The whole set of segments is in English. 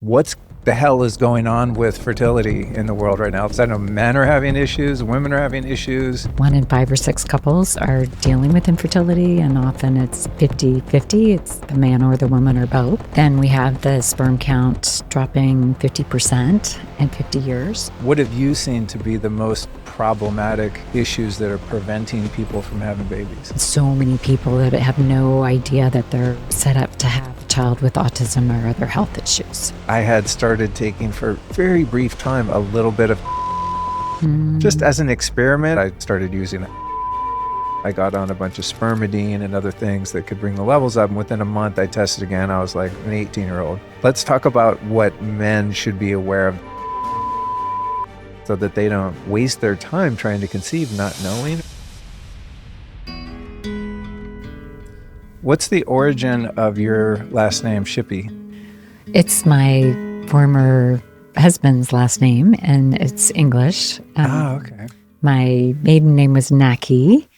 What's the hell is going on with fertility in the world right now? Because I know men are having issues, women are having issues. 1 in 5 or 6 couples are dealing with infertility, and often it's 50-50. It's the man or the woman or both. Then we have the sperm count dropping 50% in 50 years. What have you seen to be the most problematic issues that are preventing people from having babies? So many people that have no idea that they're set up to have a child with autism or other health issues. I had started taking for a very brief time a little bit of just as an experiment. I started using it. I got on a bunch of spermidine and other things that could bring the levels up, and within a month I tested again. I was like an 18-year-old. Let's talk about what men should be aware of so that they don't waste their time trying to conceive not knowing. What's the origin of your last name, Shippy? It's my former husband's last name, and it's English. Okay. My maiden name was Naki,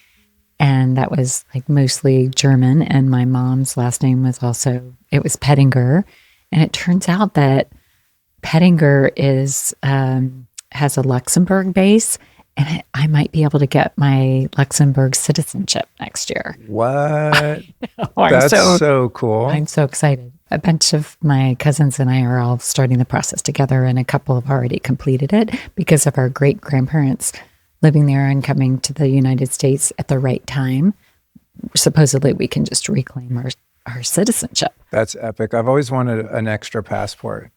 and that was like mostly German. And my mom's last name was it was Pettinger. And it turns out that Pettinger has a Luxembourg base, and I might be able to get my Luxembourg citizenship next year. What? Oh, That's so cool. I'm so excited. A bunch of my cousins and I are all starting the process together, and a couple have already completed it because of our great-grandparents living there and coming to the United States at the right time. Supposedly, we can just reclaim our citizenship. That's epic. I've always wanted an extra passport.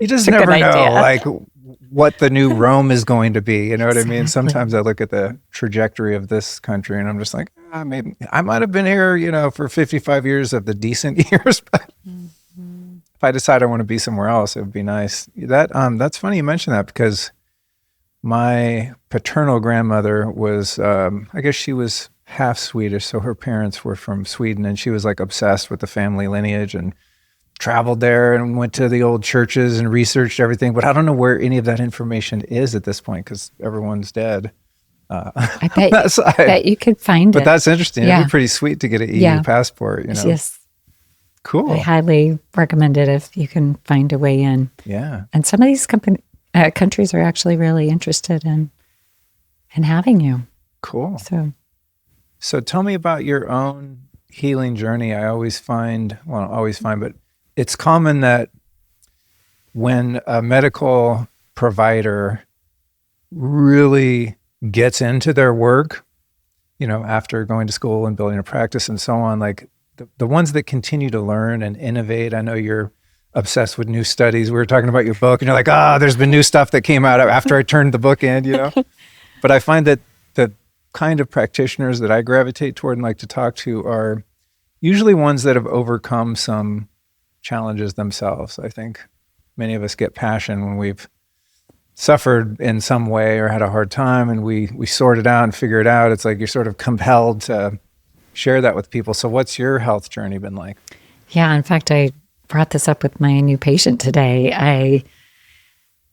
You just It's a never good know, idea. like, what the new Rome is going to be. You know what I mean? Exactly. Sometimes I look at the trajectory of this country and I'm just like, maybe I might have been here, for 55 years of the decent years. But if I decide I want to be somewhere else, it would be nice. That's funny you mentioned that, because my paternal grandmother was, I guess she was half Swedish. So her parents were from Sweden, and she was like obsessed with the family lineage and traveled there and went to the old churches and researched everything. But I don't know where any of that information is at this point, because everyone's dead. I bet you could find it. But that's interesting. Yeah. It'd be pretty sweet to get an EU Yeah. passport. Yes. Cool. I highly recommend it if you can find a way in. Yeah. And some of these countries are actually really interested in having you. Cool. So tell me about your own healing journey. I always find, but it's common that when a medical provider really gets into their work, after going to school and building a practice and so on, like the ones that continue to learn and innovate. I know you're obsessed with new studies. We were talking about your book and you're like, there's been new stuff that came out after I turned the book in, But I find that the kind of practitioners that I gravitate toward and like to talk to are usually ones that have overcome some challenges themselves. I think many of us get passion when we've suffered in some way or had a hard time, and we sort it out and figure it out. It's like you're sort of compelled to share that with people. So what's your health journey been like? yeah, in fact, I brought this up with my new patient today.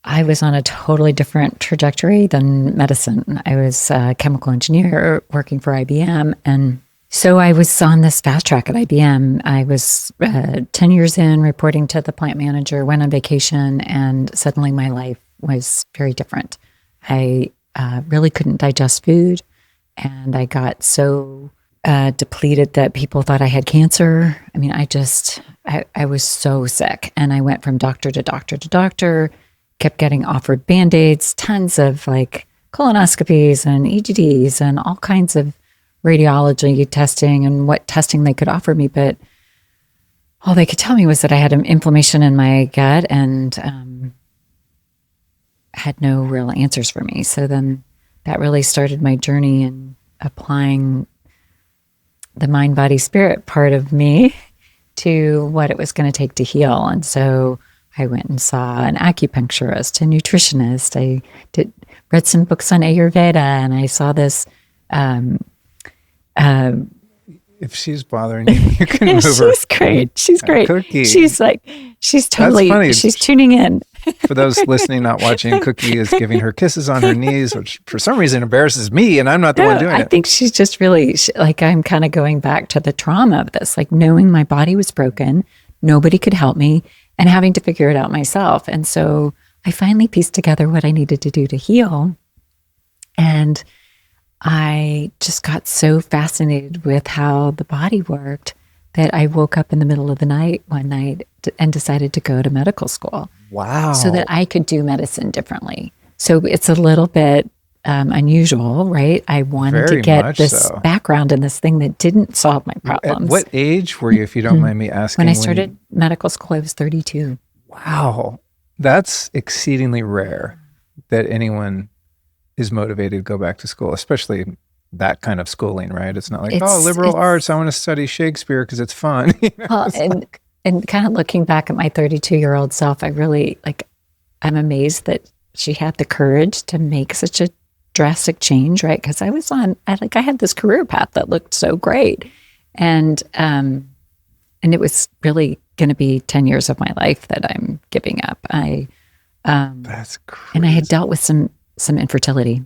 I was on a totally different trajectory than medicine. I was a chemical engineer working for IBM. And so I was on this fast track at IBM. I was 10 years in, reporting to the plant manager, went on vacation, and suddenly my life was very different. I really couldn't digest food, and I got so depleted that people thought I had cancer. I mean, I was so sick, and I went from doctor to doctor to doctor, kept getting offered Band-Aids, tons of like colonoscopies and EGDs and all kinds of radiology testing and what testing they could offer me. But all they could tell me was that I had an inflammation in my gut and had no real answers for me. So then that really started my journey in applying the mind, body, spirit part of me to what it was going to take to heal. And so I went and saw an acupuncturist, a nutritionist. I read some books on Ayurveda, and I saw this. If she's bothering you, you can move her. She's great. She's great. Cookie. She's totally, That's funny. she's tuning in. For those listening, not watching, Cookie is giving her kisses on her knees, which for some reason embarrasses me, and I'm not the one doing I it. think she's just really, I'm kind of going back to the trauma of this, like knowing my body was broken, nobody could help me, and having to figure it out myself. And so I finally pieced together what I needed to do to heal. And I just got so fascinated with how the body worked that I woke up in the middle of the night one night and decided to go to medical school. Wow. So that I could do medicine differently. So it's a little bit unusual, right? I wanted Very to get much this so. background in this thing that didn't solve my At problems. what age were you, if you don't mind me asking? When I started medical school, I was 32. Wow. That's exceedingly rare that anyone is motivated to go back to school, especially that kind of schooling, right? It's not like, liberal arts, I want to study Shakespeare because it's fun. Well, and kind of looking back at my 32-year-old self, I really, I'm amazed that she had the courage to make such a drastic change, right? Because I had this career path that looked so great. And it was really going to be 10 years of my life that I'm giving up. That's crazy. And I had dealt with some infertility.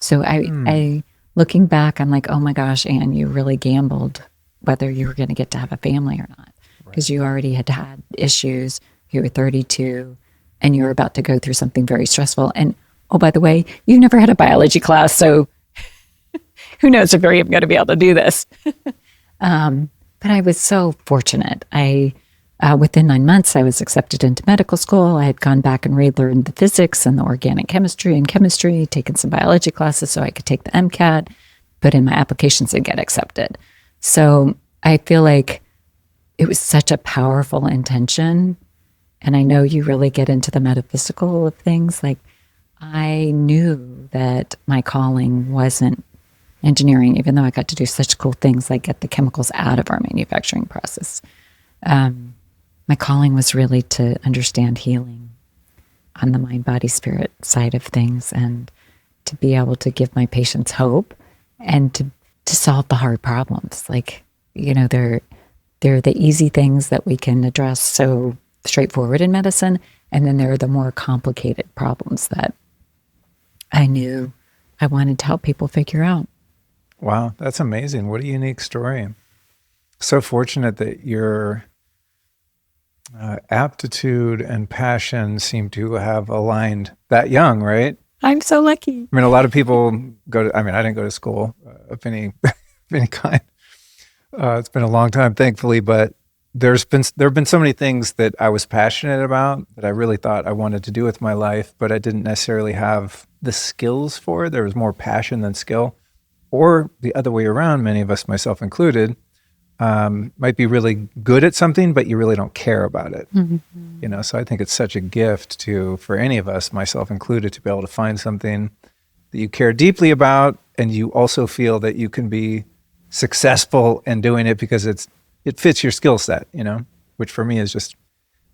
So I looking back, I'm like, oh my gosh, Ann, you really gambled whether you were going to get to have a family or not. Because you already had issues. You were 32 and you were about to go through something very stressful. And oh, by the way, you never had a biology class. So who knows if you're even going to be able to do this. But I was so fortunate. Within 9 months, I was accepted into medical school. I had gone back and relearned the physics and the organic chemistry and chemistry, taken some biology classes so I could take the MCAT, put in my applications and get accepted. So I feel like it was such a powerful intention. And I know you really get into the metaphysical of things. Like, I knew that my calling wasn't engineering, even though I got to do such cool things like get the chemicals out of our manufacturing process. My calling was really to understand healing on the mind, body, spirit side of things, and to be able to give my patients hope and to solve the hard problems. Like, they're the easy things that we can address so straightforward in medicine. And then there are the more complicated problems that I knew I wanted to help people figure out. Wow, that's amazing. What a unique story. So fortunate that your aptitude and passion seem to have aligned that young, right? I'm so lucky. I mean, a lot of people I didn't go to school of any kind. It's been a long time, thankfully, but there have been so many things that I was passionate about that I really thought I wanted to do with my life, but I didn't necessarily have the skills for it. There was more passion than skill, or the other way around. Many of us, myself included, might be really good at something, but you really don't care about it. Mm-hmm. So I think it's such a gift for any of us, myself included, to be able to find something that you care deeply about, and you also feel that you can be successful in doing it because it fits your skill set, which for me is just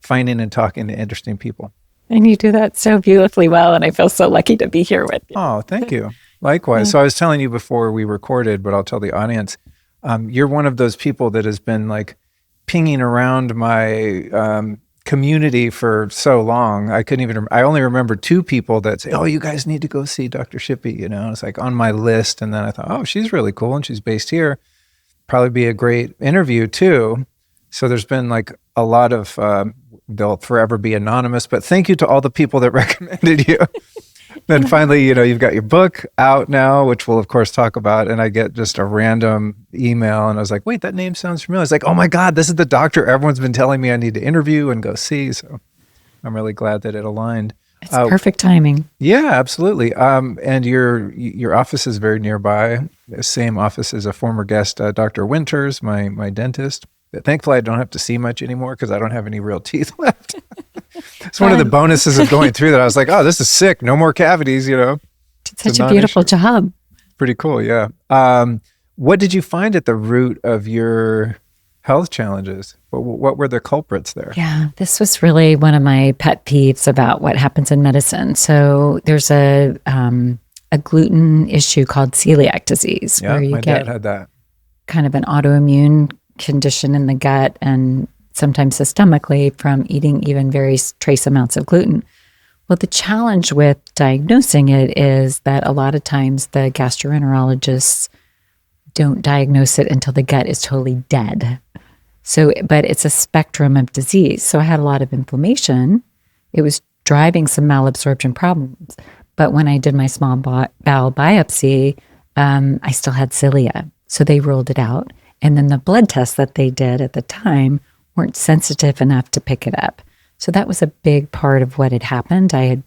finding and talking to interesting people. And you do that so beautifully well, and I feel so lucky to be here with you. Oh, thank you. Likewise. So I was telling you before we recorded, but I'll tell the audience, you're one of those people that has been like pinging around my community for so long. I only remember 2 people that say, oh, you guys need to go see Dr. Shippy. It's like on my list. And then I thought, oh, she's really cool and she's based here. Probably be a great interview too. So there's been like a lot of, they'll forever be anonymous, but thank you to all the people that recommended you. Then finally, you've got your book out now, which we'll of course talk about. And I get just a random email and I was like, wait, that name sounds familiar. It's like, oh my God, this is the doctor everyone's been telling me I need to interview and go see. So I'm really glad that it aligned. It's perfect timing. Yeah, absolutely. And your office is very nearby. The same office as a former guest, Dr. Winters, my dentist. Thankfully, I don't have to see much anymore because I don't have any real teeth left. It's one of the bonuses of going through that. I was like, oh, this is sick. No more cavities, It's such a beautiful job. Pretty cool, yeah. What did you find at the root of your health challenges? What were the culprits there? Yeah, this was really one of my pet peeves about what happens in medicine. So there's a gluten issue called celiac disease, Yeah, where you my get dad had that. kind of an autoimmune condition in the gut and sometimes systemically from eating even very trace amounts of gluten. Well, the challenge with diagnosing it is that a lot of times the gastroenterologists don't diagnose it until the gut is totally dead. So, but it's a spectrum of disease. So I had a lot of inflammation. It was driving some malabsorption problems. But when I did my small bowel biopsy, I still had cilia. So they ruled it out. And then the blood tests that they did at the time weren't sensitive enough to pick it up. So that was a big part of what had happened. I'd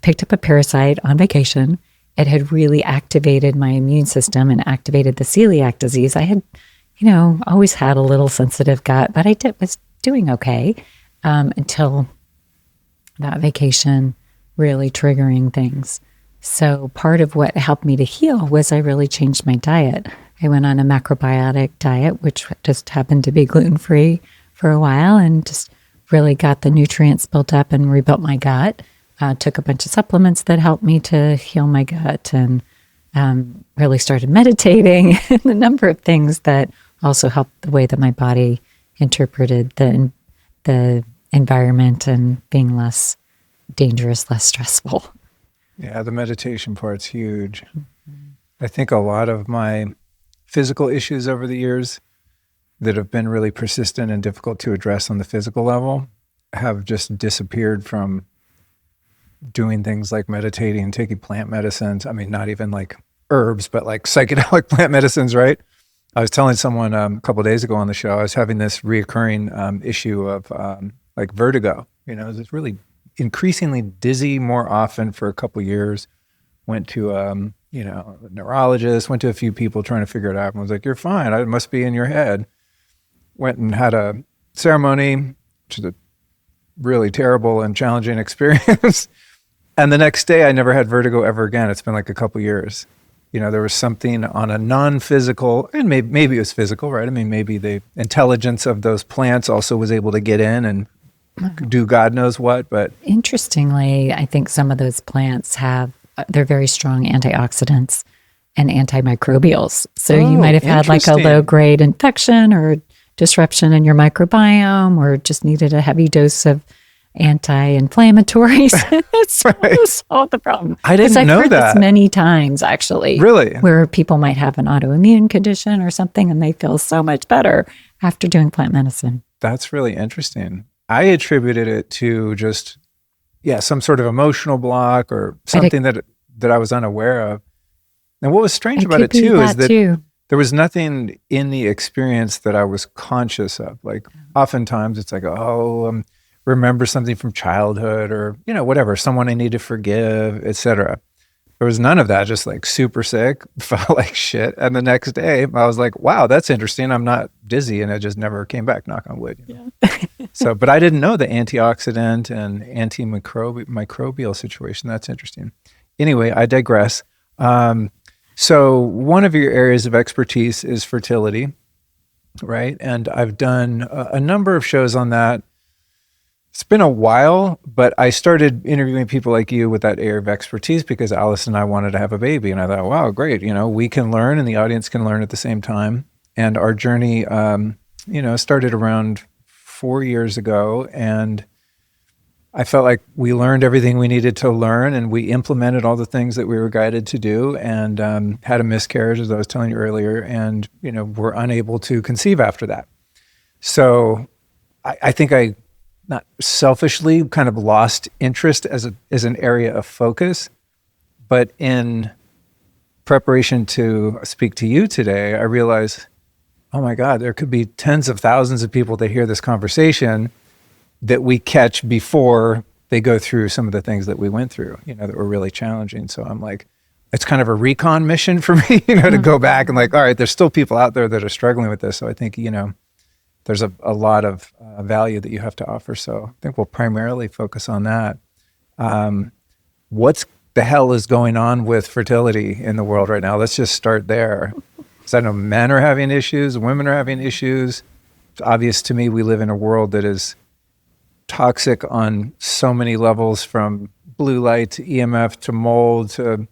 picked up a parasite on vacation. It had really activated my immune system and activated the celiac disease. I had, always had a little sensitive gut, but I was doing okay until that vacation really triggering things. So part of what helped me to heal was I really changed my diet. I went on a macrobiotic diet, which just happened to be gluten-free for a while, and just really got the nutrients built up and rebuilt my gut. Took a bunch of supplements that helped me to heal my gut, and really started meditating and a number of things that also helped the way that my body interpreted the environment and being less dangerous, less stressful. Yeah, the meditation part's huge. I think a lot of my physical issues over the years that have been really persistent and difficult to address on the physical level have just disappeared from doing things like meditating, taking plant medicines. I mean, not even like herbs, but like psychedelic plant medicines, right? I was telling someone a couple of days ago on the show, I was having this reoccurring issue of like vertigo. It's really increasingly dizzy more often for a couple of years. Went to a neurologist, went to a few people trying to figure it out, and was like, "You're fine. It must be in your head." Went and had a ceremony, which is a really terrible and challenging experience. And the next day, I never had vertigo ever again. It's been like a couple of years. There was something on a non-physical, and maybe it was physical, right? I mean, maybe the intelligence of those plants also was able to get in and do God knows what. But interestingly, I think some of those plants they're very strong antioxidants and antimicrobials. So you might have had like a low-grade infection or disruption in your microbiome, or just needed a heavy dose of anti-inflammatories. Right. Solve the problem. I didn't know I've heard that. this many times, actually. Really? Where people might have an autoimmune condition or something, and they feel so much better after doing plant medicine. That's really interesting. I attributed it to just, some sort of emotional block or something that I was unaware of. And what was strange about it too is that there was nothing in the experience that I was conscious of. Like oftentimes it's like, remember something from childhood or, whatever, someone I need to forgive, etc. There was none of that, just like super sick, felt like shit. And the next day I was like, wow, that's interesting. I'm not dizzy. And it just never came back, knock on wood. So, but I didn't know the antioxidant and antimicrobial situation. That's interesting. Anyway, I digress. So one of your areas of expertise is fertility, right? And I've done a number of shows on that. It's been a while, but I started interviewing people like you with that area of expertise because Alice and I wanted to have a baby. And I thought, wow, great. We can learn and the audience can learn at the same time. And our journey, started around 4 years ago. And I felt like we learned everything we needed to learn, and we implemented all the things that we were guided to do, and had a miscarriage, as I was telling you earlier, and were unable to conceive after that. So I think I, not selfishly, kind of lost interest as an area of focus, but in preparation to speak to you today, I realized, oh my God, there could be tens of thousands of people that hear this conversation that we catch before they go through some of the things that we went through, that were really challenging. So I'm like, it's kind of a recon mission for me, to go back and like, all right, there's still people out there that are struggling with this. So I think, there's a lot of value that you have to offer. So I think we'll primarily focus on that. What's the hell is going on with fertility in the world right now? Let's just start there. Because I know men are having issues, women are having issues. It's obvious to me we live in a world that is toxic on so many levels, from blue light to EMF to mold to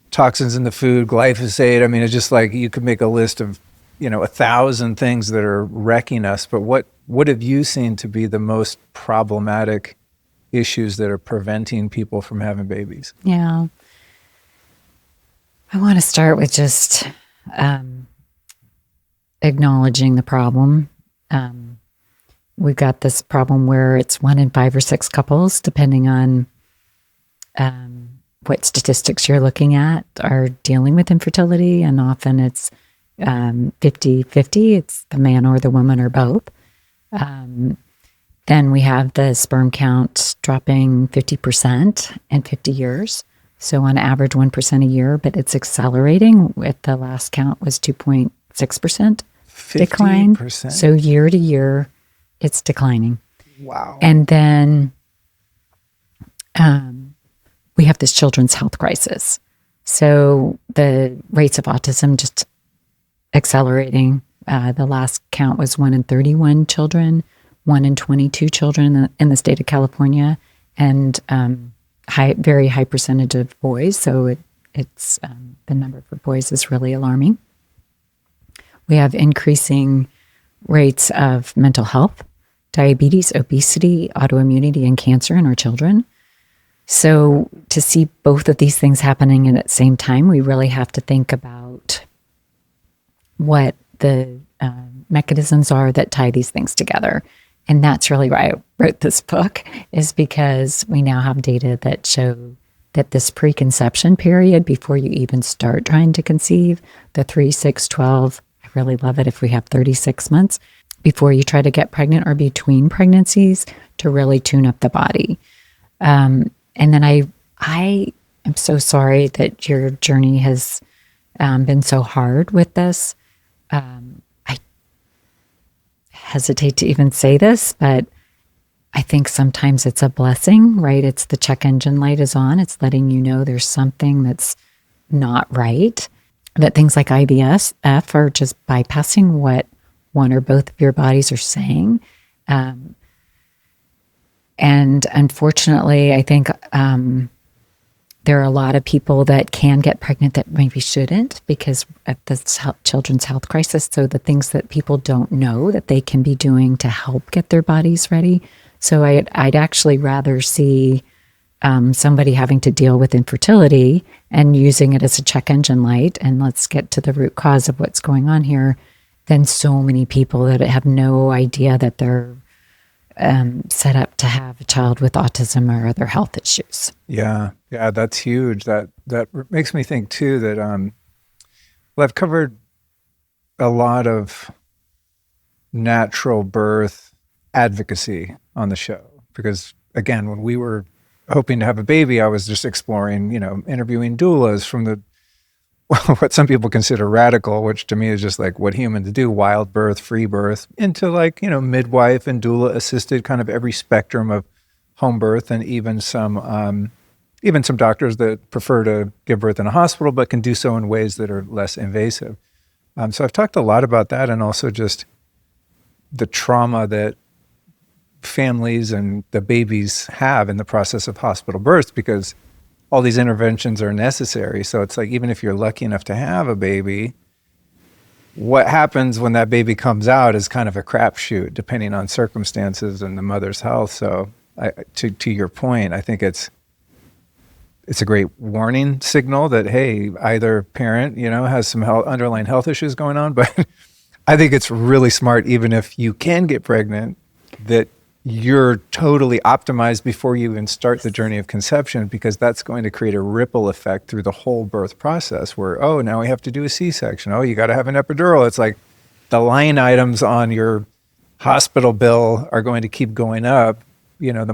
toxins in the food, glyphosate. I mean, it's just like you could make a list of 1,000 things that are wrecking us. But what have you seen to be the most problematic issues that are preventing people from having babies? Yeah. I want to start with just acknowledging the problem We've got this problem where it's 1 in 5 or 6 couples, depending on what statistics you're looking at, are dealing with infertility. And often it's 50-50. It's the man or the woman or both. Then we have the sperm count dropping 50% in 50 years. So on average, 1% a year, but it's accelerating. At the last count was 2.6% decline. 50%? So year to year, it's declining. Wow. And then we have this children's health crisis. So the rates of autism just accelerating. The last count was 1 in 31 children, 1 in 22 children in the state of California, and very high percentage of boys. So it's the number for boys is really alarming. We have increasing rates of mental health, diabetes, obesity, autoimmunity, and cancer in our children. So to see both of these things happening at the same time, we really have to think about what the mechanisms are that tie these things together. And that's really why I wrote this book, is because we now have data that show that this preconception period before you even start trying to conceive, the 3, 6, 12, I really love it if we have 36 months before you try to get pregnant or between pregnancies, to really tune up the body. And then I am so sorry that your journey has been so hard with this. I hesitate to even say this, but I think sometimes it's a blessing, right? It's the check engine light is on. It's letting you know there's something that's not right. That things like IVF are just bypassing what one or both of your bodies are saying. And unfortunately, I think there are a lot of people that can get pregnant that maybe shouldn't because of this children's health crisis. So the things that people don't know that they can be doing to help get their bodies ready. So I'd actually rather see somebody having to deal with infertility and using it as a check engine light, and let's get to the root cause of what's going on here, than so many people that have no idea that they're set up to have a child with autism or other health issues. Yeah, that's huge. That makes me think too that well, I've covered a lot of natural birth advocacy on the show because, again, when we were hoping to have a baby, I was just exploring, interviewing doulas from the what some people consider radical, which to me is just like what humans do, wild birth, free birth, into like, midwife and doula assisted, kind of every spectrum of home birth, and even some doctors that prefer to give birth in a hospital, but can do so in ways that are less invasive. So I've talked a lot about that, and also just the trauma that families and the babies have in the process of hospital births, because all these interventions are necessary. So it's like, even if you're lucky enough to have a baby, what happens when that baby comes out is kind of a crapshoot, depending on circumstances and the mother's health. So to your point, I think it's a great warning signal that, hey, either parent, has some underlying health issues going on. But I think it's really smart, even if you can get pregnant, that you're totally optimized before you even start the journey of conception, because that's going to create a ripple effect through the whole birth process where, oh, now we have to do a C-section. Oh, you got to have an epidural. It's like the line items on your hospital bill are going to keep going up, the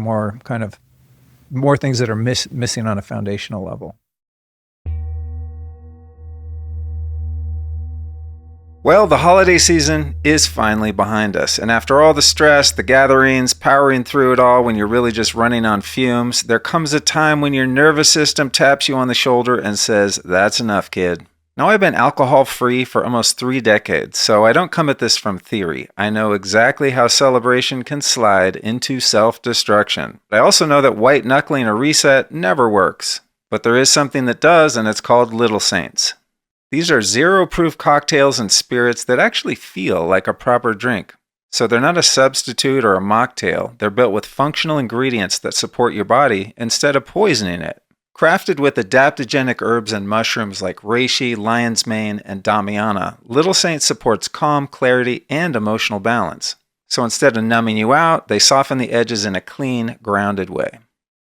more things that are missing on a foundational level. Well, the holiday season is finally behind us, and after all the stress, the gatherings, powering through it all when you're really just running on fumes, there comes a time when your nervous system taps you on the shoulder and says, "That's enough, kid." Now, I've been alcohol-free for almost 3 decades, so I don't come at this from theory. I know exactly how celebration can slide into self-destruction. I also know that white-knuckling a reset never works, but there is something that does, and it's called Little Saints. These are zero-proof cocktails and spirits that actually feel like a proper drink. So they're not a substitute or a mocktail. They're built with functional ingredients that support your body instead of poisoning it. Crafted with adaptogenic herbs and mushrooms like reishi, lion's mane, and damiana, Little Saint supports calm, clarity, and emotional balance. So instead of numbing you out, they soften the edges in a clean, grounded way.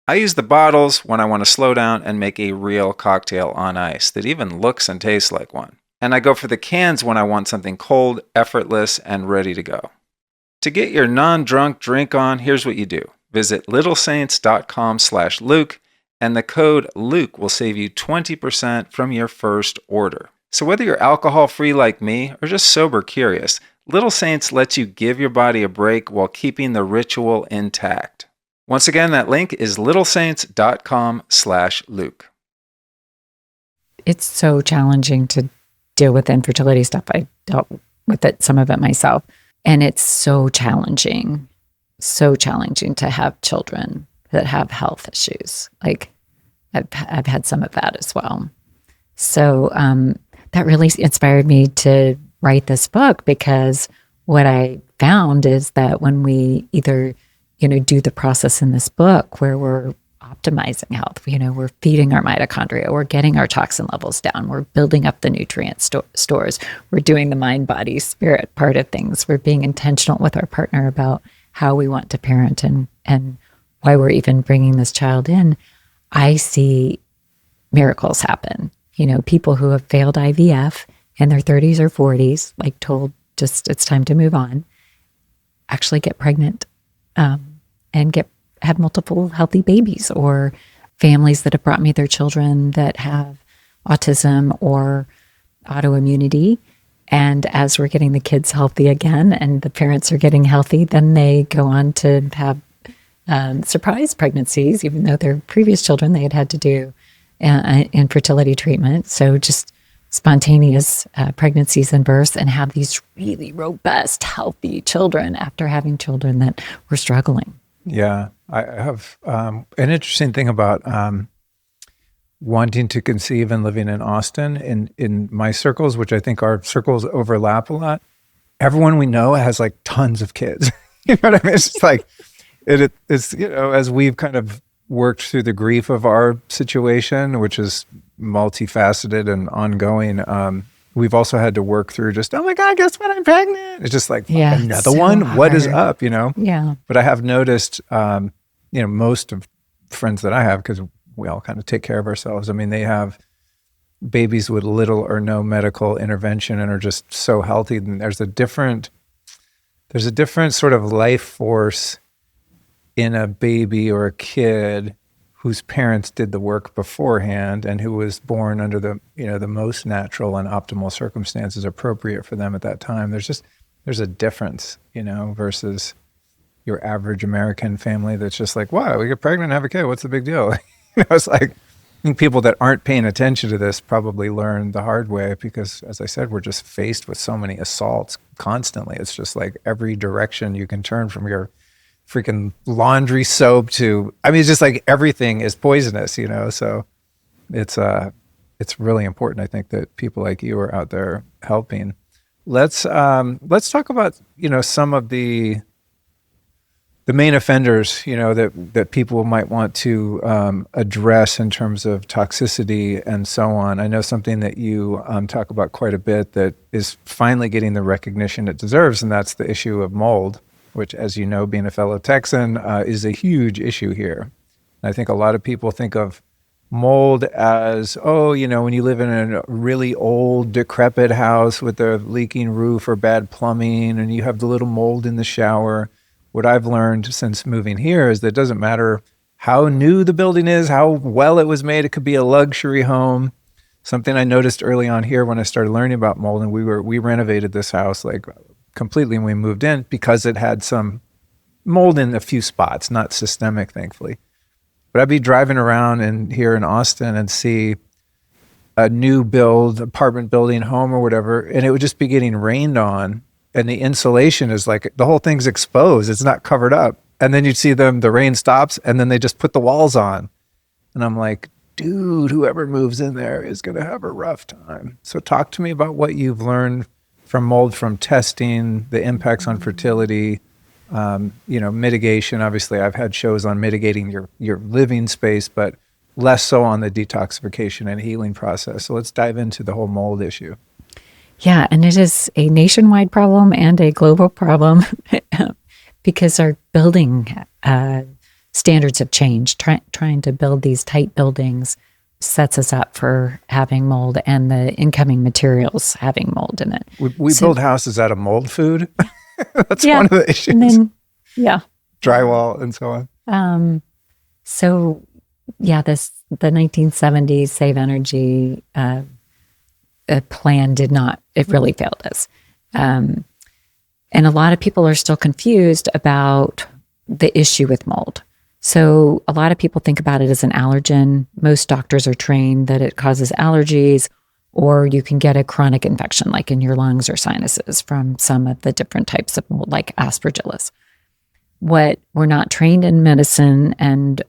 I use the bottles when I want to slow down and make a real cocktail on ice that even looks and tastes like one. And I go for the cans when I want something cold, effortless, and ready to go. To get your non-drunk drink on, here's what you do. Visit littlesaints.com/Luke, and the code Luke will save you 20% from your first order. So whether you're alcohol-free like me or just sober curious, Little Saints lets you give your body a break while keeping the ritual intact. Once again, that link is littlesaints.com/Luke. It's so challenging to deal with infertility stuff. I dealt with it, some of it myself. And it's so challenging to have children that have health issues. Like I've had some of that as well. So that really inspired me to write this book, because what I found is that when we either, do the process in this book where we're optimizing health, we're feeding our mitochondria, we're getting our toxin levels down, we're building up the nutrient stores, we're doing the mind, body, spirit part of things, we're being intentional with our partner about how we want to parent and why we're even bringing this child in. I see miracles happen. People who have failed IVF in their 30s or 40s, like told just it's time to move on, actually get pregnant and have multiple healthy babies, or families that have brought me their children that have autism or autoimmunity. And as we're getting the kids healthy again and the parents are getting healthy, then they go on to have surprise pregnancies, even though their previous children, they had to do infertility treatment. So just spontaneous pregnancies and births, and have these really robust, healthy children after having children that were struggling. Yeah, I have an interesting thing about wanting to conceive and living in Austin. In my circles, which I think our circles overlap a lot, everyone we know has like tons of kids. You know what I mean? It's just like, it's, as we've kind of worked through the grief of our situation, which is multifaceted and ongoing, we've also had to work through just, oh my God, guess what? I'm pregnant. It's just like, another so one? Hard. What is up, Yeah. But I have noticed, most of friends that I have, because we all kind of take care of ourselves. I mean, they have babies with little or no medical intervention and are just so healthy. And there's a different sort of life force in a baby or a kid whose parents did the work beforehand and who was born under the most natural and optimal circumstances appropriate for them at that time. There's a difference, versus your average American family that's just like, wow, we get pregnant and have a kid. What's the big deal? It's like, I think people that aren't paying attention to this probably learn the hard way, because as I said, we're just faced with so many assaults constantly. It's just like every direction you can turn, from your freaking laundry soap to, it's just like everything is poisonous, so it's really important, I think, that people like you are out there helping. Let's talk about, some of the main offenders, that people might want to address in terms of toxicity and so on. I know something that you talk about quite a bit that is finally getting the recognition it deserves, and that's the issue of mold, which, as you know, being a fellow Texan, is a huge issue here. And I think a lot of people think of mold as, when you live in a really old, decrepit house with a leaking roof or bad plumbing, and you have the little mold in the shower. What I've learned since moving here is that it doesn't matter how new the building is, how well it was made. It could be a luxury home. Something I noticed early on here when I started learning about mold, and we renovated this house like completely when we moved in, because it had some mold in a few spots, not systemic, thankfully. But I'd be driving around here in Austin and see a new build, apartment building, home or whatever, and it would just be getting rained on, and the insulation is like, the whole thing's exposed. It's not covered up. And then you'd see the rain stops, and then they just put the walls on. And I'm like, dude, whoever moves in there is going to have a rough time. So talk to me about what you've learned from mold, from testing, the impacts on fertility, mitigation. Obviously, I've had shows on mitigating your living space, but less so on the detoxification and healing process. So let's dive into the whole mold issue. Yeah, and it is a nationwide problem and a global problem because our building standards have changed. Trying to build these tight buildings sets us up for having mold, and the incoming materials having mold in it. We build houses out of mold food. That's Yeah, one of the issues. and then yeah, Drywall and so on. So yeah, the 1970s Save Energy plan did not. It really failed us, and a lot of people are still confused about the issue with mold. So a lot of people think about it as an allergen. Most doctors are trained that it causes allergies, or you can get a chronic infection like in your lungs or sinuses from some of the different types of mold, like aspergillus. What we're not trained in medicine, and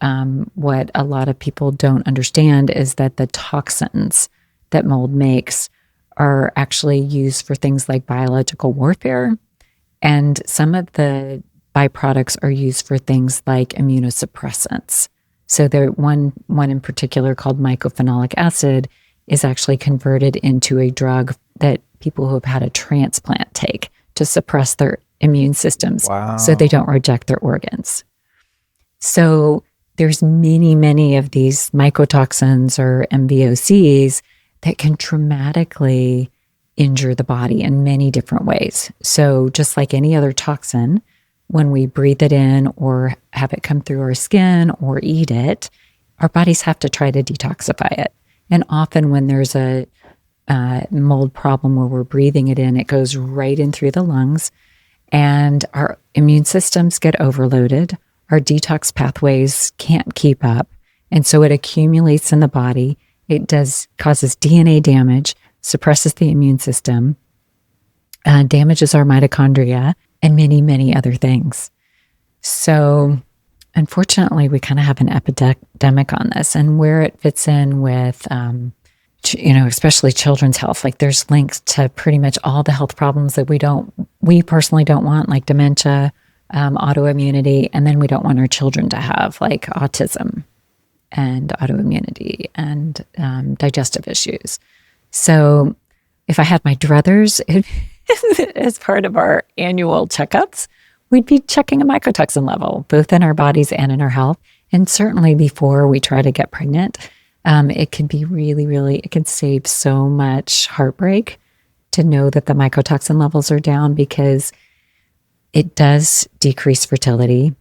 what a lot of people don't understand, is that the toxins that mold makes are actually used for things like biological warfare, and some of the byproducts are used for things like immunosuppressants. So there, one in particular called mycophenolic acid is actually converted into a drug that people who have had a transplant take to suppress their immune systems. Wow. So they don't reject their organs. So there's many of these mycotoxins or MVOCs that can dramatically injure the body in many different ways. So just like any other toxin, when we breathe it in or have it come through our skin or eat it, our bodies have to try to detoxify it. And often when there's a mold problem where we're breathing it in, it goes right in through the lungs, and our immune systems get overloaded. Our detox pathways can't keep up. And so it accumulates in the body. It causes DNA damage, suppresses the immune system, damages our mitochondria, and many other things. So unfortunately, we kind of have an epidemic on this, and where it fits in with, especially children's health. Like there's links to pretty much all the health problems that we personally don't want, like dementia, autoimmunity, and then we don't want our children to have, like autism and autoimmunity and digestive issues. So if I had my druthers, as part of our annual checkups, we'd be checking a mycotoxin level, both in our bodies and in our health. And certainly before we try to get pregnant, it can be really, it can save so much heartbreak to know that the mycotoxin levels are down, because it does decrease fertility.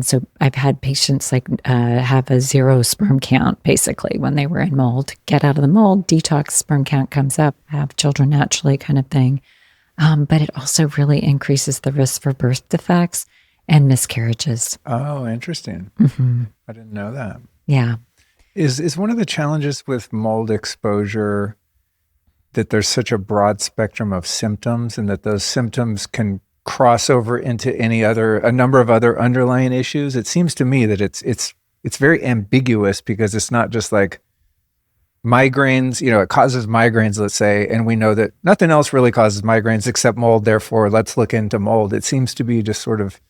So I've had patients have a 0 sperm count, basically, when they were in mold. Get out of the mold, detox, sperm count comes up, have children naturally, kind of thing. But it also really increases the risk for birth defects and miscarriages. Oh, interesting. Mm-hmm. I didn't know that. Yeah. Is one of the challenges with mold exposure that there's such a broad spectrum of symptoms, and that those symptoms can cross over into a number of other underlying issues? It seems to me that it's very ambiguous, because it's not just like migraines, it causes migraines, let's say, and we know that nothing else really causes migraines except mold, therefore let's look into mold. It seems to be just sort of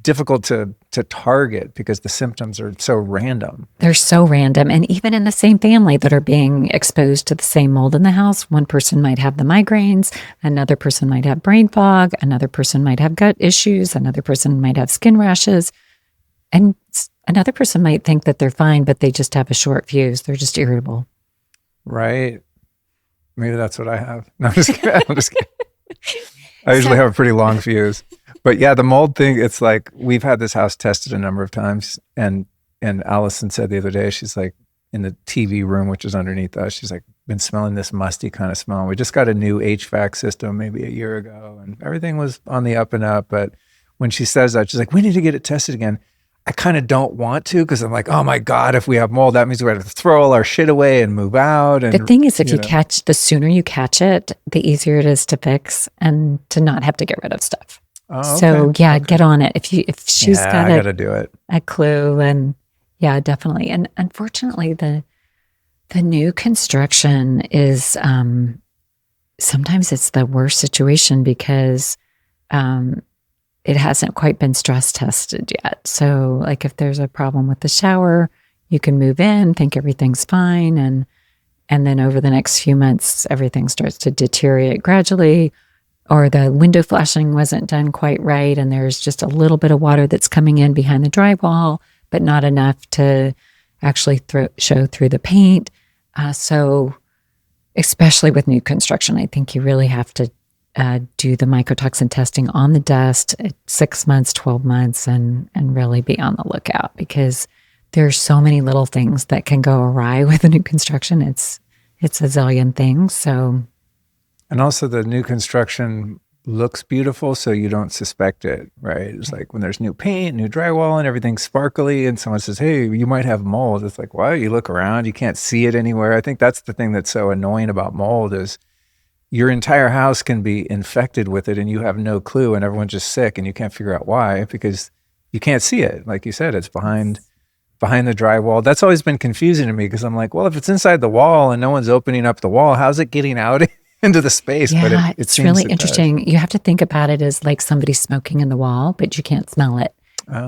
difficult to target, because the symptoms are so random. They're so random. And even in the same family that are being exposed to the same mold in the house, one person might have the migraines, another person might have brain fog, another person might have gut issues, another person might have skin rashes, and another person might think that they're fine, but they just have a short fuse. They're just irritable. Right. Maybe that's what I have. No, I'm just kidding. I usually have a pretty long fuse. But yeah, the mold thing, it's like, we've had this house tested a number of times, and Allison said the other day, she's like, in the TV room, which is underneath us, she's like, been smelling this musty kind of smell. We just got a new HVAC system maybe a year ago, and everything was on the up and up. But when she says that, she's like, we need to get it tested again. I kind of don't want to, because I'm like, oh my God, if we have mold, that means we have to throw all our shit away and move out. And the thing is, if the sooner you catch it, the easier it is to fix and to not have to get rid of stuff. Oh, okay. So yeah, get on it. If she's got I gotta do it. A clue, and yeah, definitely. And unfortunately, the new construction is sometimes it's the worst situation, because it hasn't quite been stress tested yet. So like if there's a problem with the shower, you can move in, think everything's fine, and And then over the next few months, everything starts to deteriorate gradually, or the window flashing wasn't done quite right. And there's just a little bit of water that's coming in behind the drywall, but not enough to actually show through the paint. So especially with new construction, I think you really have to do the mycotoxin testing on the dust at 6 months, 12 months, and really be on the lookout, because there's so many little things that can go awry with a new construction. It's a zillion things. So, and also the new construction looks beautiful, so you don't suspect it, right? It's like when there's new paint, new drywall, and everything's sparkly, and someone says, "Hey, you might have mold." It's like, why? You look around, you can't see it anywhere. I think that's the thing that's so annoying about mold is your entire house can be infected with it, and you have no clue, and everyone's just sick, and you can't figure out why because you can't see it. Like you said, it's behind the drywall. That's always been confusing to me because I'm like, well, if it's inside the wall and no one's opening up the wall, how's it getting out into the space? Yeah, But it it's seems really it interesting. You have to think about it as like somebody smoking in the wall, but you can't smell it.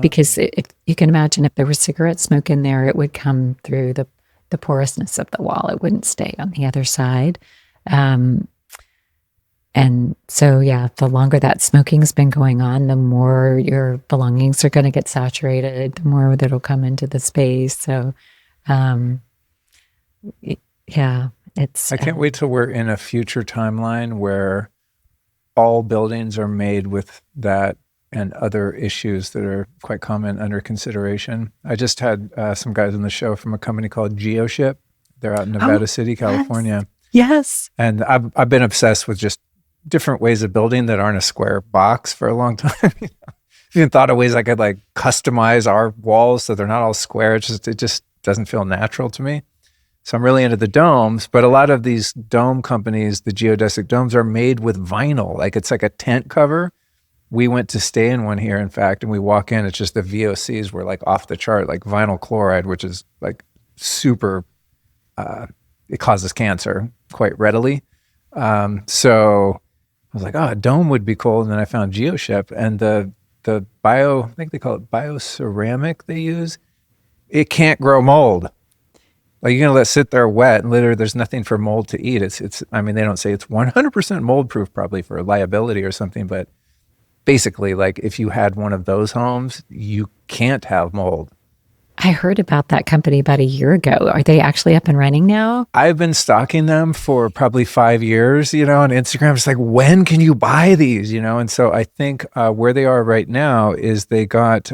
Because if you can imagine if there was cigarette smoke in there, it would come through the porousness of the wall. It wouldn't stay on the other side. And so, yeah, the longer that smoking's been going on, the more your belongings are going to get saturated, the more that'll come into the space. So, yeah, it's... I can't wait till we're in a future timeline where all buildings are made with that and other issues that are quite common under consideration. I just had some guys on the show from a company called GeoShip. They're out in Nevada City, California. Yes. And I've been obsessed with just different ways of building that aren't a square box for a long time. I've even thought of ways I could like customize our walls so they're not all square. It just doesn't feel natural to me. So I'm really into the domes, but a lot of these dome companies, the geodesic domes, are made with vinyl. Like it's like a tent cover. We went to stay in one here, in fact, and we walk in, it's just the VOCs were like off the chart, like vinyl chloride, which is like super, it causes cancer quite readily. So I was like, oh, a dome would be cool. And then I found GeoShip, and the I think they call it bioceramic they use. It can't grow mold. Like you're going to let it sit there wet and literally there's nothing for mold to eat. I mean, they don't say it's 100% mold proof probably for liability or something, but basically like if you had one of those homes, you can't have mold. I heard about that company about a year ago. Are they actually up and running now? I've been stalking them for probably 5 years, on Instagram. It's like, when can you buy these, And so I think where they are right now is they got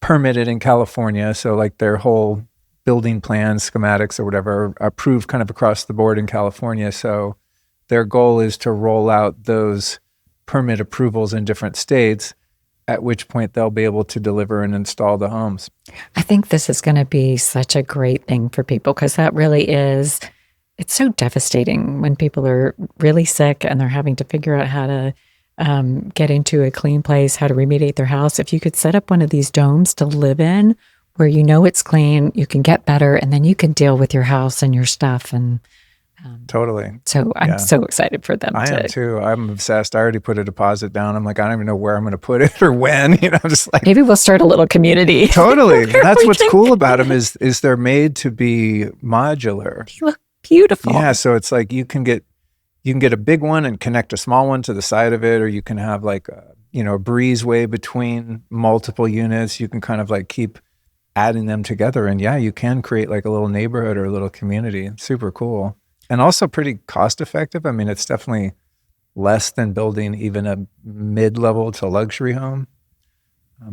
permitted in California. So like their whole building plans, schematics or whatever are approved kind of across the board in California. So their goal is to roll out those permit approvals in different states, at which point they'll be able to deliver and install the homes. I think this is going to be such a great thing for people because that really is, it's so devastating when people are really sick and they're having to figure out how to get into a clean place, how to remediate their house. If you could set up one of these domes to live in where it's clean, you can get better, and then you can deal with your house and your stuff. And totally. So I'm so excited for them. I am too. I'm obsessed. I already put a deposit down. I'm like, I don't even know where I'm going to put it or when. I'm just like, maybe we'll start a little community. Totally. That's what's cool about them is they're made to be modular. They look beautiful. Yeah. So it's like you can get a big one and connect a small one to the side of it, or you can have like a breezeway between multiple units. You can kind of like keep adding them together, and you can create like a little neighborhood or a little community. It's super cool. And also pretty cost effective. I mean, it's definitely less than building even a mid-level to luxury home.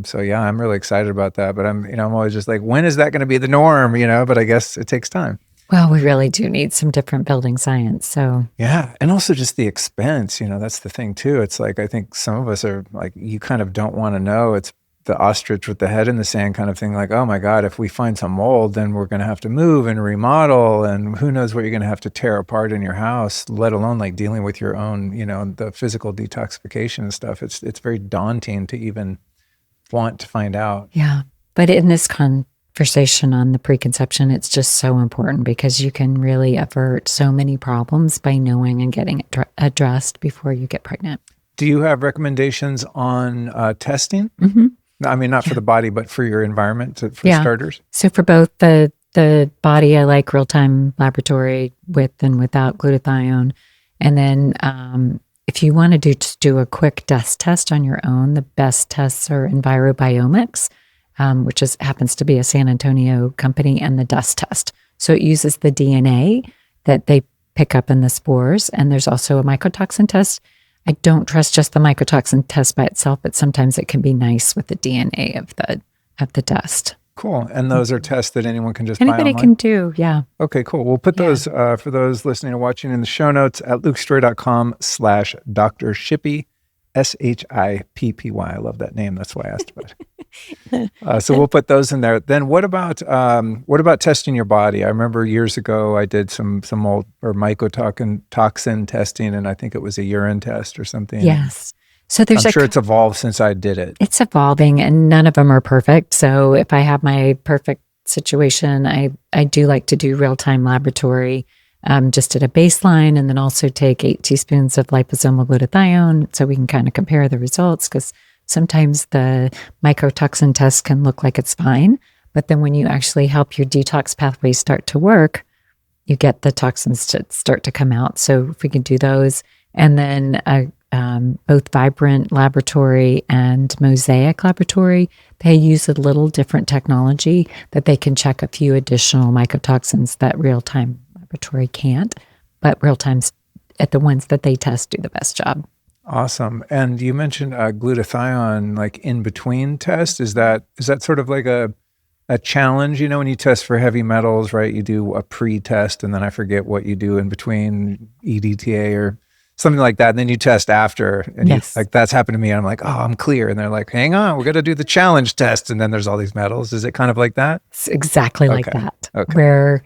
So yeah, I'm really excited about that. But I'm always just like, when is that going to be the norm? But I guess it takes time. Well, we really do need some different building science. So yeah, and also just the expense. That's the thing too. It's like I think some of us are like, you kind of don't want to know. It's the ostrich with the head in the sand kind of thing. Like, oh my God, if we find some mold, then we're going to have to move and remodel, and who knows what you're going to have to tear apart in your house, let alone like dealing with your own, the physical detoxification and stuff. It's very daunting to even want to find out. Yeah. But in this conversation on the preconception, it's just so important because you can really avert so many problems by knowing and getting it addressed before you get pregnant. Do you have recommendations on testing? Mm-hmm. I mean, not for the body, but for your environment, for starters? So for both the the body, I like real-time laboratory with and without glutathione. And then if you want to do a quick dust test on your own, the best tests are Envirobiomics, which happens to be a San Antonio company, and the dust test. So it uses the DNA that they pick up in the spores. And there's also a mycotoxin test. I don't trust just the mycotoxin test by itself, but sometimes it can be nice with the DNA of the dust. Cool. And those are tests that anyone can just buy Anybody online? can do, yeah. Okay, cool. We'll put those for those listening or watching in the show notes at lukestory.com/Dr. Shippy, Shippy. I love that name. That's why I asked about it. So we'll put those in there. Then what about testing your body? I remember years ago I did some old or mycotoxin testing, and I think it was a urine test or something. Yes. So I'm sure it's evolved since I did it. It's evolving, and none of them are perfect. So if I have my perfect situation, I do like to do real-time laboratory just at a baseline, and then also take 8 teaspoons of liposomal glutathione so we can kind of compare the results, because sometimes the mycotoxin test can look like it's fine, but then when you actually help your detox pathways start to work, you get the toxins to start to come out. So if we can do those, and then both Vibrant Laboratory and Mosaic Laboratory, they use a little different technology that they can check a few additional mycotoxins that real-time laboratory can't, but real-time's at the ones that they test do the best job. Awesome. And you mentioned glutathione, like in between test. Is that sort of like a challenge? When you test for heavy metals, right? You do a pre-test, and then I forget what you do in between, EDTA or something like that. And then you test after, and yes. That's happened to me. And I'm like, oh, I'm clear. And they're like, hang on, we're going to do the challenge test. And then there's all these metals. Is it kind of like that? It's exactly like that. Okay. Where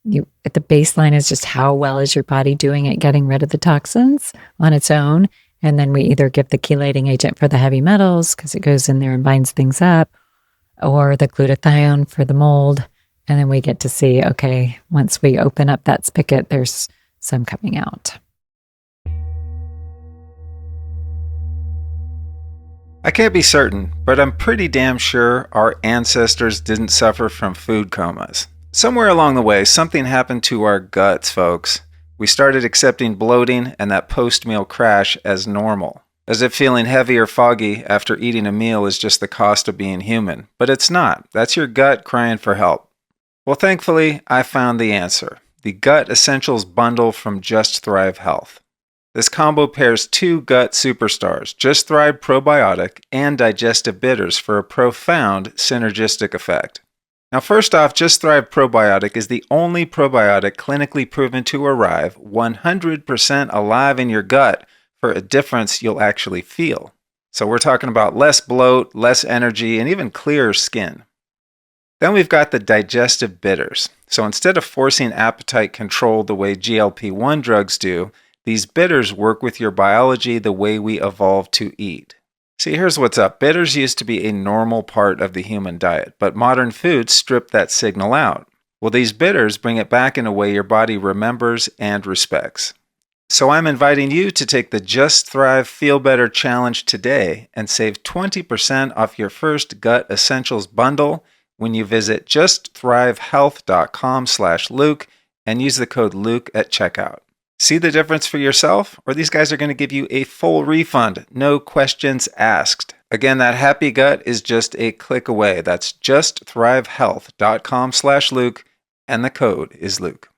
you at the baseline is just how well is your body doing at getting rid of the toxins on its own. And then we either give the chelating agent for the heavy metals because it goes in there and binds things up, or the glutathione for the mold. And then we get to see, okay, once we open up that spigot, there's some coming out. I can't be certain, but I'm pretty damn sure our ancestors didn't suffer from food comas. Somewhere along the way, something happened to our guts, folks. We started accepting bloating and that post-meal crash as normal, as if feeling heavy or foggy after eating a meal is just the cost of being human. But it's not. That's your gut crying for help. Well, thankfully, I found the answer. The Gut Essentials Bundle from Just Thrive Health. This combo pairs 2 gut superstars, Just Thrive Probiotic and Digestive Bitters, for a profound synergistic effect. Now, first off, Just Thrive Probiotic is the only probiotic clinically proven to arrive 100% alive in your gut for a difference you'll actually feel. So we're talking about less bloat, less energy, and even clearer skin. Then we've got the Digestive Bitters. So instead of forcing appetite control the way GLP-1 drugs do, these bitters work with your biology the way we evolved to eat. See, here's what's up. Bitters used to be a normal part of the human diet, but modern foods strip that signal out. Well, these bitters bring it back in a way your body remembers and respects. So I'm inviting you to take the Just Thrive Feel Better Challenge today and save 20% off your first Gut Essentials bundle when you visit justthrivehealth.com/Luke and use the code Luke at checkout. See the difference for yourself, or these guys are going to give you a full refund, no questions asked. Again, that happy gut is just a click away. That's justthrivehealth.com/Luke, and the code is Luke.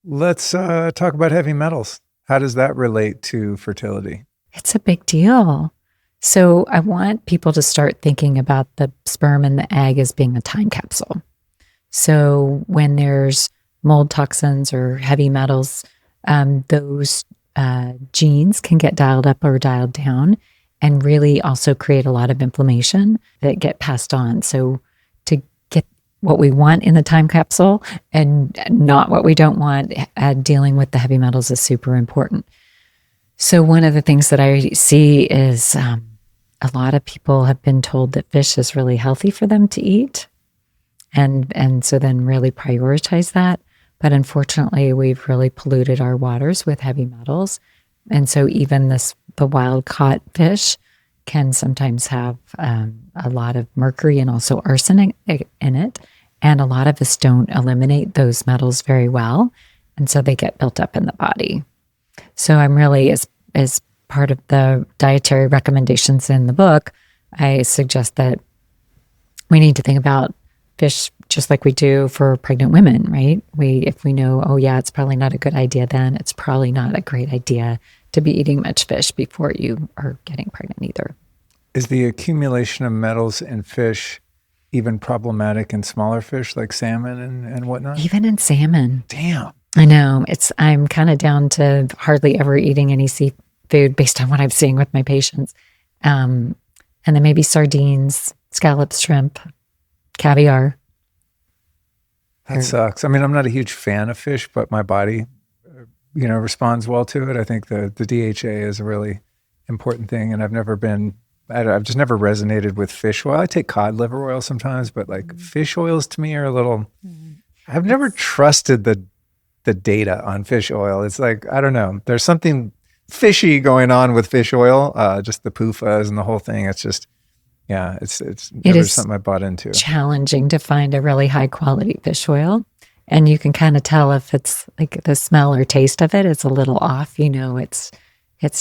Let's talk about heavy metals. How does that relate to fertility? It's a big deal. So I want people to start thinking about the sperm and the egg as being a time capsule. So when there's mold toxins or heavy metals, those genes can get dialed up or dialed down and really also create a lot of inflammation that get passed on. So to get what we want in the time capsule and not what we don't want, dealing with the heavy metals is super important. So one of the things that I see is a lot of people have been told that fish is really healthy for them to eat. And so then really prioritize that. But unfortunately, we've really polluted our waters with heavy metals. And so even the wild caught fish can sometimes have a lot of mercury and also arsenic in it. And a lot of us don't eliminate those metals very well. And so they get built up in the body. So I'm really, as part of the dietary recommendations in the book, I suggest that we need to think about fish just like we do for pregnant women, right? If we know, oh yeah, it's probably not a good idea then, it's probably not a great idea to be eating much fish before you are getting pregnant either. Is the accumulation of metals in fish even problematic in smaller fish like salmon and whatnot? Even in salmon. Damn. I know. I'm kind of down to hardly ever eating any seafood based on what I'm seeing with my patients. And then maybe sardines, scallops, shrimp, caviar. That sucks. I mean, I'm not a huge fan of fish, but my body, responds well to it. I think the DHA is a really important thing. And I've just never resonated with fish oil. I take cod liver oil sometimes, but like fish oils to me are a little, I've never trusted the data on fish oil. It's like, I don't know. There's something fishy going on with fish oil, just the PFAS and the whole thing. It's just, it's never something I bought into. Challenging to find a really high quality fish oil. And you can kind of tell if it's like the smell or taste of it is a little off. It's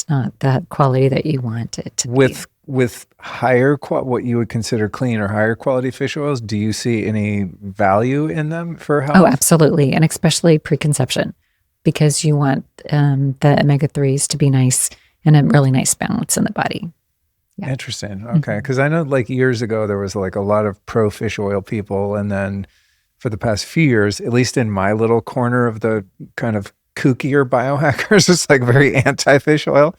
not that quality that you want it to be. With higher what you would consider clean or higher quality fish oils, do you see any value in them for health? Oh, absolutely. And especially preconception, because you want the omega-3s to be nice and a really nice balance in the body. Yeah. Interesting. Okay. Because I know like years ago, there was like a lot of pro fish oil people. And then for the past few years, at least in my little corner of the kind of kookier biohackers, it's like very anti-fish oil.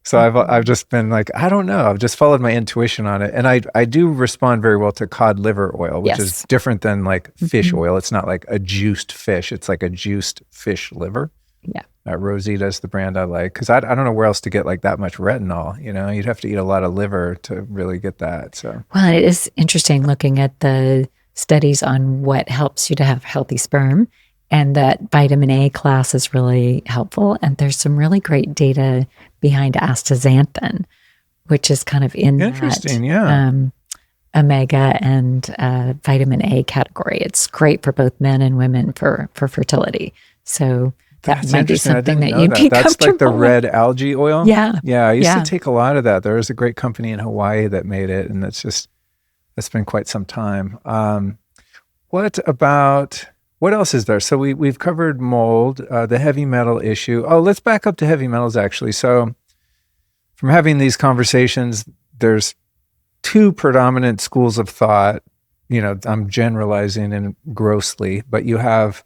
So I've just been like, I don't know. I've just followed my intuition on it. And I do respond very well to cod liver oil, which is different than like fish oil. It's not like a juiced fish. It's like a juiced fish liver. Yeah. Rosita's the brand I like. Because I don't know where else to get like that much retinol. You'd have to eat a lot of liver to really get that. So well, it is interesting looking at the studies on what helps you to have healthy sperm. And that vitamin A class is really helpful. And there's some really great data behind astaxanthin, which is kind of in that omega and vitamin A category. It's great for both men and women for fertility. So that might be something that you'd be comfortable with. That's like the red algae oil? Yeah. Yeah, I used to take a lot of that. There was a great company in Hawaii that made it, and that's been quite some time. What else is there? So we've covered mold, the heavy metal issue. Oh, let's back up to heavy metals, actually. So from having these conversations, there's two predominant schools of thought. I'm generalizing and grossly, but you have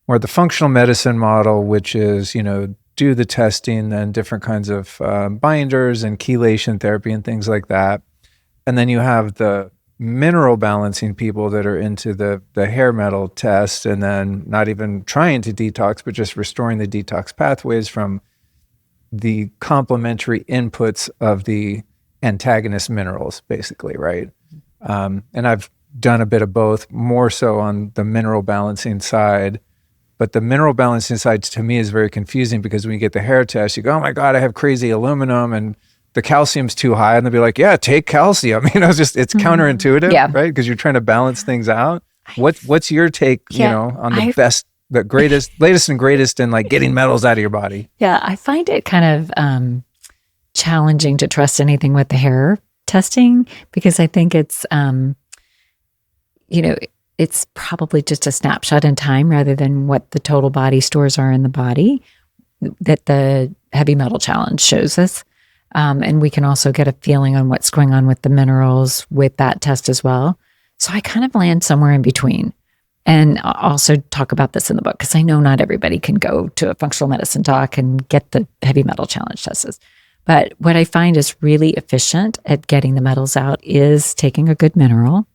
more the functional medicine model, which is, do the testing, then different kinds of binders and chelation therapy and things like that. And then you have the mineral balancing people that are into the hair metal test and then not even trying to detox, but just restoring the detox pathways from the complementary inputs of the antagonist minerals, basically, right? And I've done a bit of both, more so on the mineral balancing side. But the mineral balancing side to me is very confusing because when you get the hair test, you go, oh my God, I have crazy aluminum and the calcium's too high. And they'll be like, yeah, take calcium. It's counterintuitive, right? Because you're trying to balance things out. What's your take, on the greatest, latest and greatest in like getting metals out of your body? Yeah, I find it kind of challenging to trust anything with the hair testing because I think it's, it's probably just a snapshot in time rather than what the total body stores are in the body that the heavy metal challenge shows us. And we can also get a feeling on what's going on with the minerals with that test as well. So I kind of land somewhere in between. And I'll also talk about this in the book because I know not everybody can go to a functional medicine doc and get the heavy metal challenge tests. But what I find is really efficient at getting the metals out is taking a good mineral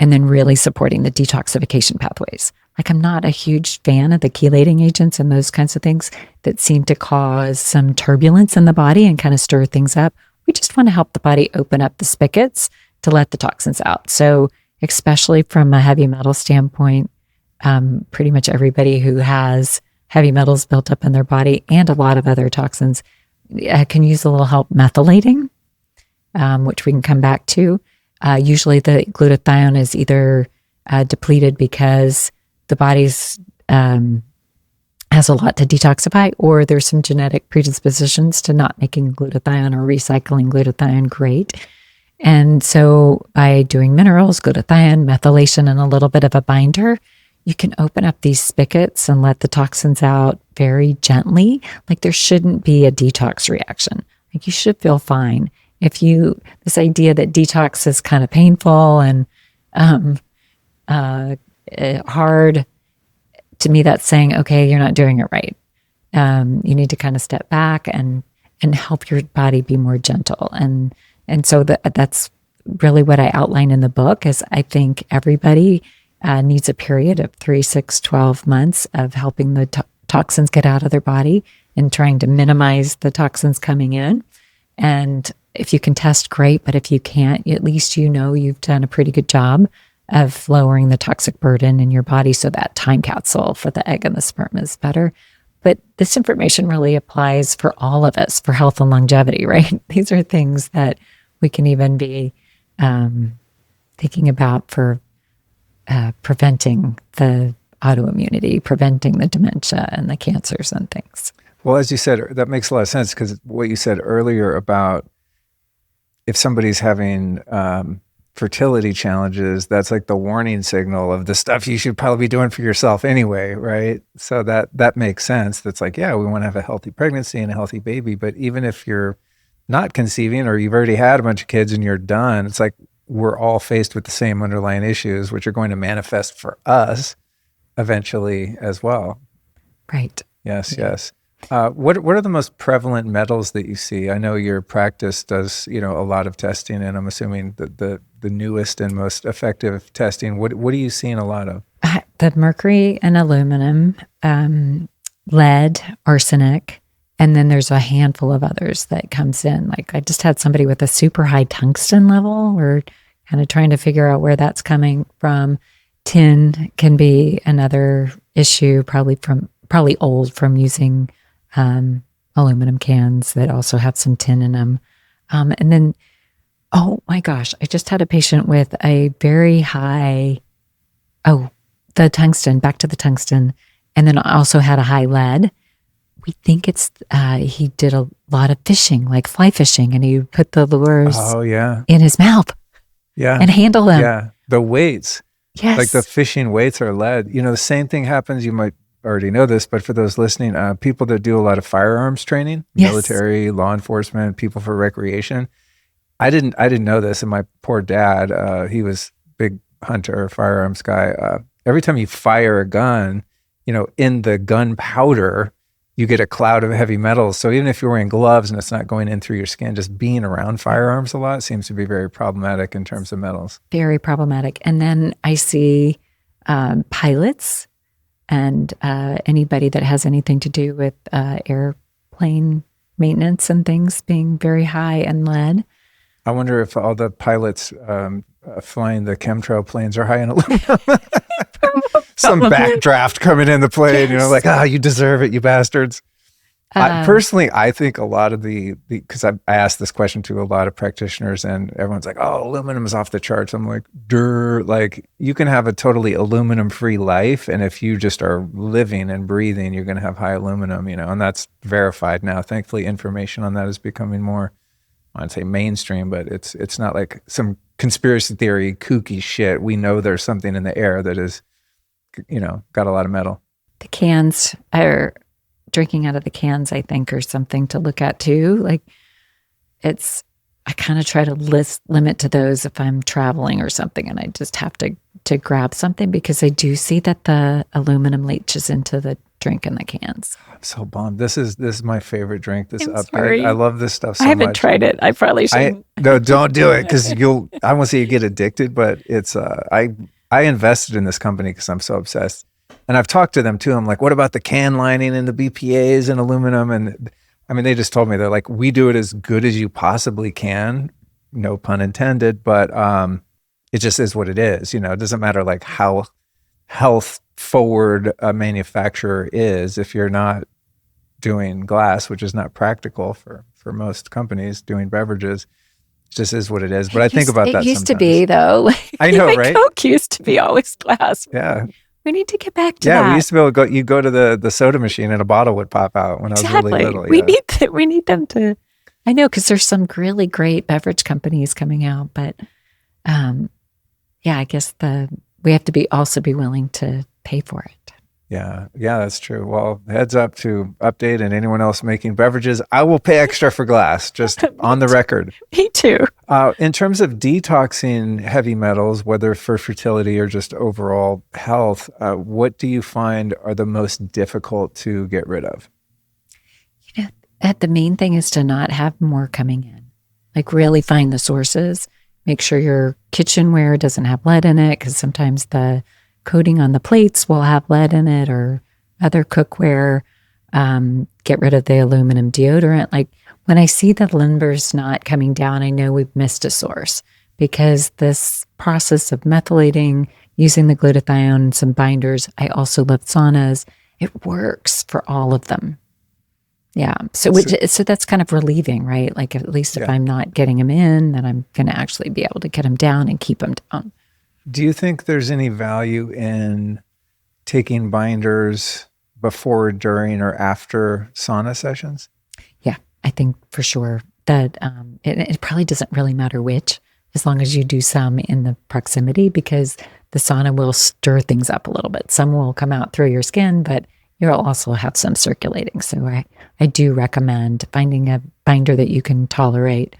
and then really supporting the detoxification pathways. Like I'm not a huge fan of the chelating agents and those kinds of things that seem to cause some turbulence in the body and kind of stir things up. We just want to help the body open up the spigots to let the toxins out. So especially from a heavy metal standpoint, pretty much everybody who has heavy metals built up in their body and a lot of other toxins can use a little help methylating, which we can come back to. Usually the glutathione is either depleted because the body's has a lot to detoxify, or there's some genetic predispositions to not making glutathione or recycling glutathione great. And so by doing minerals, glutathione, methylation, and a little bit of a binder, you can open up these spigots and let the toxins out very gently. Like there shouldn't be a detox reaction. Like you should feel fine. This idea that detox is kind of painful and hard, to me, that's saying, okay, you're not doing it right. You need to kind of step back and help your body be more gentle. And so that's really what I outline in the book is I think everybody needs a period of 3, 6, 12 months of helping the toxins get out of their body and trying to minimize the toxins coming in. And if you can test, great. But if you can't, at least you've done a pretty good job of lowering the toxic burden in your body so that time capsule for the egg and the sperm is better. But this information really applies for all of us for health and longevity, right? These are things that we can even be thinking about for preventing the autoimmunity, preventing the dementia and the cancers and things. Well, as you said, that makes a lot of sense because what you said earlier about if somebody's having fertility challenges, that's like the warning signal of the stuff you should probably be doing for yourself anyway, right? So that makes sense. That's like, yeah, we want to have a healthy pregnancy and a healthy baby. But even if you're not conceiving or you've already had a bunch of kids and you're done, it's like we're all faced with the same underlying issues, which are going to manifest for us eventually as well. Right. Yes, yeah. Yes. What are the most prevalent metals that you see? I know your practice does, a lot of testing, and I'm assuming the newest and most effective testing. What are you seeing a lot of? The mercury and aluminum, lead, arsenic, and then there's a handful of others that comes in. Like I just had somebody with a super high tungsten level. We're kind of trying to figure out where that's coming from. Tin can be another issue, probably old from using aluminum cans that also have some tin in them. And then, oh my gosh, I just had a patient with a very high, the tungsten, back to the tungsten. And then I also had a high lead. We think it's, he did a lot of fishing, like fly fishing, and he put the lures in his mouth and handle them. Yeah, the weights. Yes. Like the fishing weights are lead. The same thing happens, you might already know this, but for those listening, people that do a lot of firearms training, military, law enforcement, people for recreation. I didn't know this, and my poor dad, he was big hunter, firearms guy. Every time you fire a gun, in the gunpowder, you get a cloud of heavy metals. So even if you're wearing gloves and it's not going in through your skin, just being around firearms a lot seems to be very problematic in terms of metals. Very problematic. And then I see pilots and anybody that has anything to do with airplane maintenance and things being very high in lead. I wonder if all the pilots flying the chemtrail planes are high in aluminum. Some backdraft coming in the plane, like, you deserve it, you bastards. Personally, I think a lot of because I asked this question to a lot of practitioners and everyone's like, aluminum is off the charts. I'm like, like you can have a totally aluminum-free life. And if you just are living and breathing, you're going to have high aluminum, and that's verified now. Thankfully, information on that is becoming more, I'd say mainstream, but it's not like some conspiracy theory, kooky shit. We know there's something in the air that is, got a lot of metal. The cans are drinking out of the cans, I think, are something to look at too. Like I kind of try to limit to those if I'm traveling or something, and I just have to grab something because I do see that the aluminum leaches into the drink in the cans. I'm so bummed. This is my favorite drink. This update. I love this stuff so much. I haven't tried it. I probably shouldn't. No, don't do it because I won't say you get addicted, but it's I invested in this company because I'm so obsessed. And I've talked to them too. I'm like, what about the can lining and the BPAs and aluminum? And I mean, they just told me, they're like, we do it as good as you possibly can. No pun intended, but it just is what it is. It doesn't matter like how health forward a manufacturer is. If you're not doing glass, which is not practical for most companies doing beverages, just is what it is. But I think about that It used to sometimes. be, though. I know, My right? Coke used to be always glass. Yeah. We need to get back to Yeah, that. we used to be able to go, you go to the soda machine and a bottle would pop out when I was really little. We Yeah. we need them to. I know, because there's some really great beverage companies coming out, but yeah, I guess we have to also be willing to pay for it. Yeah, that's true. Well, heads up to Update and anyone else making beverages. I will pay extra for glass, just on the record. Me too. In terms of detoxing heavy metals, whether for fertility or just overall health, what do you find are the most difficult to get rid of? The main thing is to not have more coming in. Like, really find the sources. Make sure your kitchenware doesn't have lead in it, because sometimes the coating on the plates will have lead in it, or other cookware. Get rid of the aluminum deodorant. Like, when I see the limbers not coming down, I know we've missed a source, because this process of methylating, using the glutathione, some binders, I also love saunas. It works for all of them. Yeah. So that's kind of relieving, right? Like, at least if I'm not getting them in, then I'm going to actually be able to get them down and keep them down. Do you think there's any value in taking binders before, during, or after sauna sessions? Yeah, I think for sure that it probably doesn't really matter which, as long as you do some in the proximity, because the sauna will stir things up a little bit. Some will come out through your skin, but you'll also have some circulating. So I do recommend finding a binder that you can tolerate.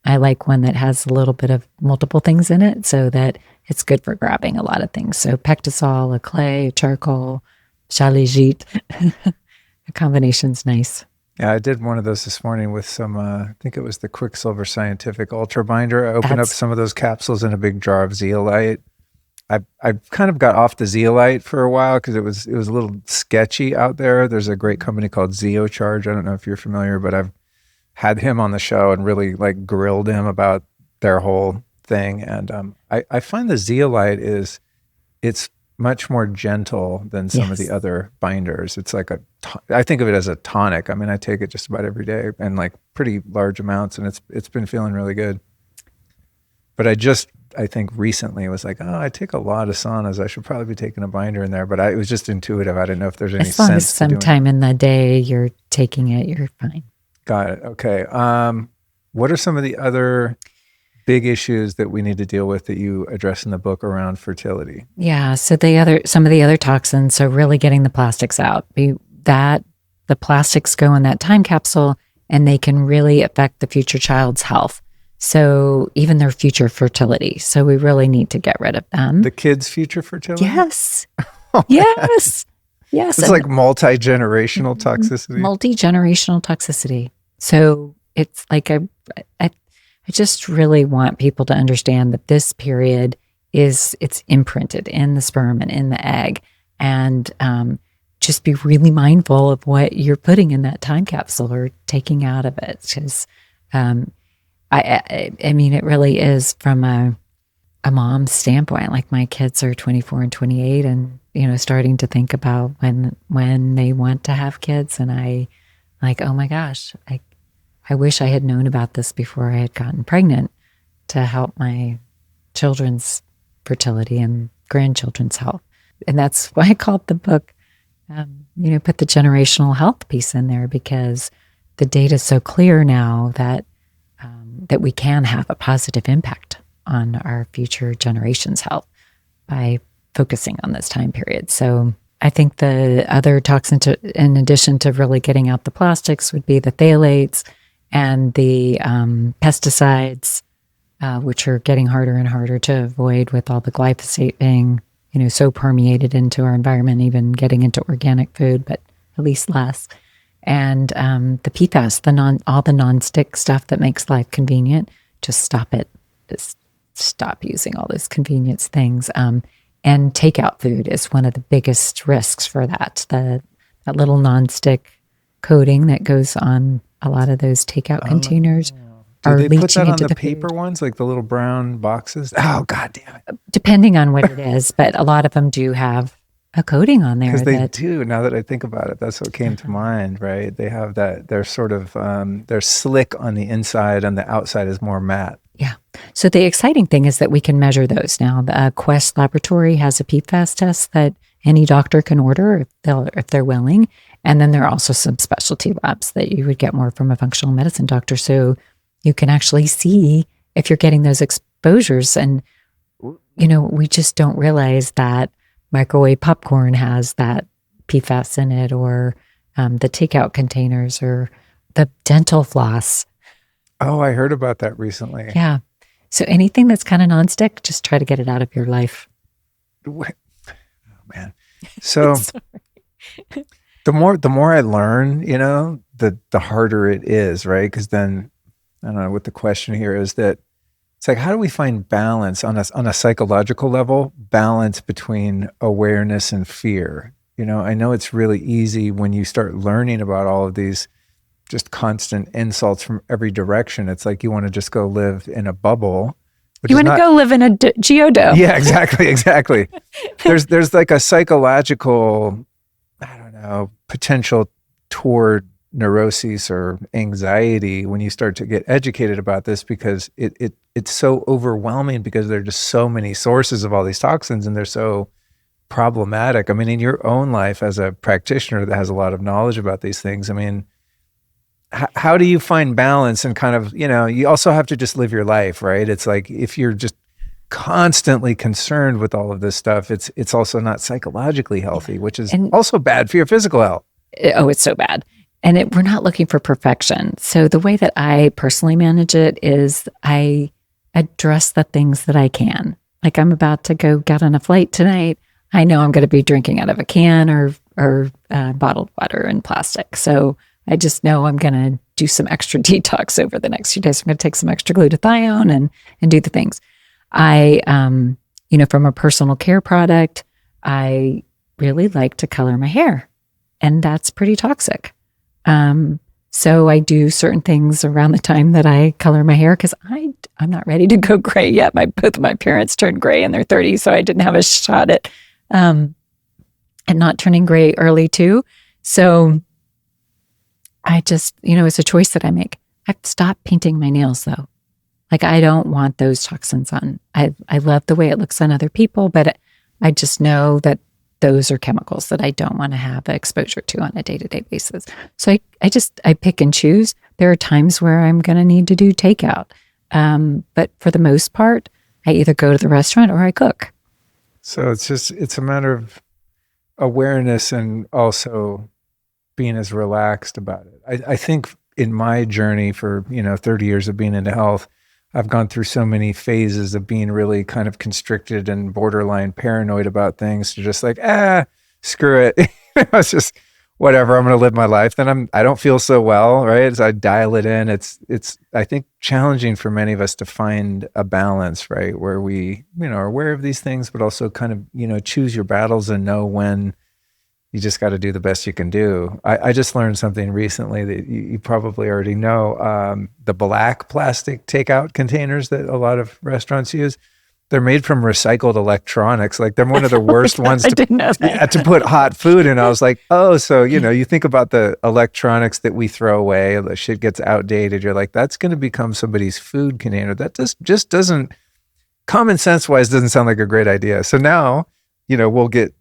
I like one that has a little bit of multiple things in it, so that it's good for grabbing a lot of things. So Pectisol, a clay, a charcoal, Chaligite. The combination's nice. Yeah, I did one of those this morning with some, I think it was the Quicksilver Scientific Ultra Binder. I opened up some of those capsules in a big jar of zeolite. I kind of got off the zeolite for a while because it was a little sketchy out there. There's a great company called Zeocharge. I don't know if you're familiar, but I've had him on the show and really like grilled him about their whole thing. And I find the zeolite it's much more gentle than some of the other binders. It's like I think of it as a tonic. I mean, I take it just about every day, and like pretty large amounts, and it's been feeling really good. But I think recently it was like, I take a lot of saunas. I should probably be taking a binder in there. But it was just intuitive. I didn't know if there's any sense. As long as sometime in the day you're taking it, you're fine. Got it. Okay. What are some of the other big issues that we need to deal with that you address in the book around fertility? Yeah. So some of the other toxins. So really getting the plastics out. The plastics go in that time capsule, and they can really affect the future child's health. So even their future fertility. So we really need to get rid of them. The kids' future fertility? Yes. Yes. Yes. It's like multi-generational toxicity. Multi-generational toxicity. So it's like I just really want people to understand that this period it's imprinted in the sperm and in the egg. And just be really mindful of what you're putting in that time capsule or taking out of it. Because I mean, it really is from a mom's standpoint. Like, my kids are 24 and 28, and starting to think about when they want to have kids, and I like, oh my gosh, I wish I had known about this before I had gotten pregnant, to help my children's fertility and grandchildren's health. And that's why I called the book, put the generational health piece in there, because the data is so clear now that we can have a positive impact on our future generations' health by focusing on this time period. So I think the other toxins, in addition to really getting out the plastics, would be the phthalates and the pesticides, which are getting harder and harder to avoid with all the glyphosate being, so permeated into our environment, even getting into organic food, but at least less. And the PFAS, all the non-stick stuff that makes life convenient, just stop it. Just stop using all those convenience things. And takeout food is one of the biggest risks for that. That little non-stick coating that goes on a lot of those takeout containers are leaching into the food. Do they put that on the paper ones, like the little brown boxes? Oh, God damn it. Depending on what it is, but a lot of them do have a coating on there. Because they do, now that I think about it, that's what came to mind, right? They have that, they're sort of, they're slick on the inside and the outside is more matte. Yeah. So the exciting thing is that we can measure those now. The Quest Laboratory has a PFAS test that any doctor can order if they're willing. And then there are also some specialty labs that you would get more from a functional medicine doctor. So you can actually see if you're getting those exposures. And, we just don't realize that microwave popcorn has that PFAS in it, or the takeout containers, or the dental floss. Oh, I heard about that recently. Yeah. So anything that's kind of nonstick, just try to get it out of your life. Oh man. So the more I learn, the harder it is, right? Because then I don't know what the question here is, that it's like, how do we find balance on a psychological level, balance between awareness and fear? I know it's really easy when you start learning about all of these just constant insults from every direction. It's like you want to just go live in a bubble. You want to go live in a geodome. Yeah, exactly. There's like a psychological, I don't know, potential toward neuroses or anxiety when you start to get educated about this, because it's so overwhelming, because there are just so many sources of all these toxins, and they're so problematic. I mean, in your own life as a practitioner that has a lot of knowledge about these things, I mean, how do you find balance and kind of, you also have to just live your life, right? It's like, if you're just constantly concerned with all of this stuff, it's also not psychologically healthy, which is also bad for your physical health. Oh, it's so bad. And we're not looking for perfection. So the way that I personally manage it is I address the things that I can. Like, I'm about to go get on a flight tonight. I know I'm going to be drinking out of a can or bottled water and plastic. So I just know I'm going to do some extra detox over the next few days. I'm going to take some extra glutathione and do the things. I, from a personal care product, I really like to color my hair, and that's pretty toxic. So I do certain things around the time that I color my hair, because I'm not ready to go gray yet. Both of my parents turned gray in their 30s, so I didn't have a shot at not turning gray early too. So I just, it's a choice that I make. I've stopped painting my nails though. Like, I don't want those toxins on. I love the way it looks on other people, but I just know that those are chemicals that I don't want to have exposure to on a day-to-day basis. So I pick and choose. There are times where I'm going to need to do takeout. But for the most part, I either go to the restaurant or I cook. So it's a matter of awareness and also being as relaxed about it. I think in my journey for, 30 years of being into health, I've gone through so many phases of being really kind of constricted and borderline paranoid about things, to just like, screw it. It's just whatever, I'm going to live my life. Then I don't feel so well, right? As I dial it in, it's I think challenging for many of us to find a balance, right? Where we, are aware of these things, but also kind of, choose your battles and know when you just got to do the best you can do. I just learned something recently that you probably already know. The black plastic takeout containers that a lot of restaurants use, they're made from recycled electronics. Like, they're one of the worst ones to put hot food in. I was like, oh, so, you think about the electronics that we throw away, the shit gets outdated. You're like, that's going to become somebody's food container. That just doesn't, common sense wise, doesn't sound like a great idea. So now, we'll get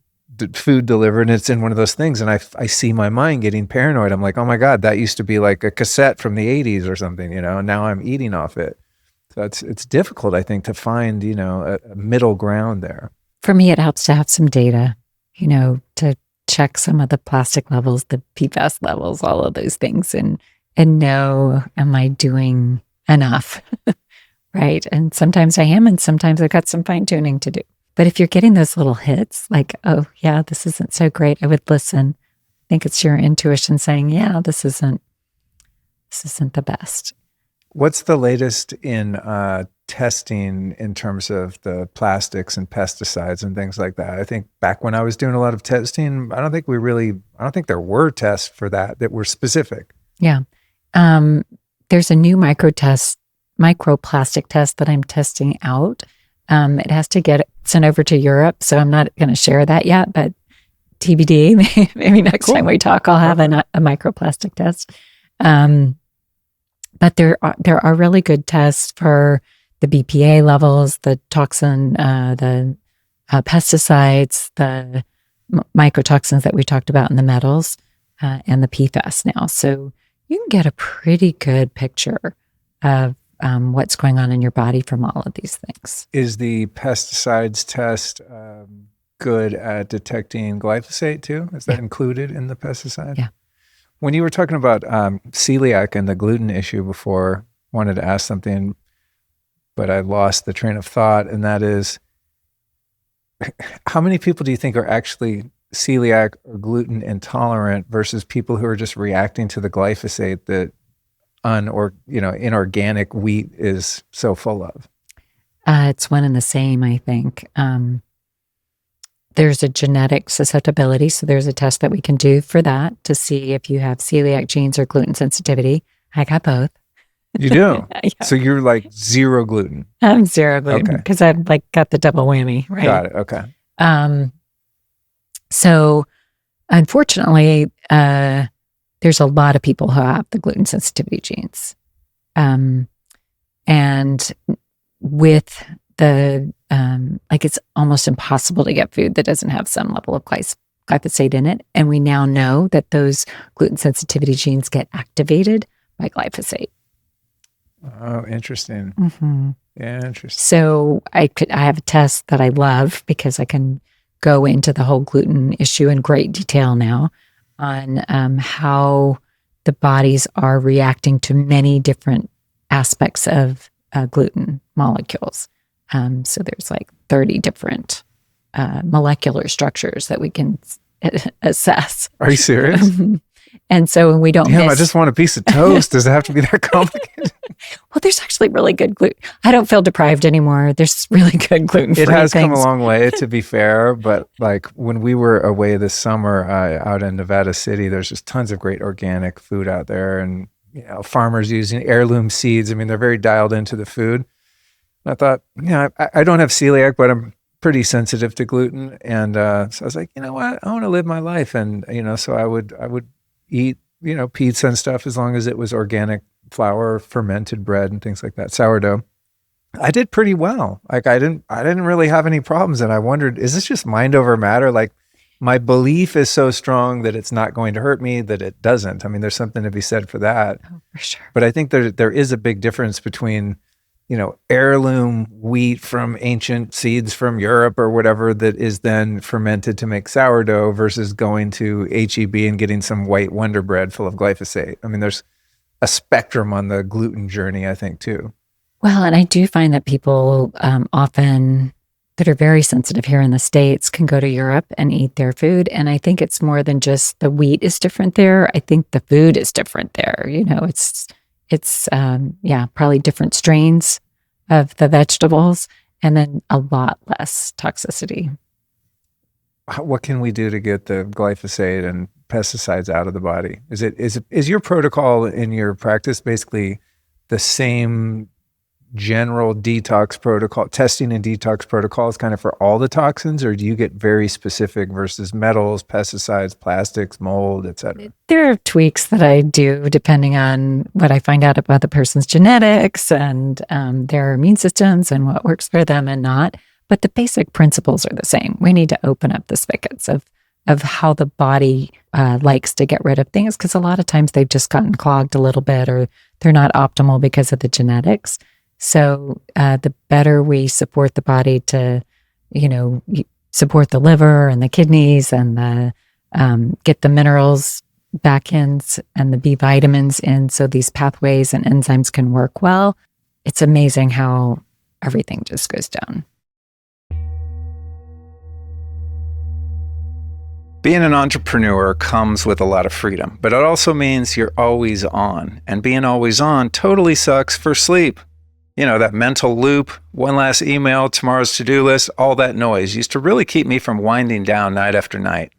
food delivered and it's in one of those things, and I see my mind getting paranoid. I'm like, oh my God, that used to be like a cassette from the 80s or something, and now I'm eating off it. So it's difficult, I think, to find, a middle ground there. For me, it helps to have some data, to check some of the plastic levels, the PFAS levels, all of those things, and know, am I doing enough? Right? And sometimes I am, and sometimes I've got some fine tuning to do. But if you're getting those little hits, like, oh yeah, this isn't so great, I would listen. I think it's your intuition saying, yeah, this isn't the best. What's the latest in testing in terms of the plastics and pesticides and things like that? I think back when I was doing a lot of testing, I don't think there were tests for that were specific. Yeah. There's a new microplastic test that I'm testing out. It has to get sent over to Europe, so I'm not going to share that yet, but TBD, maybe next time we talk, I'll have a microplastic test. But there are really good tests for the BPA levels, the toxin, the pesticides, the mycotoxins that we talked about in the metals, and the PFAS now. So you can get a pretty good picture of what's going on in your body from all of these things. Is the pesticides test good at detecting glyphosate too? Is that included in the pesticide? Yeah. When you were talking about celiac and the gluten issue before, wanted to ask something, but I lost the train of thought, and that is, how many people do you think are actually celiac or gluten intolerant versus people who are just reacting to the glyphosate that inorganic wheat is so full of? It's one and the same, I think. There's a genetic susceptibility, so there's a test that we can do for that to see if you have celiac genes or gluten sensitivity. I got both. You do? Yeah. So you're like zero gluten. I'm zero gluten because I've got the double whammy, right? Got it. Okay. So unfortunately, there's a lot of people who have the gluten sensitivity genes. And with the, it's almost impossible to get food that doesn't have some level of glyphosate in it. And we now know that those gluten sensitivity genes get activated by glyphosate. Oh, interesting. Mm-hmm. Yeah, interesting. So I have a test that I love because I can go into the whole gluten issue in great detail now on how the bodies are reacting to many different aspects of gluten molecules. So there's like 30 different molecular structures that we can assess. Are you serious? And so when we don't I just want a piece of toast. Does it have to be that complicated? Well, there's actually really good gluten. I don't feel deprived anymore. There's really good gluten-free It has things. come a long way, to be fair. But like when we were away this summer out in Nevada City, there's just tons of great organic food out there, and farmers using heirloom seeds. I mean, they're very dialed into the food. And I thought, I don't have celiac, but I'm pretty sensitive to gluten, and so I was like, you know what, I want to live my life, and so I would eat pizza and stuff as long as it was organic flour, fermented bread, and things like that, sourdough. I did pretty well. Like I didn't really have any problems, and I wondered, is this just mind over matter? Like my belief is so strong that it's not going to hurt me that it doesn't. I mean, there's something to be said for that. Oh, for sure. But I think there is a big difference between heirloom wheat from ancient seeds from Europe or whatever that is then fermented to make sourdough versus going to H-E-B and getting some white Wonder Bread full of glyphosate. I mean, there's a spectrum on the gluten journey, I think, too. Well, and I do find that people often that are very sensitive here in the States can go to Europe and eat their food. And I think it's more than just the wheat is different there. I think the food is different there. It's probably different strains of the vegetables and then a lot less toxicity. What can we do to get the glyphosate and pesticides out of the body? Is your protocol in your practice basically the same general detox protocol, testing and detox protocols kind of for all the toxins, or do you get very specific versus metals, pesticides, plastics, mold, et cetera? There are tweaks that I do depending on what I find out about the person's genetics and their immune systems and what works for them and not. But the basic principles are the same. We need to open up the spigots of how the body likes to get rid of things, because a lot of times they've just gotten clogged a little bit or they're not optimal because of the genetics. So the better we support the body to, support the liver and the kidneys and get the minerals back in and the B vitamins in so these pathways and enzymes can work well, it's amazing how everything just goes down. Being an entrepreneur comes with a lot of freedom, but it also means you're always on. And being always on totally sucks for sleep. That mental loop, one last email, tomorrow's to-do list, all that noise used to really keep me from winding down night after night.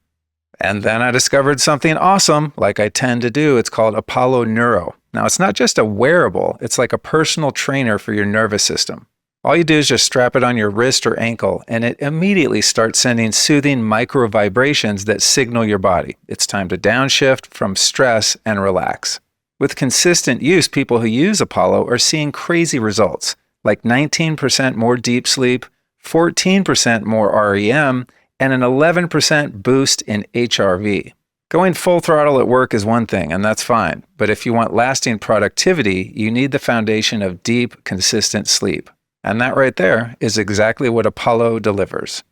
And then I discovered something awesome, like I tend to do. It's called Apollo Neuro. Now, it's not just a wearable. It's like a personal trainer for your nervous system. All you do is just strap it on your wrist or ankle, and it immediately starts sending soothing micro vibrations that signal your body. It's time to downshift from stress and relax. With consistent use, people who use Apollo are seeing crazy results. like 19% more deep sleep, 14% more REM, and an 11% boost in HRV. Going full throttle at work is one thing, and that's fine. But if you want lasting productivity, you need the foundation of deep, consistent sleep. And that right there is exactly what Apollo delivers.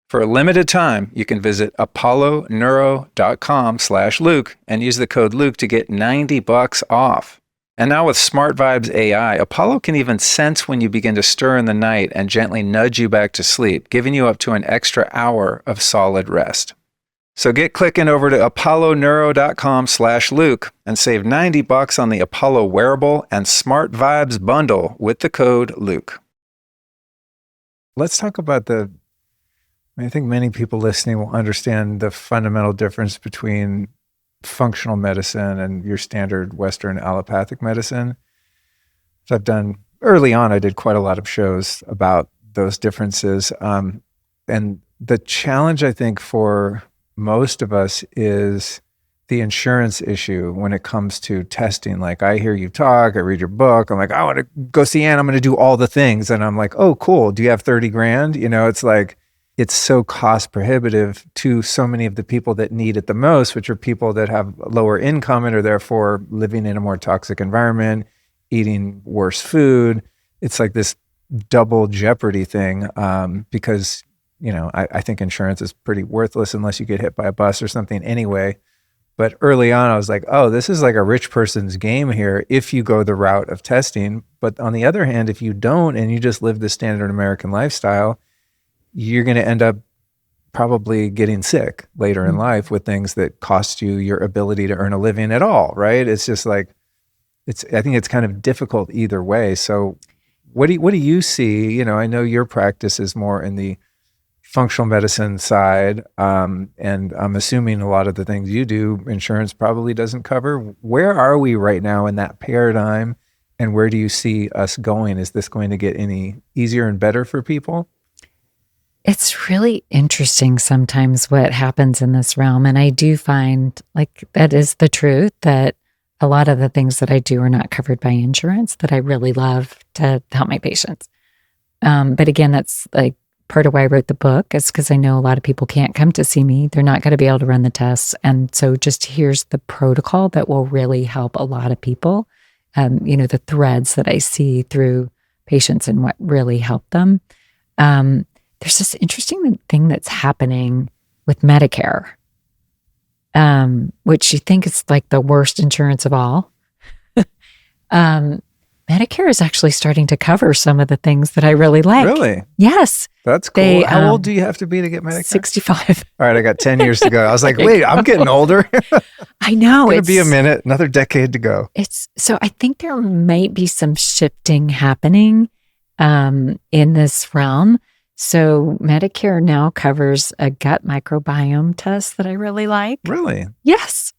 For a limited time, you can visit apolloneuro.com/Luke and use the code Luke to get $90 off. And now with Smart Vibes AI, Apollo can even sense when you begin to stir in the night and gently nudge you back to sleep, giving you up to an extra hour of solid rest. So get clicking over to apolloneuro.com/Luke and save $90 on the Apollo wearable and Smart Vibes bundle with the code Luke. Let's talk about I think many people listening will understand the fundamental difference between functional medicine and your standard Western allopathic medicine. So early on, I did quite a lot of shows about those differences. And the challenge, I think, for most of us is the insurance issue when it comes to testing. Like, I hear you talk, I read your book, I'm like, I want to go see Ann, I'm going to do all the things. And I'm like, oh, cool. Do you have 30 grand? It's like, it's so cost prohibitive to so many of the people that need it the most, which are people that have lower income and are therefore living in a more toxic environment, eating worse food. It's like this double jeopardy thing because, I think insurance is pretty worthless unless you get hit by a bus or something anyway. But early on, I was like, oh, this is like a rich person's game here if you go the route of testing. But on the other hand, if you don't and you just live the standard American lifestyle, you're going to end up probably getting sick later in life with things that cost you your ability to earn a living at all, right? It's just like, I think it's kind of difficult either way. So what do you see? I know your practice is more in the functional medicine side, and I'm assuming a lot of the things you do, insurance probably doesn't cover. Where are we right now in that paradigm, and where do you see us going? Is this going to get any easier and better for people? It's really interesting sometimes what happens in this realm. And I do find like that is the truth, that a lot of the things that I do are not covered by insurance that I really love to help my patients. But again, that's like part of why I wrote the book, is because I know a lot of people can't come to see me. They're not going to be able to run the tests. And so just here's the protocol that will really help a lot of people. The threads that I see through patients and what really help them. There's this interesting thing that's happening with Medicare, which you think is like the worst insurance of all. Medicare is actually starting to cover some of the things that I really like. Really? Yes. That's cool. How old do you have to be to get Medicare? 65. All right, I got 10 years to go. I was like, wait, I'm getting older. I know. It's going to be a minute, another decade to go. So I think there might be some shifting happening in this realm. So Medicare now covers a gut microbiome test that I really like. Really? Yes.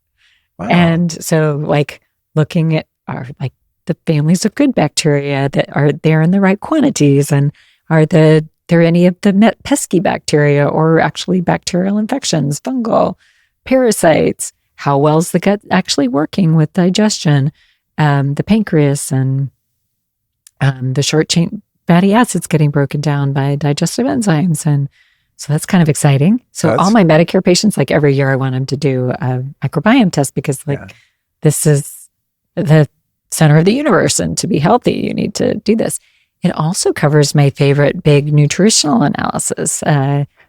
Wow. And so like looking at the families of good bacteria that are there in the right quantities, and are there any of the pesky bacteria or actually bacterial infections, fungal, parasites? How well is the gut actually working with digestion, the pancreas, and the short chain fatty acids getting broken down by digestive enzymes. And so that's kind of exciting. So all my Medicare patients, like every year I want them to do a microbiome test, because this is the center of the universe, and to be healthy, you need to do this. It also covers my favorite big nutritional analysis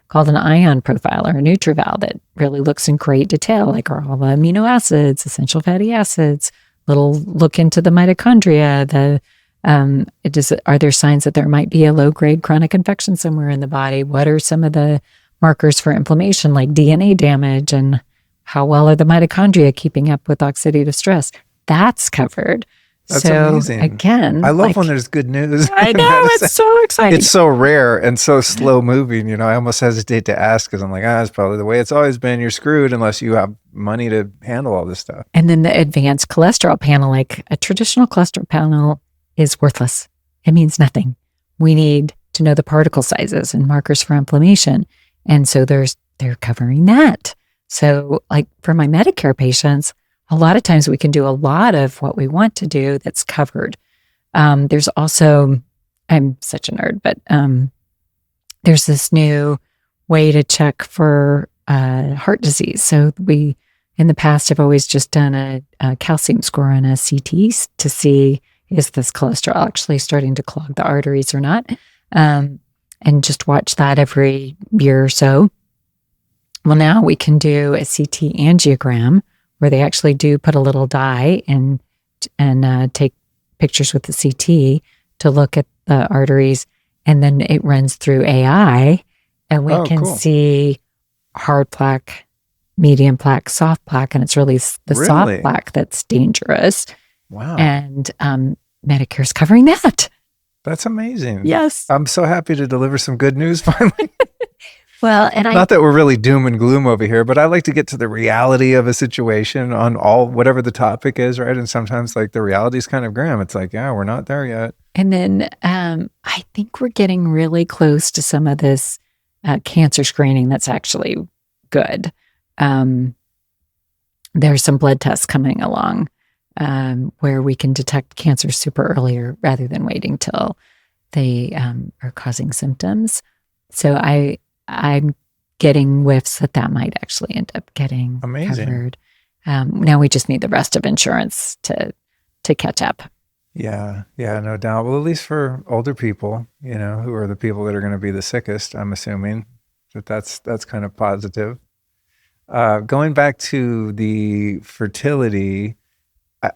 called an ion profile, or a NutriVal, that really looks in great detail, like are all the amino acids, essential fatty acids, little look into the mitochondria, are there signs that there might be a low-grade chronic infection somewhere in the body? What are some of the markers for inflammation, like DNA damage, and how well are the mitochondria keeping up with oxidative stress? That's covered. That's so amazing. Again, I love when there's good news. I know, it's so exciting. It's so rare and so slow moving. I almost hesitate to ask, because I'm like, it's probably the way it's always been. You're screwed unless you have money to handle all this stuff. And then the advanced cholesterol panel, like a traditional cholesterol panel, is worthless. It means nothing. We need to know the particle sizes and markers for inflammation. And so they're covering that. So like for my Medicare patients, a lot of times we can do a lot of what we want to do that's covered. There's also I'm such a nerd, but there's this new way to check for heart disease. So we, in the past, have always just done a calcium score and a CT to see, is this cholesterol actually starting to clog the arteries or not? And just watch that every year or so. Well, now we can do a CT angiogram where they actually do put a little dye and take pictures with the CT to look at the arteries, and then it runs through AI, and we can see hard plaque, medium plaque, soft plaque, and it's really the soft plaque that's dangerous. Wow. And Medicare's covering that. That's amazing. Yes. I'm so happy to deliver some good news finally. Well, and not that we're really doom and gloom over here, but I like to get to the reality of a situation on whatever the topic is, right? And sometimes like the reality is kind of grim. It's like, yeah, we're not there yet. And then I think we're getting really close to some of this cancer screening that's actually good. There's some blood tests coming along where we can detect cancer super earlier rather than waiting till they are causing symptoms. So I'm getting whiffs that might actually end up getting covered. Now we just need the rest of insurance to catch up. Yeah, no doubt. Well, at least for older people, who are the people that are going to be the sickest, I'm assuming that's kind of positive. Going back to the fertility,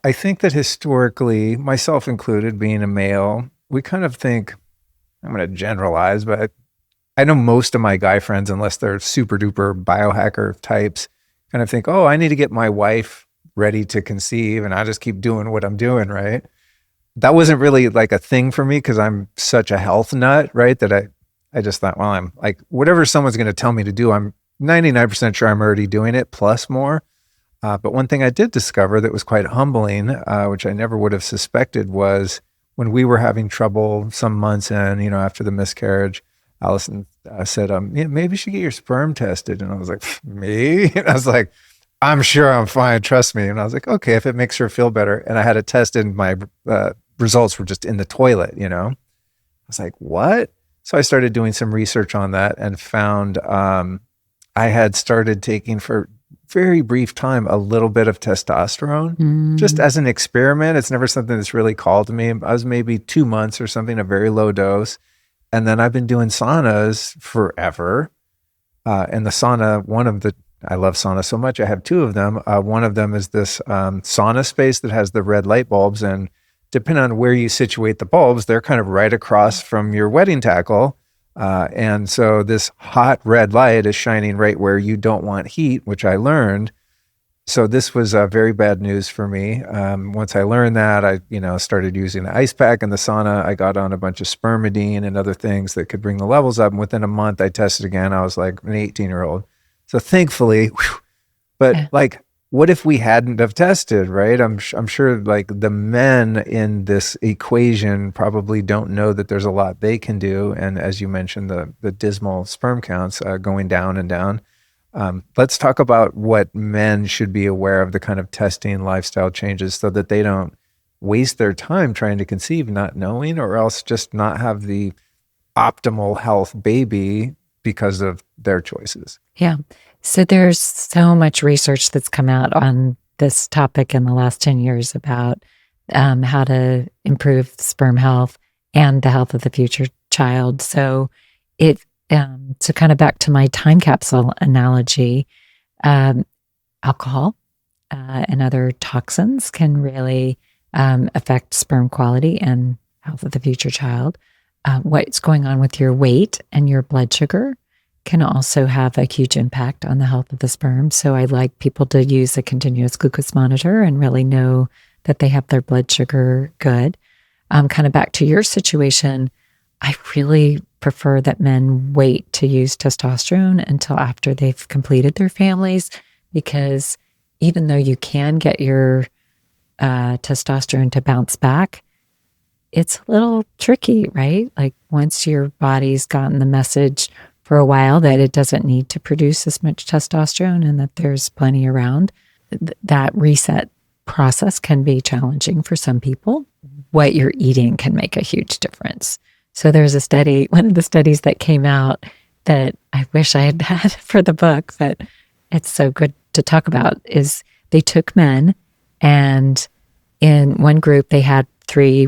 I think that historically, myself included, being a male, we kind of think, I'm going to generalize, but I know most of my guy friends, unless they're super duper biohacker types, kind of think, oh, I need to get my wife ready to conceive and I just keep doing what I'm doing, right? That wasn't really like a thing for me because I'm such a health nut, right? That I just thought, well, I'm like, whatever someone's going to tell me to do, I'm 99% sure I'm already doing it plus more. But one thing I did discover that was quite humbling, which I never would have suspected, was when we were having trouble some months in, after the miscarriage, Allison said, yeah, maybe you should get your sperm tested. And I was like, me? And I was like, I'm sure I'm fine. Trust me. And I was like, okay, if it makes her feel better. And I had it tested and my results were just in the toilet, I was like, what? So I started doing some research on that and found I had started taking for very brief time a little bit of testosterone just as an experiment. It's never something that's really called to me. I was maybe 2 months or something, a very low dose. And then I've been doing saunas forever. And the sauna, I love sauna so much. I have two of them. One of them is this sauna space that has the red light bulbs. And depending on where you situate the bulbs, they're kind of right across from your wedding tackle. And so this hot red light is shining right where you don't want heat, which I learned. So this was very bad news for me. Once I learned that, I started using the ice pack in the sauna. I got on a bunch of spermidine and other things that could bring the levels up. And within a month, I tested again. I was like an 18-year-old. So thankfully, like, what if we hadn't have tested, right? I'm sure like the men in this equation probably don't know that there's a lot they can do. And as you mentioned, the dismal sperm counts going down and down. Let's talk about what men should be aware of, the kind of testing lifestyle changes so that they don't waste their time trying to conceive, not knowing, or else just not have the optimal health baby because of their choices. Yeah. So there's so much research that's come out on this topic in the last 10 years about how to improve sperm health and the health of the future child. So so kind of back to my time capsule analogy, alcohol and other toxins can really affect sperm quality and health of the future child. What's going on with your weight and your blood sugar can also have a huge impact on the health of the sperm. So I like people to use a continuous glucose monitor and really know that they have their blood sugar good. Kind of back to your situation, I really prefer that men wait to use testosterone until after they've completed their families, because even though you can get your testosterone to bounce back, it's a little tricky, right? Like once your body's gotten the message for a while that it doesn't need to produce as much testosterone and that there's plenty around, that reset process can be challenging for some people. What you're eating can make a huge difference. So there's a study, one of the studies that came out that I wish I had had for the book, but it's so good to talk about, is they took men, and in one group they had three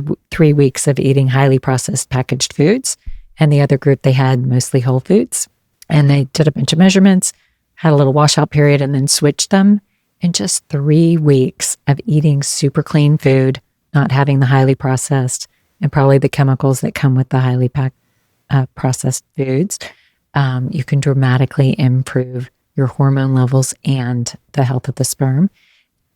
weeks of eating highly processed packaged foods, and the other group they had mostly whole foods. And they did a bunch of measurements, had a little washout period, and then switched them. In just 3 weeks of eating super clean food, not having the highly processed and probably the chemicals that come with the highly processed foods, you can dramatically improve your hormone levels and the health of the sperm.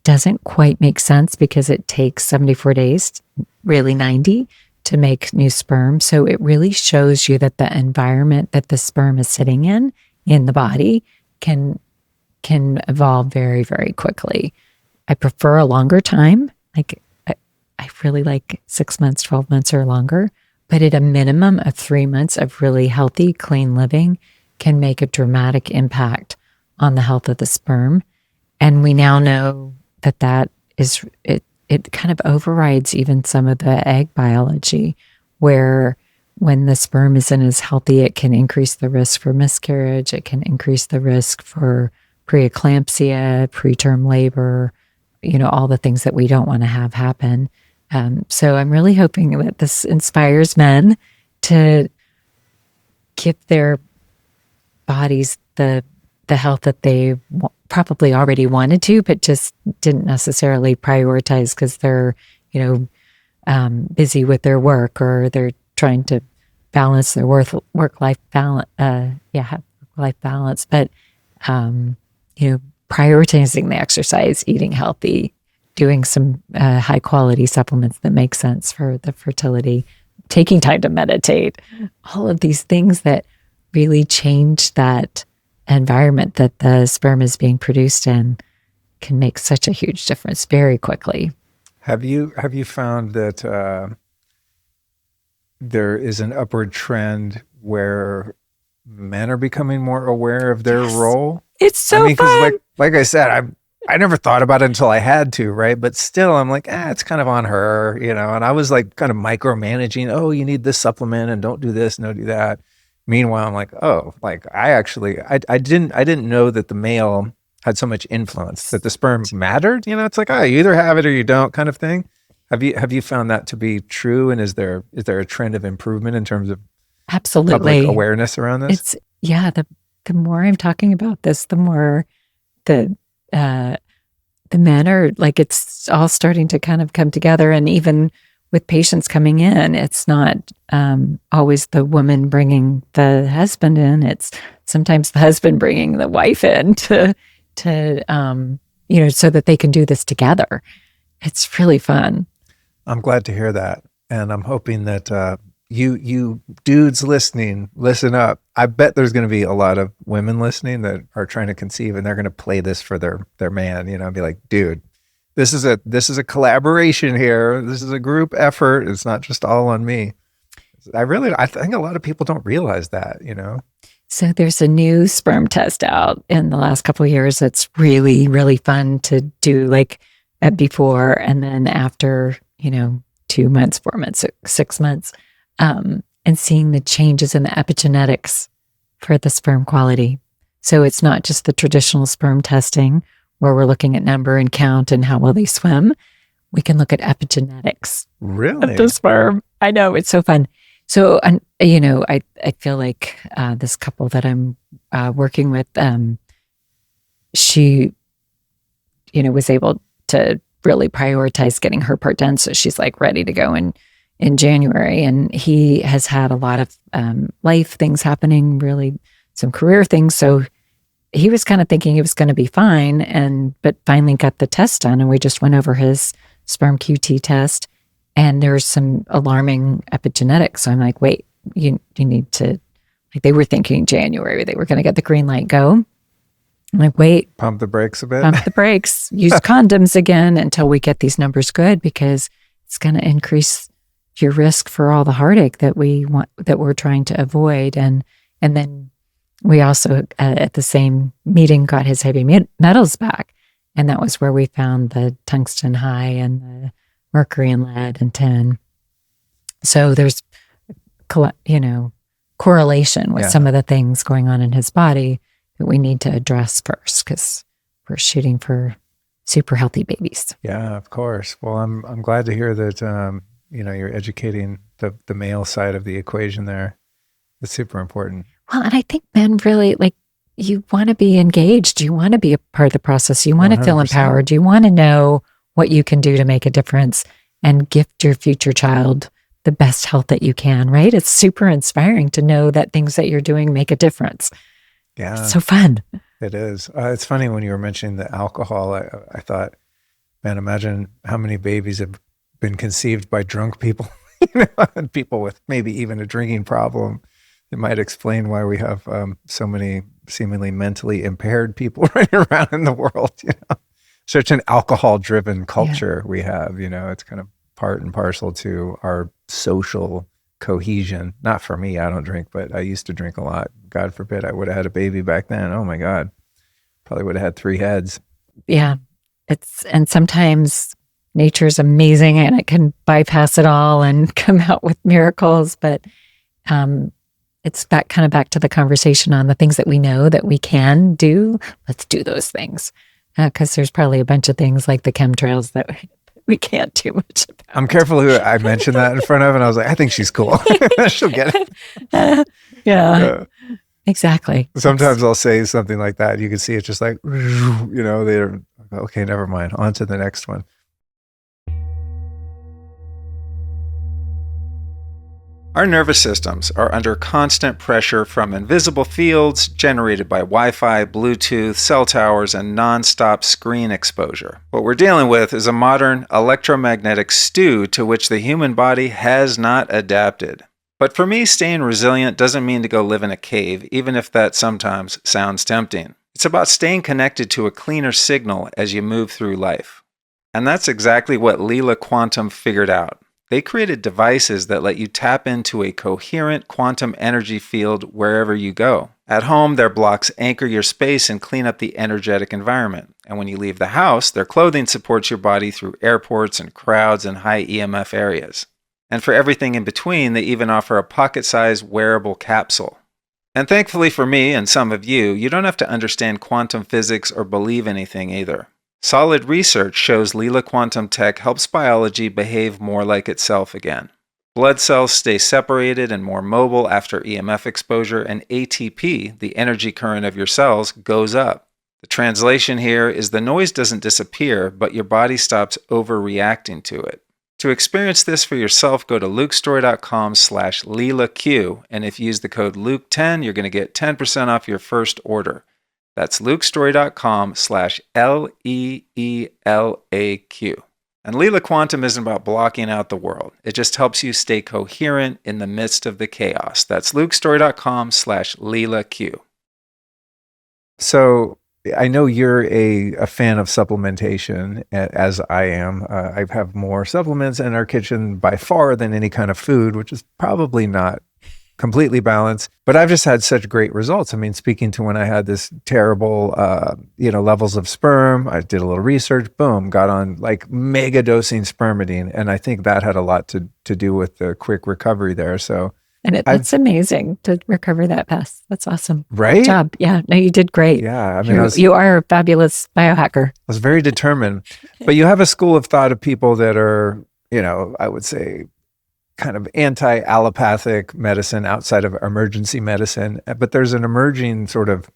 Doesn't quite make sense because it takes 74 days, really 90, to make new sperm. So it really shows you that the environment that the sperm is sitting in the body can evolve very, very quickly. I prefer a longer time. Like I really like 6 months, 12 months or longer, but at a minimum of 3 months of really healthy, clean living can make a dramatic impact on the health of the sperm. And we now know that is, it kind of overrides even some of the egg biology, where when the sperm isn't as healthy, it can increase the risk for miscarriage. It can increase the risk for preeclampsia, preterm labor, all the things that we don't want to have happen. So I'm really hoping that this inspires men to give their bodies the health that they probably already wanted to, but just didn't necessarily prioritize because they're, busy with their work, or they're trying to balance their work-life balance. Work-life balance. But, prioritizing the exercise, eating healthy, doing some high-quality supplements that make sense for the fertility, taking time to meditate, all of these things that really change that environment that the sperm is being produced in can make such a huge difference very quickly. Have you found that there is an upward trend where men are becoming more aware of their role? It's so fun. Because like I said, I never thought about it until I had to, right? But still, I'm like, it's kind of on her, and I was like kind of micromanaging. Oh, you need this supplement and don't do this and don't do that. Meanwhile, I'm like, I didn't know that the male had so much influence, that the sperm mattered. It's like, you either have it or you don't, kind of thing. Have you found that to be true? And is there a trend of improvement in terms of absolutely public awareness around this? The more I'm talking about this, the more the men are like, it's all starting to kind of come together. And even with patients coming in, it's not always the woman bringing the husband in. It's sometimes the husband bringing the wife in to so that they can do this together. It's really fun. I'm glad to hear that. And I'm hoping that you dudes listening, listen up. I bet there's going to be a lot of women listening that are trying to conceive, and they're going to play this for their man, and be like, dude, this is a collaboration here. This is a group effort. It's not just all on me. I think a lot of people don't realize that, So there's a new sperm test out in the last couple of years that's really, really fun to do, like before and then after, 2 months, 4 months, 6 months, and seeing the changes in the epigenetics for the sperm quality. So it's not just the traditional sperm testing where we're looking at number and count and how well they swim. We can look at epigenetics really? of the sperm. I know, it's so fun. So, I feel like this couple that I'm working with, she, was able to really prioritize getting her part done. So she's like ready to go in January. And he has had a lot of life things happening, really some career things. So he was kind of thinking he was going to be fine, but finally got the test done. And we just went over his sperm QT test. And there's some alarming epigenetics. So I'm like, wait, you need to, like, they were thinking January, they were going to get the green light go. I'm like, wait. Pump the brakes a bit. Pump the brakes. Use condoms again until we get these numbers good, because it's going to increase your risk for all the heartache that we're trying to avoid. And then we also, at the same meeting, got his heavy metals back. And that was where we found the tungsten high and the mercury and lead and tin. So there's correlation with Yeah. some of the things going on in his body that we need to address first, because we're shooting for super healthy babies. Yeah, of course. Well, I'm glad to hear that you're educating the male side of the equation there. It's super important. Well, and I think men really you want to be engaged. You want to be a part of the process. You want to feel 100%. empowered. You want to know what you can do to make a difference and gift your future child the best health that you can, right? It's super inspiring to know that things that you're doing make a difference. Yeah, It's so fun. it is. It's funny when you were mentioning the alcohol, I thought, man, imagine how many babies have been conceived by drunk people, and people with maybe even a drinking problem. It might explain why we have so many seemingly mentally impaired people running around in the world. Such an alcohol-driven culture we have. It's kind of part and parcel to our social cohesion. Not for me, I don't drink, but I used to drink a lot. God forbid I would have had a baby back then. Oh my God, probably would have had 3 heads. Yeah. And sometimes nature's amazing and it can bypass it all and come out with miracles. But it's back to the conversation on the things that we know that we can do. Let's do those things. Because there's probably a bunch of things like the chemtrails that we can't do much about. I'm careful who I mentioned that in front of, and I was like, I think she's cool. She'll get it. Yeah, exactly. Sometimes I'll say something like that. You can see it just like, they're okay, never mind. On to the next one. Our nervous systems are under constant pressure from invisible fields generated by Wi-Fi, Bluetooth, cell towers, and non-stop screen exposure. What we're dealing with is a modern electromagnetic stew to which the human body has not adapted. But for me, staying resilient doesn't mean to go live in a cave, even if that sometimes sounds tempting. It's about staying connected to a cleaner signal as you move through life. And that's exactly what Lila Quantum figured out. They created devices that let you tap into a coherent quantum energy field wherever you go. At home, their blocks anchor your space and clean up the energetic environment. And when you leave the house, their clothing supports your body through airports and crowds and high EMF areas. And for everything in between, they even offer a pocket-sized wearable capsule. And thankfully for me and some of you, you don't have to understand quantum physics or believe anything either. Solid research shows Lila Quantum Tech helps biology behave more like itself again. Blood cells stay separated and more mobile after EMF exposure, and ATP, the energy current of your cells, goes up. The translation here is the noise doesn't disappear, but your body stops overreacting to it. To experience this for yourself, go to lukestory.com/LilaQ, and if you use the code Luke10, you're going to get 10% off your first order. That's lukestory.com/LEELAQ. And Lila Quantum isn't about blocking out the world. It just helps you stay coherent in the midst of the chaos. That's lukestory.com/LilaQ. So I know you're a fan of supplementation, as I am. I have more supplements in our kitchen by far than any kind of food, which is probably not completely balanced, but I've just had such great results. I mean, speaking to when I had this terrible, levels of sperm, I did a little research, boom, got on like mega dosing spermidine. And I think that had a lot to do with the quick recovery there. So, and it's amazing to recover that fast. That's awesome. Right? Good job. Yeah. No, you did great. Yeah. I mean, you are a fabulous biohacker. I was very determined, but you have a school of thought of people that are, I would say, kind of anti-allopathic medicine outside of emergency medicine. But there's an emerging sort of,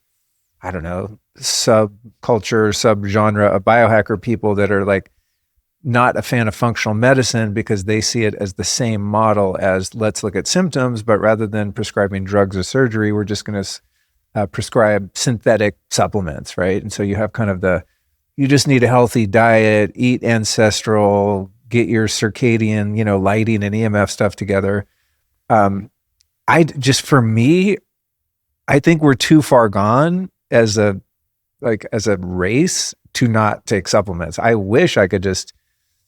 I don't know, subculture, subgenre of biohacker people that are like not a fan of functional medicine because they see it as the same model as let's look at symptoms, but rather than prescribing drugs or surgery, we're just going to prescribe synthetic supplements, right? And so you have kind of you just need a healthy diet, eat ancestral, get your circadian, lighting and EMF stuff together. For me, I think we're too far gone as a race to not take supplements. I wish I could just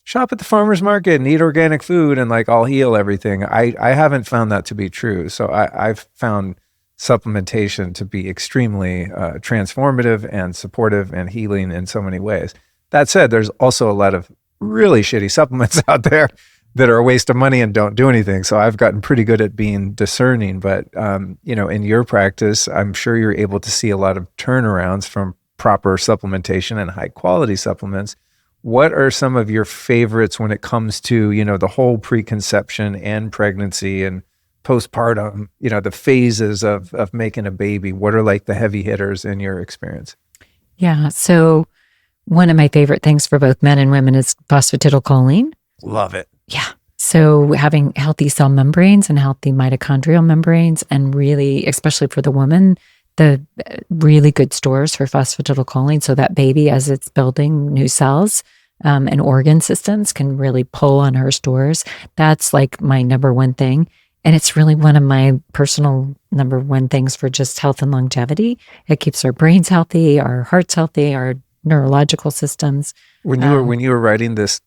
shop at the farmer's market and eat organic food and like I'll heal everything. I haven't found that to be true. So I've found supplementation to be extremely transformative and supportive and healing in so many ways. That said, there's also a lot of really shitty supplements out there that are a waste of money and don't do anything. So I've gotten pretty good at being discerning. But, in your practice, I'm sure you're able to see a lot of turnarounds from proper supplementation and high quality supplements. What are some of your favorites when it comes to, the whole preconception and pregnancy and postpartum, the phases of making a baby? What are like the heavy hitters in your experience? Yeah. So one of my favorite things for both men and women is phosphatidylcholine. Love it. Yeah. So having healthy cell membranes and healthy mitochondrial membranes, and really, especially for the woman, the really good stores for phosphatidylcholine, so that baby, as it's building new cells and organ systems, can really pull on her stores. That's like my number one thing. And it's really one of my personal number one things for just health and longevity. It keeps our brains healthy, our hearts healthy, our neurological systems. When you were writing this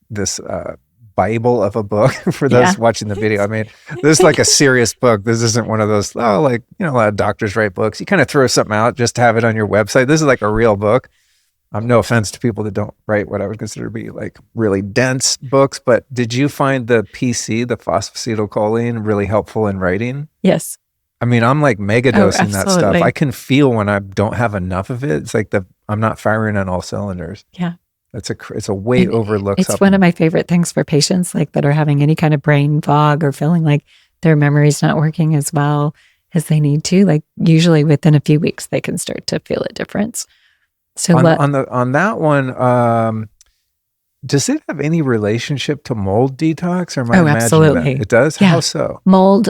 Bible of a book for those watching the video, I mean, this is like a serious book. This isn't one of those, a lot of doctors write books. You kind of throw something out just to have it on your website. This is like a real book. No offense to people that don't write what I would consider to be like really dense books, but did you find the PC, the phosphatidylcholine, really helpful in writing? Yes. I mean, I'm like mega dosing that stuff. Absolutely. I can feel when I don't have enough of it. It's like I'm not firing on all cylinders. Yeah. It's a way overlooked It's supplement. one of my favorite things for patients like that are having any kind of brain fog or feeling like their memory's not working as well as they need to. Like usually within a few weeks, they can start to feel a difference. So on that one, does it have any relationship to mold detox, or am I imagining absolutely. that? It does? Yeah. How so? Mold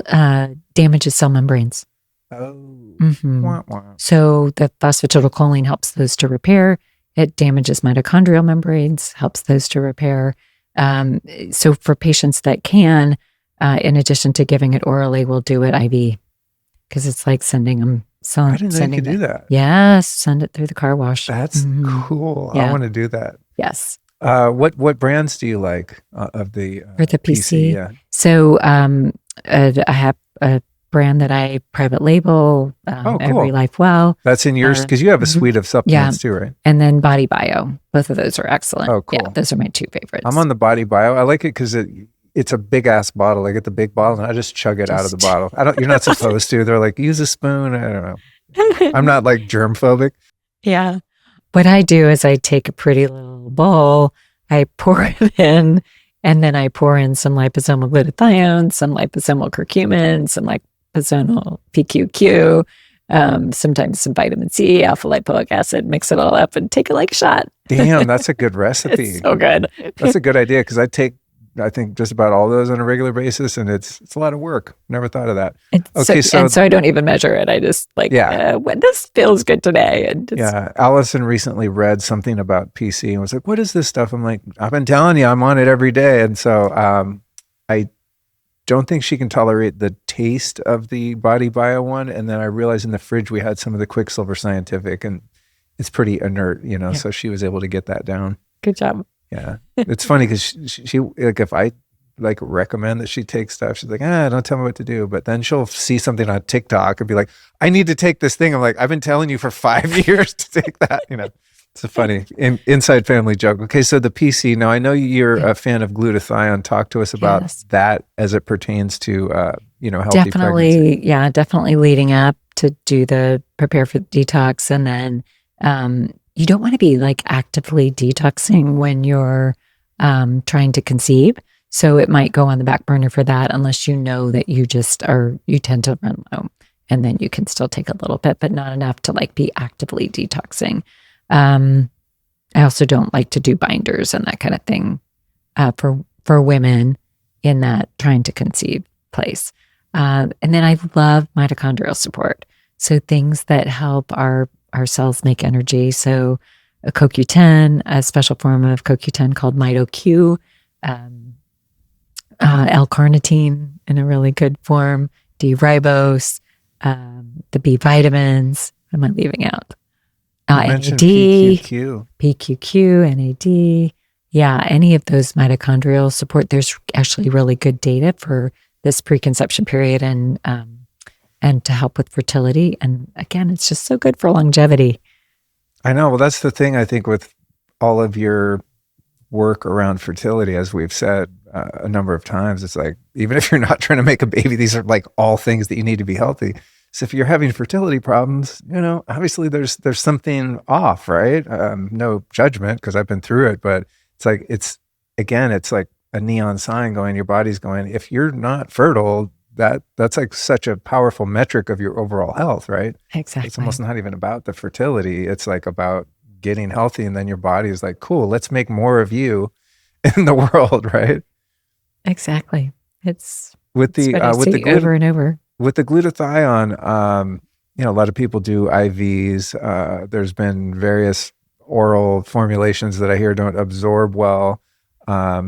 damages cell membranes. Oh. Mm-hmm. Wah, wah. So the phosphatidylcholine helps those to repair. It damages mitochondrial membranes, helps those to repair. So for patients that can, in addition to giving it orally, we'll do it IV because it's like sending them. I didn't know you could do that. Yes, send it through the car wash. That's cool. Yeah. I want to do that. Yes. What brands do you like of the For the PC? Yeah. So I have a brand that I private label, cool. Every Life Well. That's in yours because you have a suite of supplements too, right? And then Body Bio. Both of those are excellent. Oh, cool. Yeah, those are my two favorites. I'm on the Body Bio. I like it because it's a big ass bottle. I get the big bottle and I just chug it out of the bottle. You're not supposed to. They're like, use a spoon. I don't know. I'm not like germ phobic. Yeah. What I do is I take a pretty little bowl, I pour it in, and then I pour in some liposomal glutathione, some liposomal curcumin, some liposomal PQQ, sometimes some vitamin C, alpha lipoic acid, mix it all up and take it like a shot. Damn, that's a good recipe. It's so good. That's a good idea because I think just about all those on a regular basis, and it's a lot of work. Never thought of that. So I don't even measure it. I just when this feels good today. And Allison recently read something about PC and was like, "What is this stuff?" I'm like, "I've been telling you, I'm on it every day." And so I don't think she can tolerate the taste of the Body Bio one. And then I realized in the fridge we had some of the Quicksilver Scientific, and it's pretty inert, So she was able to get that down. Good job. Yeah. It's funny because she like if I like recommend that she take stuff, she's like, don't tell me what to do. But then she'll see something on TikTok and be like, I need to take this thing. I'm like, I've been telling you for 5 years to take that. It's a funny inside family joke. Okay. So the PC, now I know you're a fan of glutathione. Talk to us about that as it pertains to, healthy pregnancy. Yeah, definitely leading up to do the prepare for detox. And then, you don't want to be like actively detoxing when you're trying to conceive. So it might go on the back burner for that unless you know that you tend to run low. And then you can still take a little bit, but not enough to like be actively detoxing. I also don't like to do binders and that kind of thing for women in that trying to conceive place. And then I love mitochondrial support. So things that help our cells make energy. So a CoQ10, a special form of CoQ10 called MitoQ, L-carnitine in a really good form, D-ribose, the B vitamins. What am I leaving out? NAD, PQQ, NAD. Yeah, any of those mitochondrial support. There's actually really good data for this preconception period and to help with fertility. And again, it's just so good for longevity. I know. Well, that's the thing I think with all of your work around fertility, as we've said, a number of times. It's like, even if you're not trying to make a baby, these are like all things that you need to be healthy. So if you're having fertility problems, obviously there's something off, right? No judgment, because I've been through it, but it's like, it's like a neon sign going, your body's going, if you're not fertile, that's like such a powerful metric of your overall health, right? Exactly. It's almost not even about the fertility. It's like about getting healthy, and then your body is like, cool, let's make more of you in the world, right? Exactly. It's with the over and over. With the glutathione, a lot of people do IVs. There's been various oral formulations that I hear don't absorb well.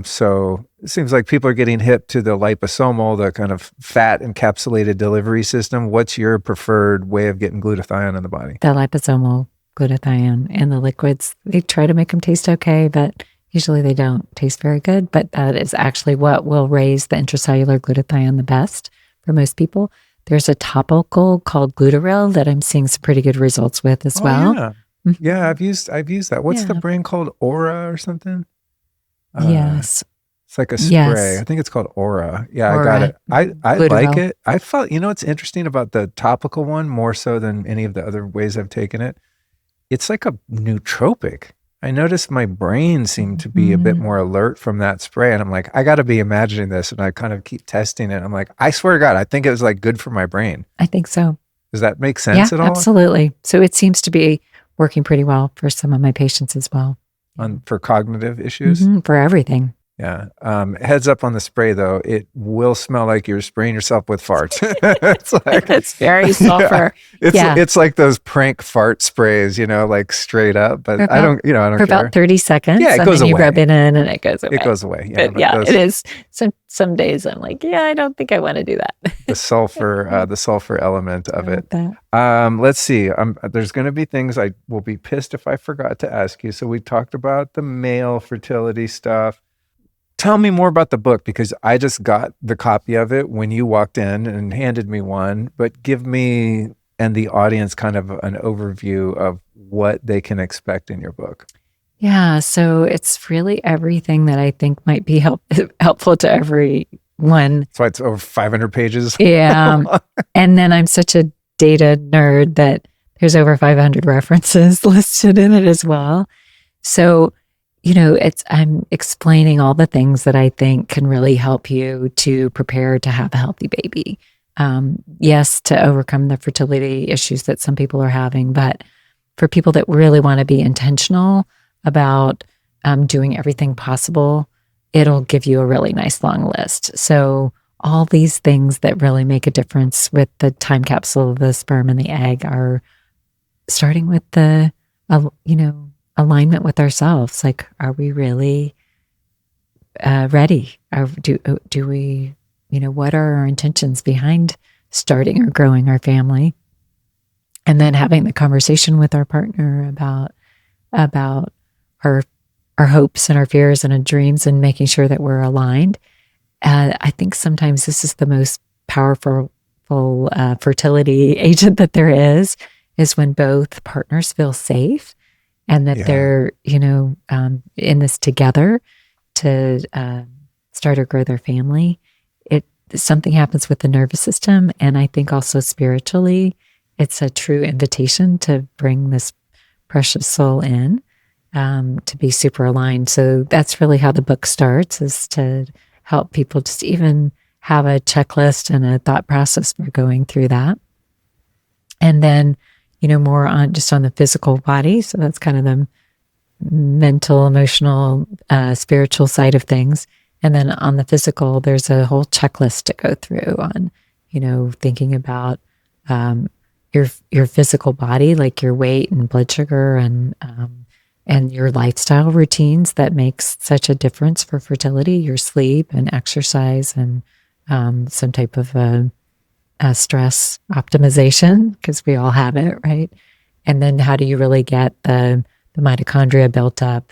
So it seems like people are getting hip to the liposomal, the kind of fat encapsulated delivery system. What's your preferred way of getting glutathione in the body? The liposomal glutathione and the liquids, they try to make them taste okay, but usually they don't taste very good. But that is actually what will raise the intracellular glutathione the best for most people. There's a topical called Glutaril that I'm seeing some pretty good results with as well. Yeah. Mm-hmm. Yeah, I've used that. What's the brand called? Aura or something? Yes. It's like a spray. Yes. I think it's called Aura. Yeah, Aura. I got it. I like it. I felt, what's interesting about the topical one, more so than any of the other ways I've taken it, it's like a nootropic. I noticed my brain seemed to be a bit more alert from that spray. And I'm like, I got to be imagining this. And I kind of keep testing it. I'm like, I swear to God, I think it was like good for my brain. I think so. Does that make sense at all? Absolutely. So it seems to be working pretty well for some of my patients as well. For cognitive issues? For everything. Yeah. Heads up on the spray, though. It will smell like you're spraying yourself with farts. It's very sulfur. It's like those prank fart sprays, like straight up. But I don't care. For about 30 seconds. Yeah, it goes away. You rub it in and it goes away. It goes away. Yeah, it is. Some days I'm like, I don't think I want to do that. the sulfur element of it. Let's see. There's going to be things I will be pissed if I forgot to ask you. So we talked about the male fertility stuff. Tell me more about the book, because I just got the copy of it when you walked in and handed me one, but give me and the audience kind of an overview of what they can expect in your book. Yeah, so it's really everything that I think might be helpful to everyone. So it's over 500 pages. Yeah, and then I'm such a data nerd that there's over 500 references listed in it as well. So I'm explaining all the things that I think can really help you to prepare to have a healthy baby. Yes, to overcome the fertility issues that some people are having, but for people that really want to be intentional about doing everything possible, it'll give you a really nice long list. So all these things that really make a difference with the time capsule, the sperm and the egg, are starting with the, alignment with ourselves. Like, are we really ready? Do we, what are our intentions behind starting or growing our family? And then having the conversation with our partner about our hopes and our fears and our dreams, and making sure that we're aligned. I think sometimes this is the most powerful fertility agent that there is when both partners feel safe and that they're, in this together to start or grow their family. Something happens with the nervous system, and I think also spiritually, it's a true invitation to bring this precious soul in, to be super aligned. So that's really how the book starts, is to help people just even have a checklist and a thought process for going through that. And then, more on the physical body. So that's kind of the mental, emotional, spiritual side of things. And then on the physical, there's a whole checklist to go through on, thinking about your physical body, like your weight and blood sugar and your lifestyle routines that makes such a difference for fertility, your sleep and exercise and some type of stress optimization, because we all have it, right? And then how do you really get the mitochondria built up,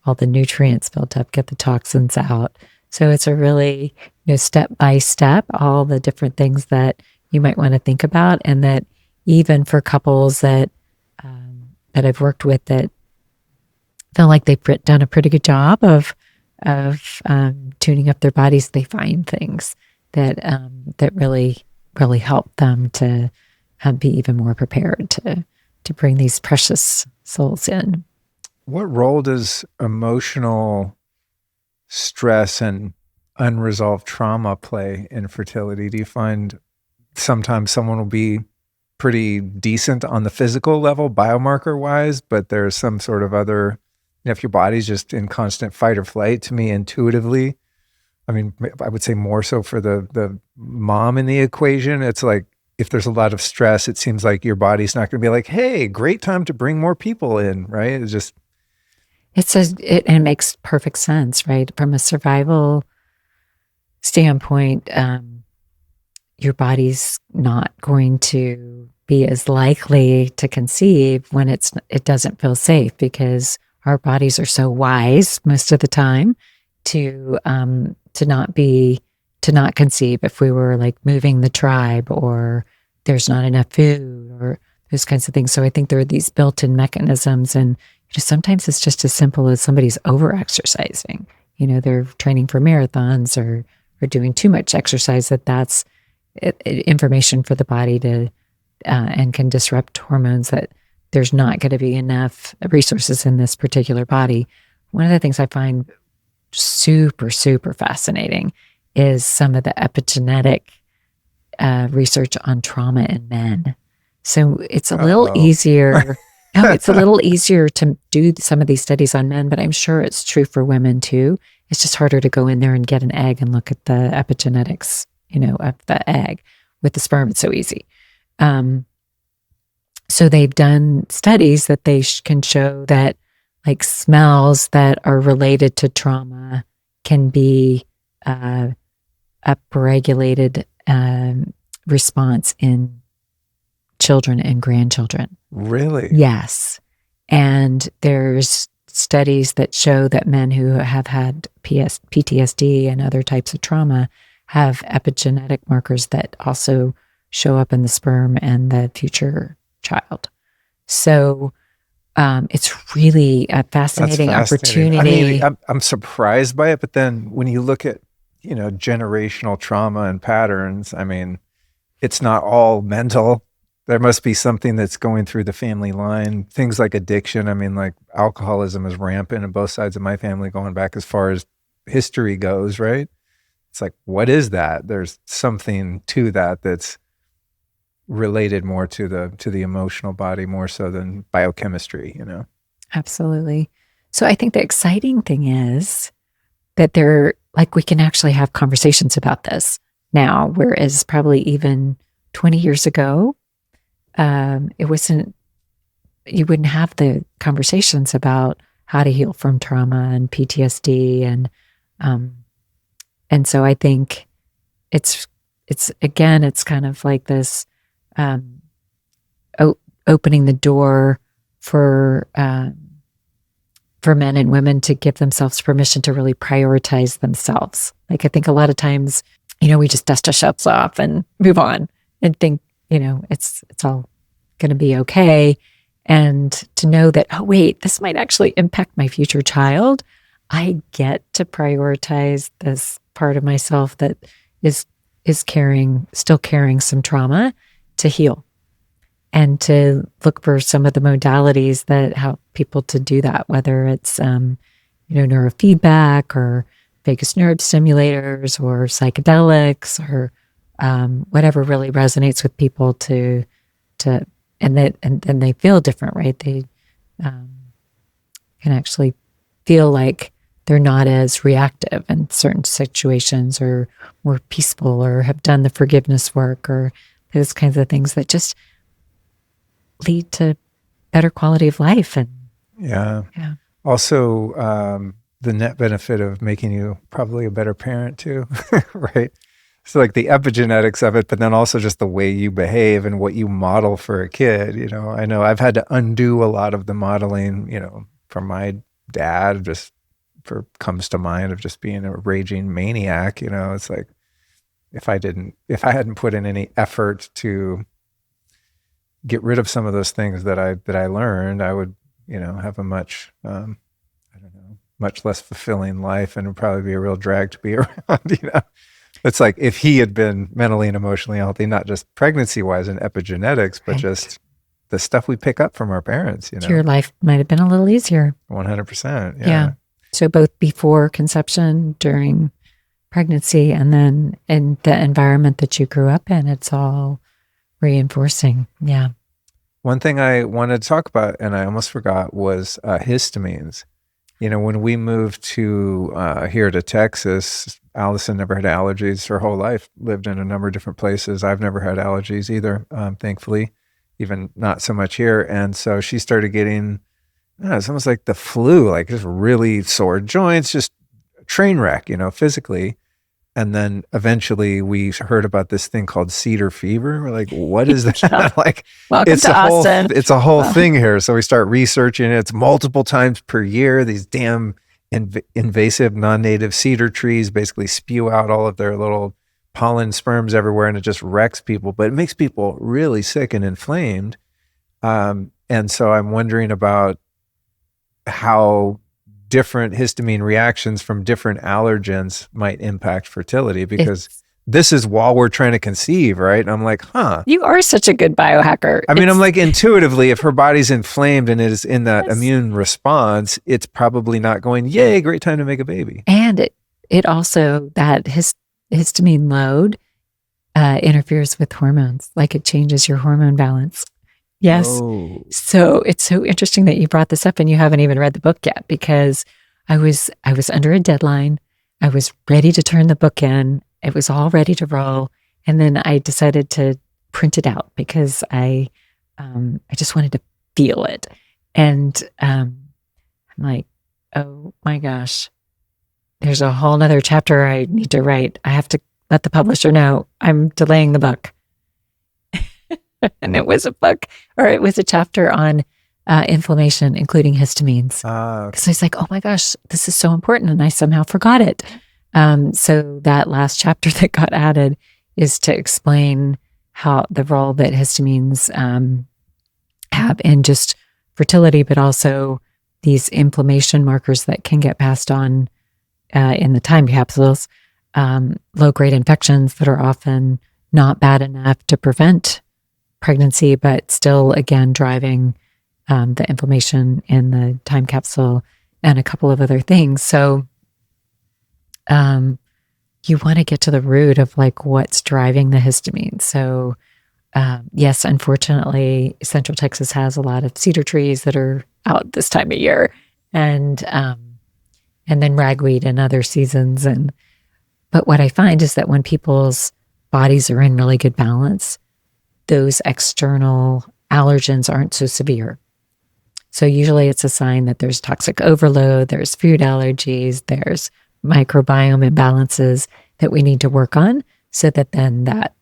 all the nutrients built up, get the toxins out. So it's a really, step by step, all the different things that you might want to think about, and that even for couples that I've worked with that feel like they've done a pretty good job of of tuning up their bodies, they find things that that really help them to be even more prepared to bring these precious souls in. What role does emotional stress and unresolved trauma play in fertility? Do you find sometimes someone will be pretty decent on the physical level, biomarker wise, but there's some sort of other, if your body's just in constant fight or flight, to me intuitively, I mean, I would say more so for the mom in the equation, it's like, if there's a lot of stress, it seems like your body's not going to be like, hey, great time to bring more people in, right? It's just, it makes perfect sense, right? From a survival standpoint, your body's not going to be as likely to conceive when it doesn't feel safe, because our bodies are so wise most of the time to not conceive if we were like moving the tribe, or there's not enough food, or those kinds of things. So I think there are these built-in mechanisms, and sometimes it's just as simple as somebody's over-exercising. They're training for marathons or doing too much exercise, that's information for the body to and can disrupt hormones, that there's not going to be enough resources in this particular body. One of the things I find super, super fascinating is some of the epigenetic research on trauma in men. So it's a little easier. No, it's a little easier to do some of these studies on men, but I'm sure it's true for women too. It's just harder to go in there and get an egg and look at the epigenetics, of the egg. With the sperm, it's so easy. So they've done studies that they can show that like smells that are related to trauma can be upregulated response in children and grandchildren. Really? Yes. And there's studies that show that men who have had PTSD and other types of trauma have epigenetic markers that also show up in the sperm and the future child. So it's really a fascinating opportunity. I mean, I'm surprised by it, but then when you look at, generational trauma and patterns, I mean, it's not all mental. There must be something that's going through the family line. Things like addiction. I mean, like alcoholism is rampant in both sides of my family, going back as far as history goes, right? It's like, what is that? There's something to that that's related more to the emotional body, more so than biochemistry, Absolutely. So I think the exciting thing is that we can actually have conversations about this now, whereas probably even 20 years ago, you wouldn't have the conversations about how to heal from trauma and PTSD. And so I think it's kind of like this, opening the door for men and women to give themselves permission to really prioritize themselves. Like, I think a lot of times, we just dust ourselves off and move on and think, it's all going to be okay. And to know that, oh, wait, this might actually impact my future child. I get to prioritize this part of myself that is still carrying some trauma, to heal, and to look for some of the modalities that help people to do that, whether it's, neurofeedback or vagus nerve stimulators or psychedelics or whatever really resonates with people and they feel different, right? They can actually feel like they're not as reactive in certain situations, or more peaceful, or have done the forgiveness work, or those kinds of things that just lead to better quality of life. And yeah. Also, the net benefit of making you probably a better parent too, right? So like the epigenetics of it, but then also just the way you behave and what you model for a kid. I know I've had to undo a lot of the modeling, from my dad, just comes to mind, of just being a raging maniac. It's like, if I hadn't put in any effort to get rid of some of those things that I learned, I would, have a much, much less fulfilling life, and would probably be a real drag to be around. It's like if he had been mentally and emotionally healthy, not just pregnancy wise and epigenetics, but Right. just the stuff we pick up from our parents, Your life might have been a little easier. 100%. Yeah. So both before conception, during pregnancy, and then in the environment that you grew up in, it's all reinforcing. Yeah. One thing I wanted to talk about, and I almost forgot, was histamines. When we moved to here to Texas, Allison never had allergies her whole life, lived in a number of different places. I've never had allergies either, thankfully, even not so much here. And so she started getting, it's almost like the flu, like just really sore joints, just a train wreck, physically. And then eventually we heard about this thing called cedar fever. We're like, what is that? Like, Welcome to Austin. It's a whole thing here. So we start researching it. It's multiple times per year. These damn invasive non-native cedar trees basically spew out all of their little pollen sperms everywhere, and it just wrecks people. But it makes people really sick and inflamed. And so I'm wondering about how different histamine reactions from different allergens might impact fertility, because this is while we're trying to conceive, right? And I'm like, You are such a good biohacker. I mean, I'm like, intuitively, if her body's inflamed and it is in that immune response, it's probably not going, yay, great time to make a baby. And it also, that histamine load interferes with hormones, like it changes your hormone balance. Yes. Oh. So it's so interesting that you brought this up, and you haven't even read the book yet, because I was under a deadline. I was ready to turn the book in. It was all ready to roll. And then I decided to print it out because I just wanted to feel it. And I'm like, oh my gosh, there's a whole nother chapter I need to write. I have to let the publisher know I'm delaying the book. And it was a chapter on inflammation, including histamines. Because I was like, oh my gosh, this is so important. And I somehow forgot it. So that last chapter that got added is to explain how the role that histamines have in just fertility, but also these inflammation markers that can get passed on in the time capsules, low-grade infections that are often not bad enough to prevent pregnancy, but still, again, driving the inflammation in the time capsule and a couple of other things. So you want to get to the root of like what's driving the histamine. So yes, unfortunately, Central Texas has a lot of cedar trees that are out this time of year, and then ragweed in other seasons. But what I find is that when people's bodies are in really good balance, those external allergens aren't so severe. So usually it's a sign that there's toxic overload, there's food allergies, there's microbiome imbalances that we need to work on, so that then that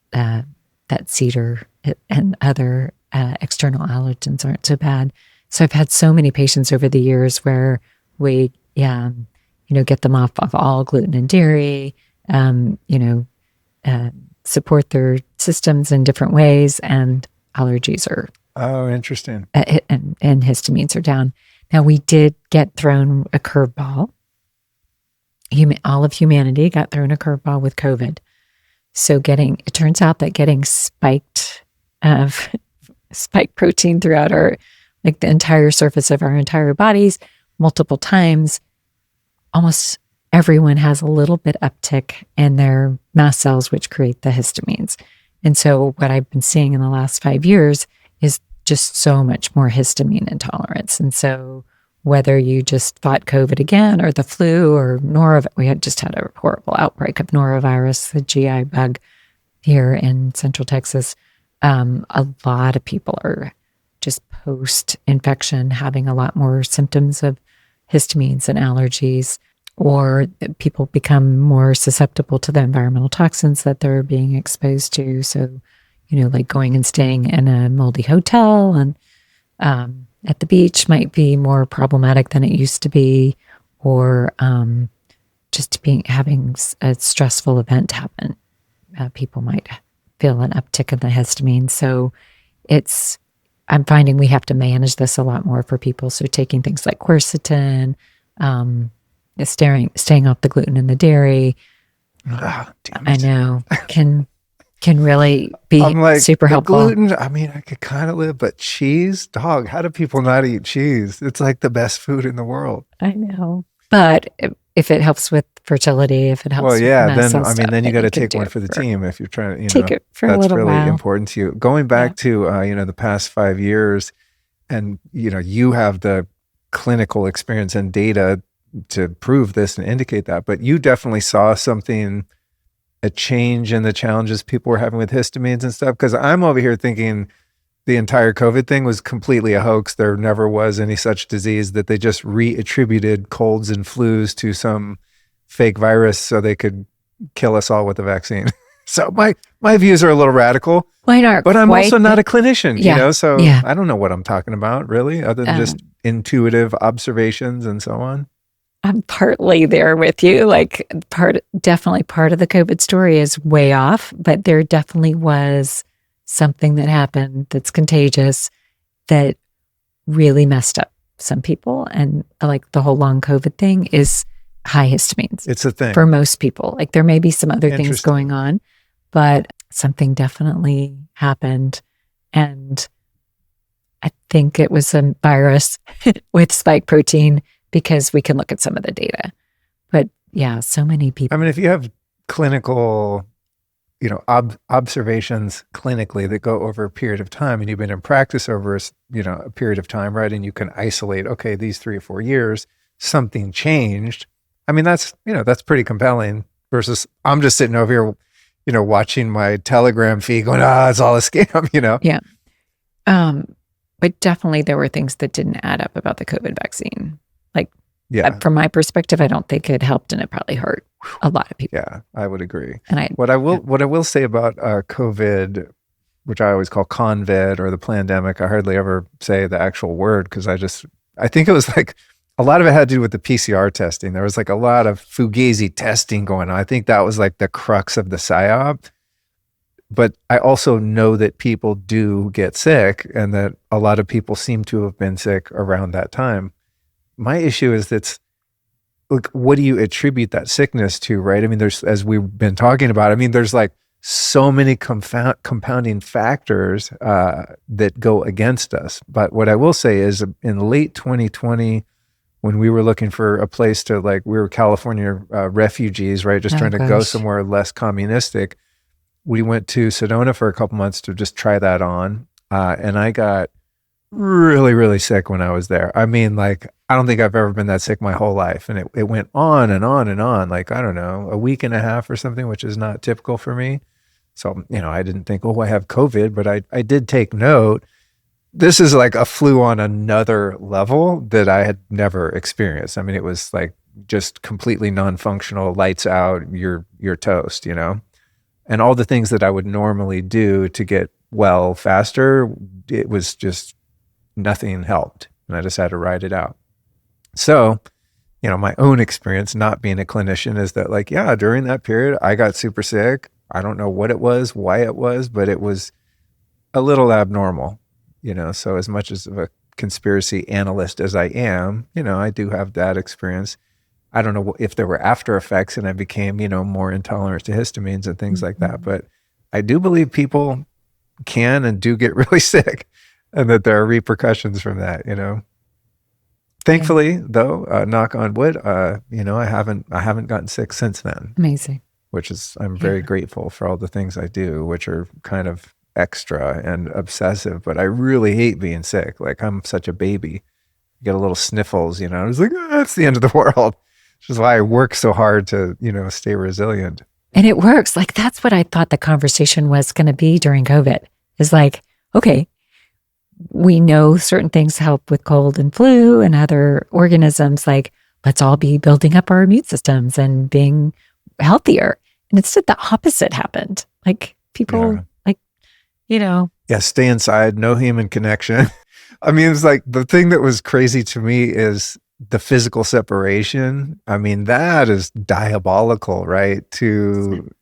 cedar and other external allergens aren't so bad. So I've had so many patients over the years where we, get them off of all gluten and dairy, support their systems in different ways, and allergies are Interesting. And histamines are down. Now, we did get thrown a curveball. All of humanity got thrown a curveball with COVID. So it turns out that getting spike protein throughout the entire surface of our entire bodies multiple times, almost everyone has a little bit uptick in their mast cells, which create the histamines. And so what I've been seeing in the last 5 years is just so much more histamine intolerance. And so whether you just fought COVID again, or the flu, or we had just had a horrible outbreak of norovirus, the GI bug here in Central Texas. A lot of people are just post-infection having a lot more symptoms of histamines and allergies, or people become more susceptible to the environmental toxins that they're being exposed to. So, like going and staying in a moldy hotel and at the beach might be more problematic than it used to be, or just having a stressful event happen. People might feel an uptick in the histamine. So I'm finding we have to manage this a lot more for people. So taking things like quercetin, staying off the gluten and the dairy. Ah, damn I it. know can really be I'm like, super the helpful. gluten, I mean, I could kind of live, but cheese, dog, how do people not eat cheese? It's like the best food in the world. I know, but if it helps with fertility, if it helps Well, with yeah, mast then, cell I mean, stuff, then you got to could take do one it for the team if you're trying to, take it for a that's little really while. important to you. Going back to, the past 5 years, and, you have the clinical experience and data to prove this and indicate that, but you definitely saw something, a change in the challenges people were having with histamines and stuff. Because I'm over here thinking the entire COVID thing was completely a hoax. There never was any such disease, that they just reattributed colds and flus to some fake virus so they could kill us all with a vaccine. So my views are a little radical, Mine aren't but I'm quite also not a clinician, Yeah, so yeah. I don't know what I'm talking about really, other than just intuitive observations and so on. I'm partly there with you. Like definitely part of the COVID story is way off, but there definitely was something that happened that's contagious that really messed up some people. And like the whole long COVID thing is high histamines. It's a thing for most people. Like there may be some other things Interesting. going on, but something definitely happened. And I think it was a virus with spike protein, because we can look at some of the data. But yeah, so many people. I mean, if you have clinical, observations clinically that go over a period of time, and you've been in practice over, a period of time, right? And you can isolate, okay, these 3 or 4 years, something changed. I mean, that's pretty compelling versus I'm just sitting over here, watching my Telegram feed going, it's all a scam, Yeah. But definitely there were things that didn't add up about the COVID vaccine. Like, Yeah. From my perspective, I don't think it helped, and it probably hurt a lot of people. Yeah, I would agree. And what I will say about COVID, which I always call convid or the pandemic, I hardly ever say the actual word because I think it was like a lot of it had to do with the PCR testing. There was like a lot of fugazi testing going on. I think that was like the crux of the psyop. But I also know that people do get sick, and that a lot of people seem to have been sick around that time. My issue is look, what do you attribute that sickness to, right? I mean, there's, as we've been talking about, there's like so many compounding factors that go against us. But what I will say is in late 2020, when we were looking for a place to, like, we were California refugees, right? Just trying to go somewhere less communistic. We went to Sedona for a couple months to just try that on. And I got really, really sick when I was there. I mean, like, I don't think I've ever been that sick my whole life. And it went on and on and on, like, I don't know, a week and a half or something, which is not typical for me. So, I didn't think, I have COVID, but I did take note. This is like a flu on another level that I had never experienced. I mean, it was like just completely non-functional, lights out, you're toast, and all the things that I would normally do to get well faster, it was just nothing helped. And I just had to ride it out. So, my own experience not being a clinician is that, like, yeah, during that period, I got super sick. I don't know what it was, why it was, but it was a little abnormal, so as much as of a conspiracy analyst as I am, I do have that experience. I don't know if there were after effects and I became, more intolerant to histamines and things like that. But I do believe people can and do get really sick, and that there are repercussions from that, Thankfully, though, knock on wood, I haven't gotten sick since then. Amazing. Which is, I'm very grateful for all the things I do, which are kind of extra and obsessive, but I really hate being sick. Like, I'm such a baby. Get a little sniffles, it's like, it's the end of the world. Which is why I work so hard to, stay resilient. And it works. Like, that's what I thought the conversation was going to be during COVID. Is like, okay, we know certain things help with cold and flu and other organisms. Like, let's all be building up our immune systems and being healthier. And instead, the opposite happened. Like, people, Yeah, stay inside, no human connection. I mean, it's like the thing that was crazy to me is the physical separation. I mean, that is diabolical, right? To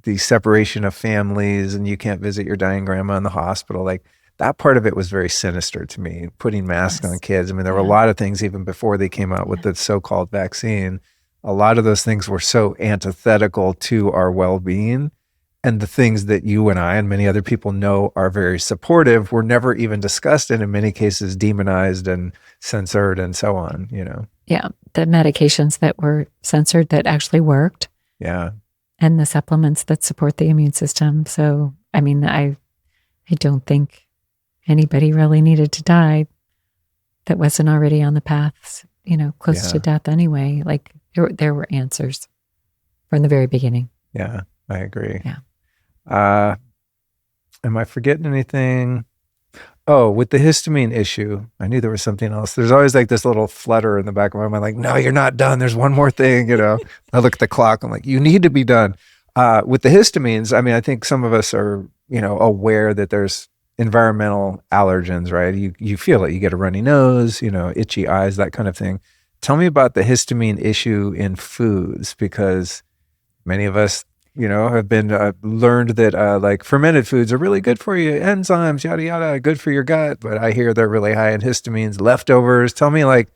the separation of families, and you can't visit your dying grandma in the hospital. Like, that part of it was very sinister to me, putting masks on kids. I mean, there were a Yeah. lot of things even before they came out with the so-called vaccine. A lot of those things were so antithetical to our well-being. And the things that you and I and many other people know are very supportive were never even discussed, and in many cases demonized and censored and so on, you know? Yeah. The medications that were censored that actually worked, Yeah. and the supplements that support the immune system. So, I mean, I don't think anybody really needed to die that wasn't already on the path, you know, close to death anyway. Like there were answers from the very beginning. Yeah, I agree. Yeah. Am I forgetting anything? Oh, with the histamine issue, I knew there was something else. There's always like this little flutter in the back of my mind, like, no, you're not done. There's one more thing, you know. I look at the clock. I'm like, you need to be done. With the histamines, I mean, I think some of us are, you know, aware that there's environmental allergens, right? You feel it. You get a runny nose, you know, itchy eyes, that kind of thing. Tell me about the histamine issue in foods, because many of us, you know, have been learned that like fermented foods are really good for you, enzymes, yada, yada, good for your gut. But I hear they're really high in histamines, leftovers. Tell me like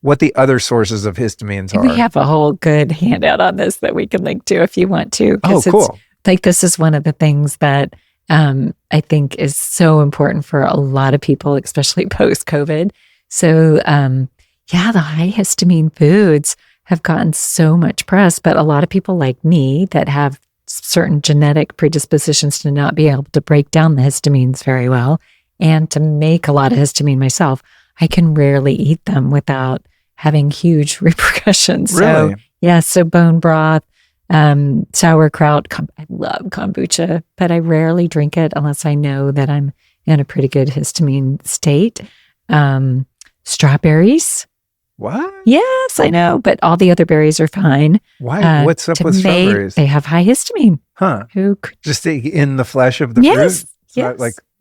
what the other sources of histamines are. We have a whole good handout on this that we can link to if you want to. Oh, cool. Like this is one of the things that I think is so important for a lot of people, especially post-COVID. So the high histamine foods have gotten so much press, but a lot of people like me that have certain genetic predispositions to not be able to break down the histamines very well and to make a lot of histamine myself, I can rarely eat them without having huge repercussions. Really? So bone broth, sauerkraut, I love kombucha, but I rarely drink it unless I know that I'm in a pretty good histamine state. Strawberries. What? Yes, I know, but all the other berries are fine. Why? What's up with strawberries? They have high histamine. Huh? Who could, just in the flesh of the fruit?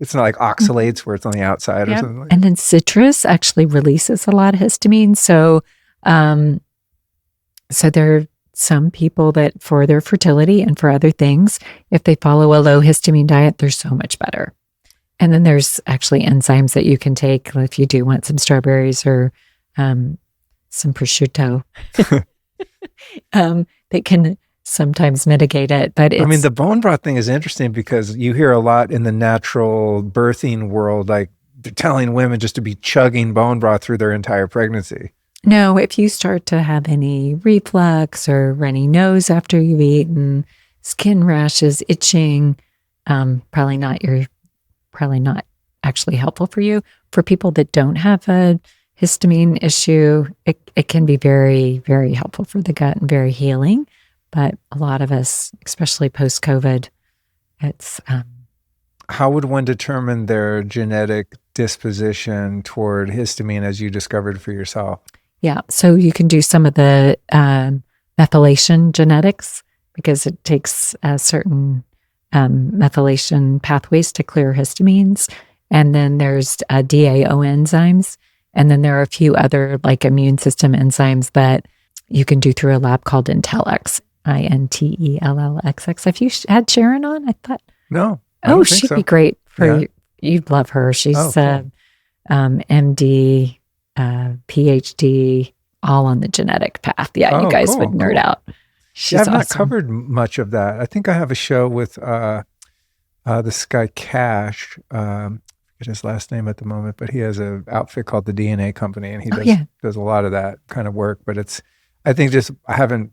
It's not like oxalates where it's on the outside or something. And then citrus actually releases a lot of histamine. So, so there are some people that for their fertility and for other things, if they follow a low histamine diet, they're so much better. And then there's actually enzymes that you can take if you do want some strawberries or some prosciutto that can sometimes mitigate it. But I mean, the bone broth thing is interesting because you hear a lot in the natural birthing world, like they're telling women just to be chugging bone broth through their entire pregnancy. No, if you start to have any reflux or runny nose after you've eaten, skin rashes, itching, probably not actually helpful for you. For people that don't have a histamine issue, it can be very, very helpful for the gut and very healing. But a lot of us, especially post-COVID, it's... How would one determine their genetic disposition toward histamine as you discovered for yourself? Yeah, so you can do some of the methylation genetics because it takes certain methylation pathways to clear histamines. And then there's DAO enzymes. And then there are a few other like immune system enzymes that you can do through a lab called Intellx, INTELLXX. Have you had Sharon on? I thought. No. Oh, she'd be great for you'd love her. She's cool. MD, PhD, all on the genetic path. Yeah, you guys would nerd out. She's I've not awesome. covered much of that. I think I have a show with this guy Cash. I forget his last name at the moment, but he has an outfit called the DNA Company, and he does a lot of that kind of work. But I think I haven't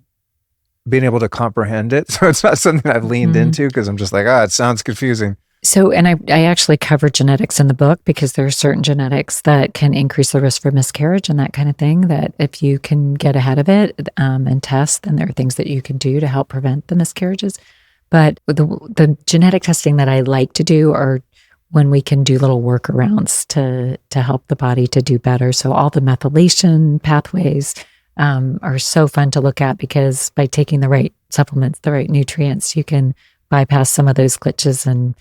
been able to comprehend it, so it's not something I've leaned into because I'm just like, it sounds confusing. So, and I actually cover genetics in the book because there are certain genetics that can increase the risk for miscarriage and that kind of thing, that if you can get ahead of it and test, then there are things that you can do to help prevent the miscarriages. But the genetic testing that I like to do are when we can do little workarounds to help the body to do better. So all the methylation pathways are so fun to look at because by taking the right supplements, the right nutrients, you can bypass some of those glitches and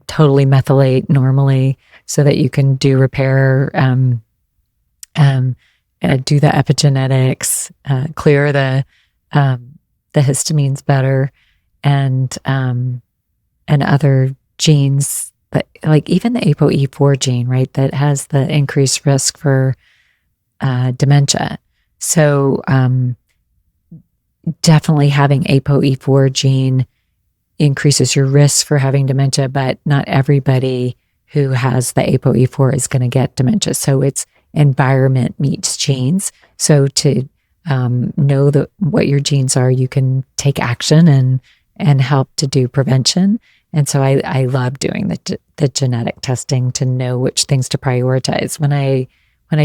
totally methylate normally so that you can do repair, do the epigenetics, clear the histamines better, and other genes but like even the ApoE4 gene, right, that has the increased risk for dementia. So definitely having ApoE4 gene increases your risk for having dementia, but not everybody who has the ApoE4 is going to get dementia. So it's environment meets genes. So to know what your genes are, you can take action and help to do prevention. And so I love doing the genetic testing to know which things to prioritize. When I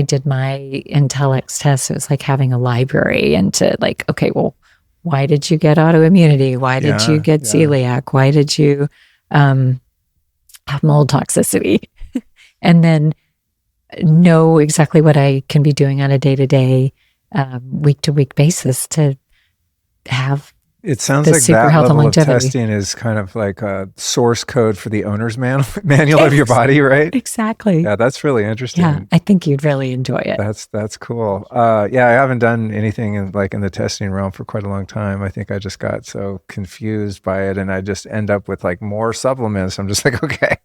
did my Intellex test, it was like having a library and to like, okay, well, why did you get autoimmunity? Why did you get celiac? Why did you have mold toxicity? And then know exactly what I can be doing on a day-to-day, week-to-week basis to have It sounds the like super that health and level of longevity. testing is kind of like a source code for the owner's manual of your body, right? Exactly. Yeah, that's really interesting. Yeah, I think you'd really enjoy it. That's cool. Yeah, I haven't done anything in the testing realm for quite a long time. I think I just got so confused by it, and I just end up with like more supplements. I'm just like, okay,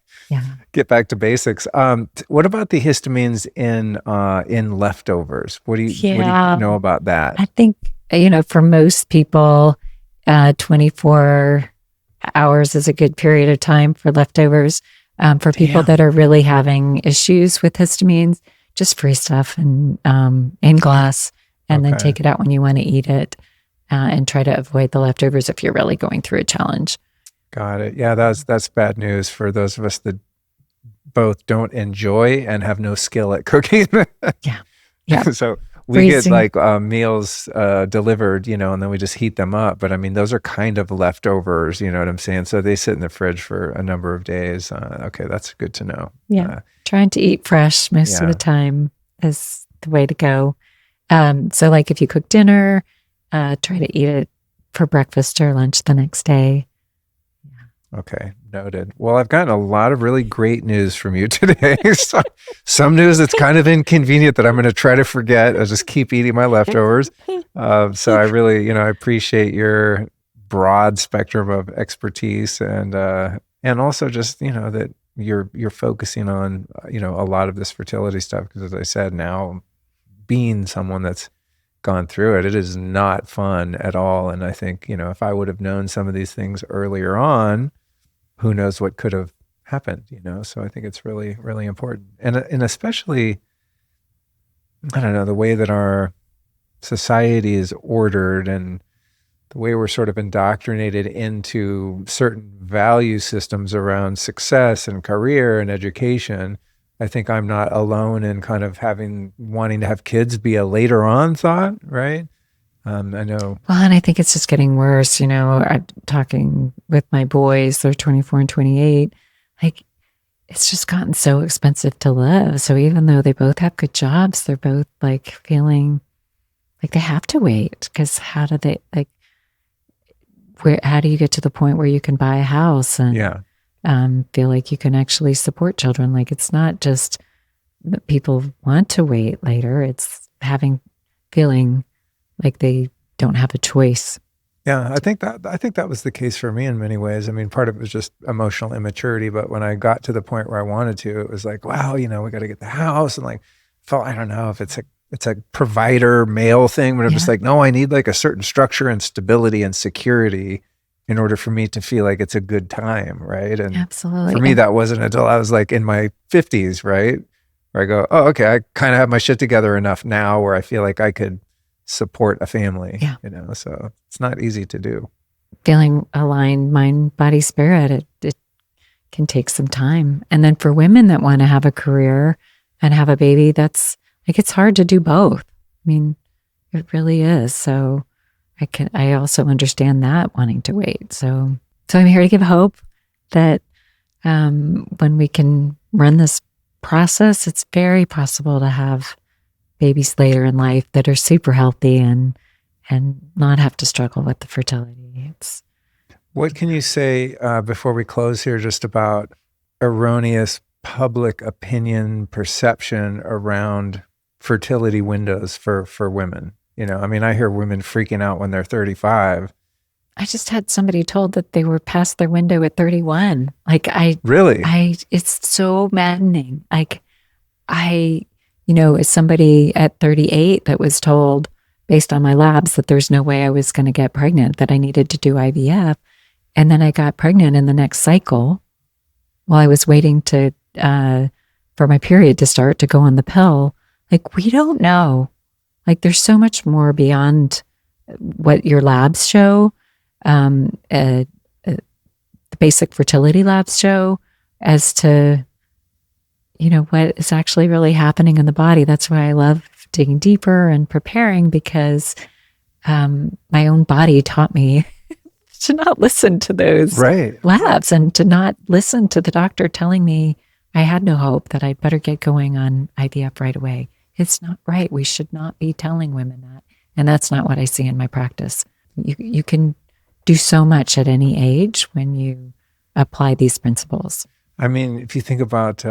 get back to basics. What about the histamines in leftovers? What do you know about that? I think for most people, 24 hours is a good period of time for leftovers. For people that are really having issues with histamines, just free stuff and in glass, and then take it out when you want to eat it, and try to avoid the leftovers if you're really going through a challenge. Got it. Yeah, that's bad news for those of us that both don't enjoy and have no skill at cooking. Yeah. So we get like meals delivered, and then we just heat them up. But I mean, those are kind of leftovers, you know what I'm saying? So they sit in the fridge for a number of days. Okay, that's good to know. Yeah. Trying to eat fresh most of the time is the way to go. So like if you cook dinner, try to eat it for breakfast or lunch the next day. Okay, noted. Well, I've gotten a lot of really great news from you today. Some news that's kind of inconvenient that I'm going to try to forget. I'll just keep eating my leftovers. So I really, I appreciate your broad spectrum of expertise and also just, that you're focusing on, a lot of this fertility stuff. Because as I said, now being someone that's gone through it is not fun at all. And I think, if I would have known some of these things earlier on, who knows what could have happened, So I think it's really, really important. And especially, I don't know, the way that our society is ordered and the way we're sort of indoctrinated into certain value systems around success and career and education. I think I'm not alone in kind of wanting to have kids be a later on thought, right? I know. Well, and I think it's just getting worse. I'm talking with my boys, they're 24 and 28. Like, it's just gotten so expensive to live. So even though they both have good jobs, they're both like feeling like they have to wait. Because how do they, like, how do you get to the point where you can buy a house and feel like you can actually support children? Like, it's not just that people want to wait later. It's feeling like they don't have a choice. Yeah, I think that was the case for me in many ways. I mean, part of it was just emotional immaturity, but when I got to the point where I wanted to, it was like, wow, we got to get the house, and like, I don't know if it's a provider male thing, but I'm just like, no, I need like a certain structure and stability and security in order for me to feel like it's a good time, right? And absolutely, for me, that wasn't until I was like in my 50s, right, where I go, oh, okay, I kind of have my shit together enough now where I feel like I could support a family, so it's not easy to do. Feeling aligned, mind, body, spirit, it can take some time. And then for women that want to have a career and have a baby, that's like, it's hard to do both. I mean, it really is. So I also understand that wanting to wait. So I'm here to give hope that when we can run this process, it's very possible to have babies later in life that are super healthy and not have to struggle with the fertility. What can you say before we close here just about erroneous public opinion perception around fertility windows for women? I mean, I hear women freaking out when they're 35 I just had somebody told that they were past their window at 31. Like Really? It's so maddening. Like as somebody at 38 that was told based on my labs that there's no way I was going to get pregnant, that I needed to do IVF. And then I got pregnant in the next cycle while I was waiting for my period to start to go on the pill. Like, we don't know. Like, there's so much more beyond what your labs show. The basic fertility labs show as to, what is actually really happening in the body. That's why I love digging deeper and preparing, because my own body taught me to not listen to those labs and to not listen to the doctor telling me I had no hope, that I'd better get going on IVF right away. It's not right. We should not be telling women that. And that's not what I see in my practice. You can do so much at any age when you apply these principles. I mean, if you think about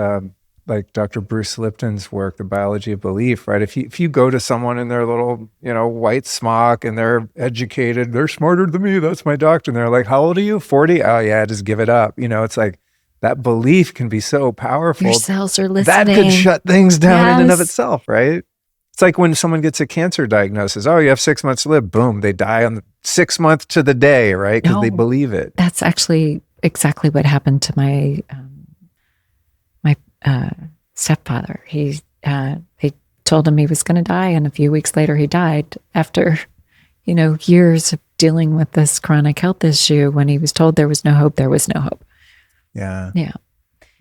like Dr. Bruce Lipton's work, The Biology of Belief, right? If you go to someone in their little, white smock and they're educated, they're smarter than me, that's my doctor. And they're like, how old are you? 40? Oh yeah, just give it up. It's like that belief can be so powerful. Your cells are listening. That could shut things down in and of itself, right? It's like when someone gets a cancer diagnosis. Oh, you have 6 months to live. Boom, they die on the 6th month to the day, right? Because they believe it. That's actually exactly what happened to my stepfather. They told him he was going to die, and a few weeks later he died after, years of dealing with this chronic health issue. When he was told there was no hope, there was no hope. Yeah. Yeah.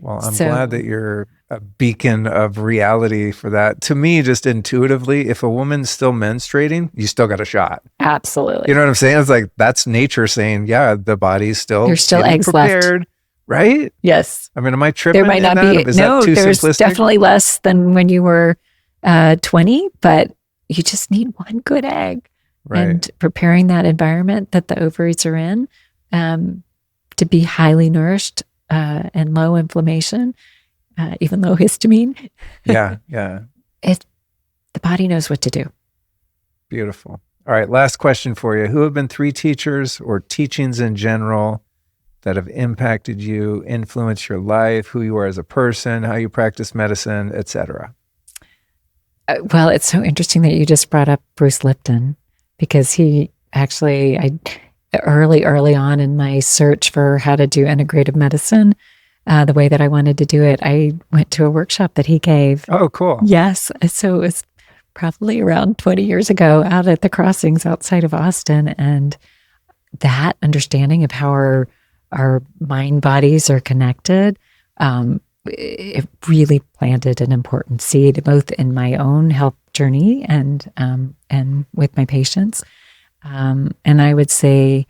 Well, I'm glad that you're a beacon of reality for that. To me, just intuitively, if a woman's still menstruating, you still got a shot. Absolutely. You know what I'm saying? It's like, that's nature saying, yeah, the body's still There's still eggs prepared, left. Right? Yes. I mean, am I tripping? There might not be. Is No, that too there's simplistic? definitely less than when you were 20, but you just need one good egg. Right. And preparing that environment that the ovaries are in to be highly nourished and low inflammation, even low histamine. Yeah. The body knows what to do. Beautiful. All right, last question for you. Who have been 3 teachers or teachings in general that have impacted you, influenced your life, who you are as a person, how you practice medicine, etc.? Well, it's so interesting that you just brought up Bruce Lipton, because he actually, early on in my search for how to do integrative medicine, the way that I wanted to do it, I went to a workshop that he gave. Oh, cool. Yes. So it was probably around 20 years ago out at the Crossings outside of Austin. And that understanding of how our mind bodies are connected, it really planted an important seed, both in my own health journey and with my patients. And I would say,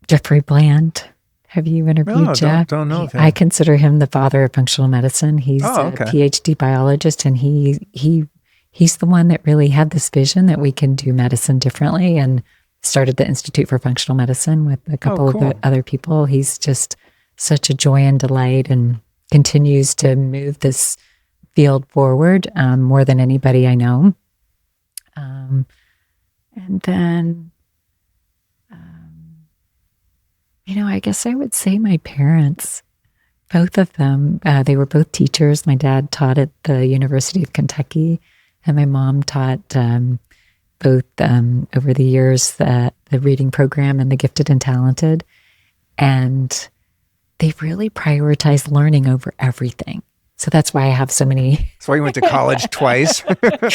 Jeffrey Bland. Have you interviewed Jeff? Don't know him. I consider him the father of functional medicine. He's a PhD biologist, and he's the one that really had this vision that we can do medicine differently, and started the Institute for Functional Medicine with a couple of other people. He's just such a joy and delight, and continues to move this field forward more than anybody I know. And then, I guess I would say my parents, both of them, they were both teachers. My dad taught at the University of Kentucky, and my mom taught both over the years the reading program and the gifted and talented. And they really prioritized learning over everything. So that's why I have so many. That's why you went to college twice.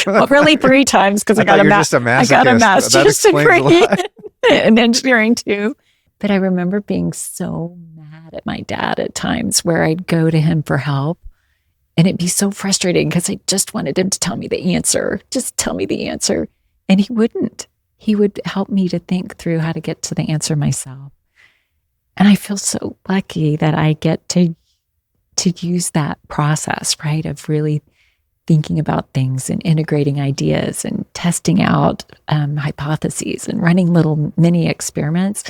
Well, really 3 times, because I got a master's degree in engineering too. But I remember being so mad at my dad at times where I'd go to him for help, and it'd be so frustrating because I just wanted him to tell me the answer. Just tell me the answer. And he wouldn't. He would help me to think through how to get to the answer myself. And I feel so lucky that I get to use that process, right, of really thinking about things and integrating ideas and testing out hypotheses and running little mini experiments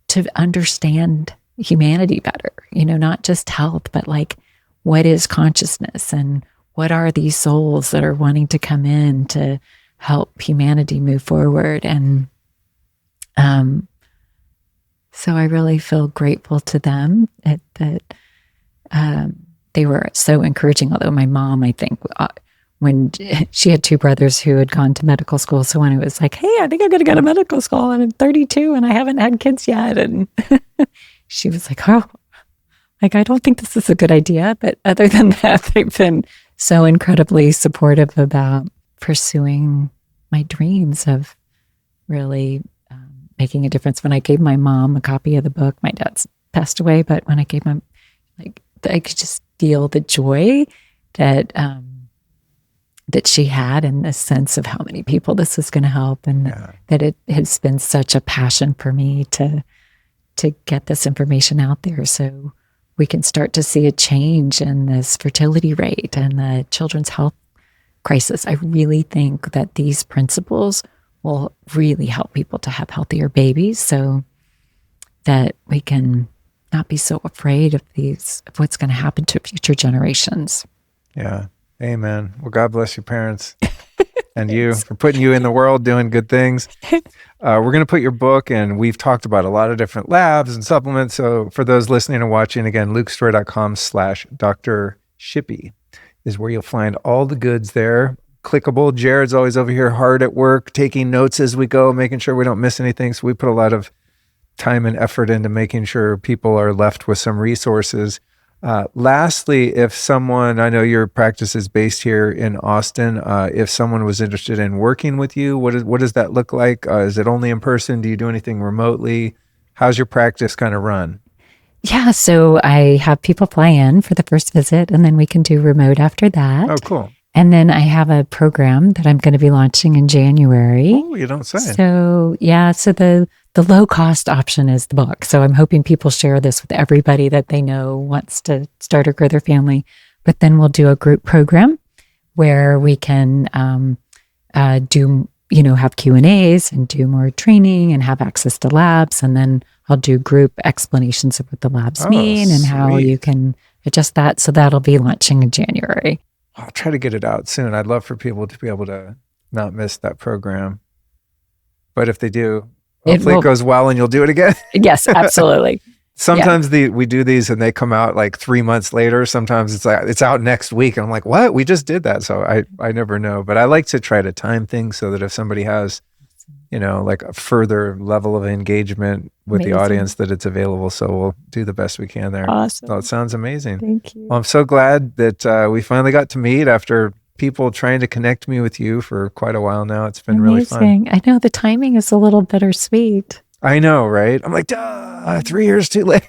to understand humanity better, not just health, but like, what is consciousness, and what are these souls that are wanting to come in to help humanity move forward. And so I really feel grateful to them that they were so encouraging. Although my mom, I think, when she had two brothers who had gone to medical school. So when it was like, hey, I think I'm going to go to medical school and I'm 32 and I haven't had kids yet. And she was like, oh, like, I don't think this is a good idea. But other than that, they've been so incredibly supportive about pursuing my dreams of really making a difference. When I gave my mom a copy of the book, my dad's passed away, but when I gave him, like, I could just feel the joy that that she had, and the sense of how many people this was going to help, and that it has been such a passion for me to get this information out there so we can start to see a change in this fertility rate and the children's health crisis. I really think that these principles will really help people to have healthier babies, so that we can not be so afraid of what's going to happen to future generations. Yeah. Amen. Well, God bless your parents and you for putting you in the world, doing good things. We're going to put your book, and we've talked about a lot of different labs and supplements. So for those listening and watching, again, lukestore.com/Dr. Shippy is where you'll find all the goods there. Clickable. Jared's always over here hard at work, taking notes as we go, making sure we don't miss anything. So we put a lot of time and effort into making sure people are left with some resources. Lastly, if someone, I know your practice is based here in Austin, if someone was interested in working with you, what does that look like? Is it only in person? Do you do anything remotely? How's your practice kind of run? Yeah, so I have people fly in for the first visit, and then we can do remote after that. Oh, cool. And then I have a program that I'm going to be launching in January. Oh, you don't say. So yeah, so the low cost option is the book. So I'm hoping people share this with everybody that they know wants to start or grow their family. But then we'll do a group program where we can do, have Q&As and do more training and have access to labs. And then I'll do group explanations of what the labs mean and how you can adjust that. So that'll be launching in January. I'll try to get it out soon. I'd love for people to be able to not miss that program. But if they do, hopefully it goes well and you'll do it again. Yes, absolutely. Sometimes we do these and they come out like 3 months later. Sometimes it's like, it's out next week. And I'm like, what? We just did that. So I never know. But I like to try to time things so that if somebody has, like a further level of engagement with the audience, that it's available. So we'll do the best we can there. Awesome. So it sounds amazing. Thank you. Well, I'm so glad that we finally got to meet after people trying to connect me with you for quite a while now. It's been really fun. I know the timing is a little bittersweet. I know, right? I'm like, 3 years too late.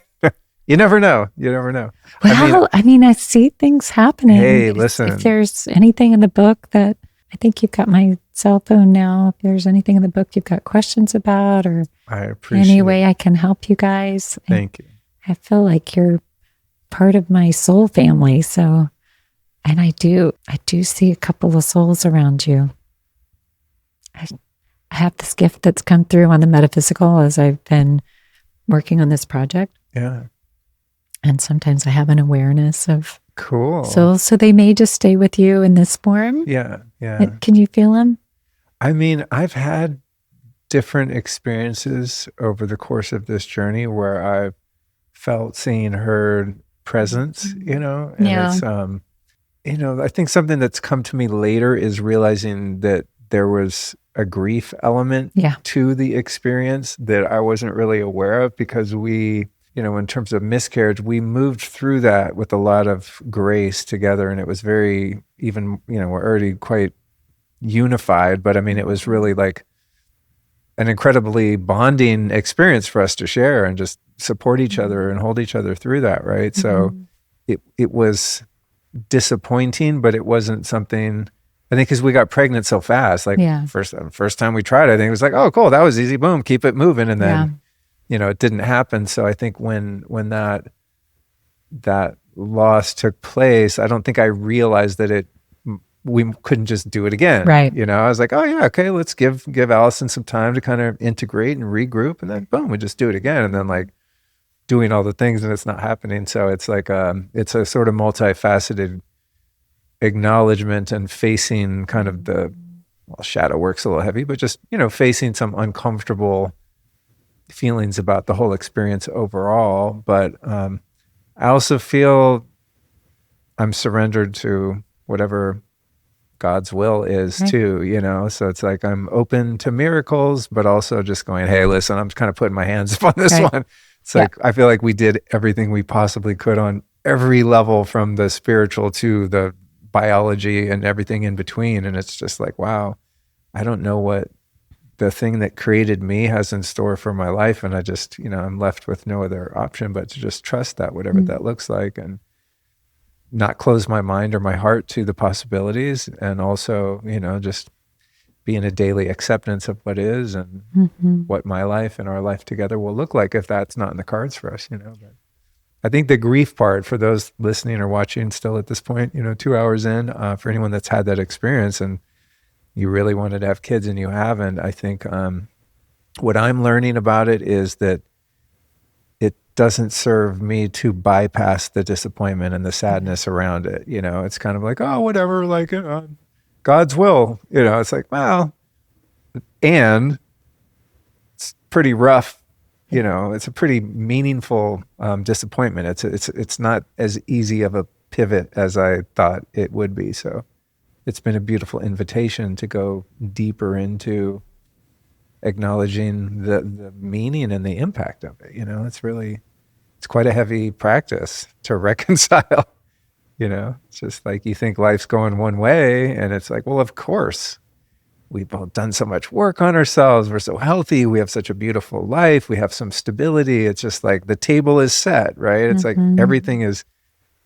You never know. Well, I see things happening. Hey, listen. If there's anything in the book that, I think you've got my cell phone now. If there's anything in the book you've got questions about, or I appreciate any way I can help you guys. Thank you. I feel like you're part of my soul family. So, and I do see a couple of souls around you. I have this gift that's come through on the metaphysical as I've been working on this project. Yeah. And sometimes I have an awareness of cool souls. So they may just stay with you in this form. Yeah. Can you feel them? I mean, I've had different experiences over the course of this journey where I've felt, seen, heard presence, and it's, I think something that's come to me later is realizing that there was a grief element to the experience that I wasn't really aware of, because we, in terms of miscarriage, we moved through that with a lot of grace together. And it was very, even, we're already quite unified, but I mean, it was really like an incredibly bonding experience for us to share and just support each other and hold each other through that. Right. Mm-hmm. So it was disappointing, but it wasn't something, I think, because we got pregnant so fast. Like first time we tried, I think it was like, oh, cool, that was easy. Boom, keep it moving. And then, it didn't happen. So I think when that loss took place, I don't think I realized that we couldn't just do it again. Right. I was like, oh yeah, okay, let's give Allison some time to kind of integrate and regroup, and then boom, we just do it again. And then like doing all the things and it's not happening. So it's like, it's a sort of multifaceted acknowledgement and facing kind of the well, shadow work's a little heavy, but just, facing some uncomfortable feelings about the whole experience overall. But I also feel I'm surrendered to whatever God's will is too, so it's like I'm open to miracles, but also just going, hey, listen, I'm kind of putting my hands up on this one. It's like, I feel like we did everything we possibly could on every level, from the spiritual to the biology and everything in between. And it's just like, wow, I don't know what the thing that created me has in store for my life. And I just, I'm left with no other option but to just trust that, whatever that looks like, and not close my mind or my heart to the possibilities. And also, just be in a daily acceptance of what is and what my life and our life together will look like if that's not in the cards for us, But I think the grief part, for those listening or watching still at this point, 2 hours in, for anyone that's had that experience and you really wanted to have kids and you haven't, I think what I'm learning about it is that it doesn't serve me to bypass the disappointment and the sadness around it. It's kind of like, oh, whatever, like God's will. It's like, well, and it's pretty rough. It's a pretty meaningful disappointment. It's not as easy of a pivot as I thought it would be. So it's been a beautiful invitation to go deeper into acknowledging the meaning and the impact of it. It's quite a heavy practice to reconcile. It's just like, you think life's going one way, and it's like, well, of course, we've both done so much work on ourselves. We're so healthy. We have such a beautiful life. We have some stability. It's just like the table is set, right? It's like everything is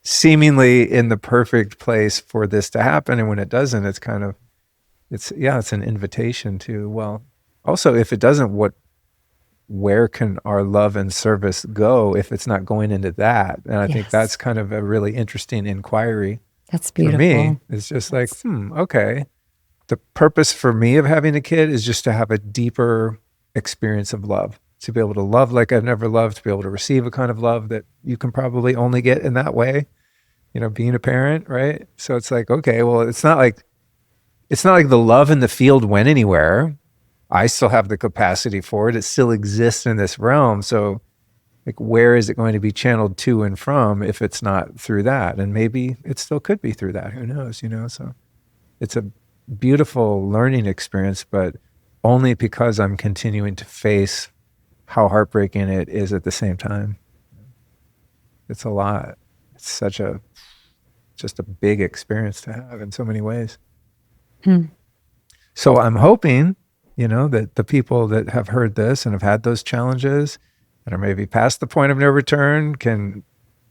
seemingly in the perfect place for this to happen. And when it doesn't, it's kind of, it's an invitation to, well, also, if it doesn't, where can our love and service go if it's not going into that? And I think that's kind of a really interesting inquiry. That's beautiful. For me, it's just like, okay. The purpose for me of having a kid is just to have a deeper experience of love, to be able to love like I've never loved, to be able to receive a kind of love that you can probably only get in that way, being a parent, right? So it's like, okay, well, it's not like the love in the field went anywhere. I still have the capacity for it. It still exists in this realm. So like, where is it going to be channeled to and from if it's not through that? And maybe it still could be through that. Who knows, So it's a beautiful learning experience, but only because I'm continuing to face how heartbreaking it is at the same time. It's a lot. It's just a big experience to have in so many ways. So I'm hoping, that the people that have heard this and have had those challenges and are maybe past the point of no return can,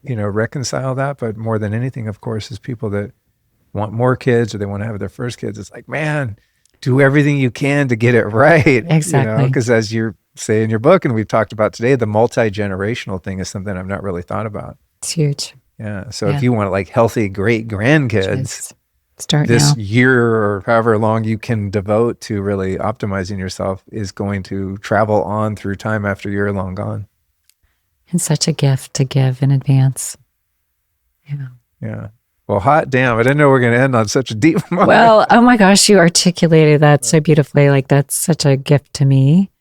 reconcile that. But more than anything, of course, is people that want more kids or they want to have their first kids. It's like, man, do everything you can to get it right. Exactly. Because as you say in your book, and we've talked about today, the multi-generational thing is something I've not really thought about. It's huge. Yeah. So if you want like healthy, great grandkids, Just start this now. year or however long you can devote to really optimizing yourself is going to travel on through time after you're long gone. And such a gift to give in advance. Yeah. Yeah. Well, hot damn. I didn't know we were going to end on such a deep moment. Well, oh my gosh, you articulated that so beautifully. Like, that's such a gift to me.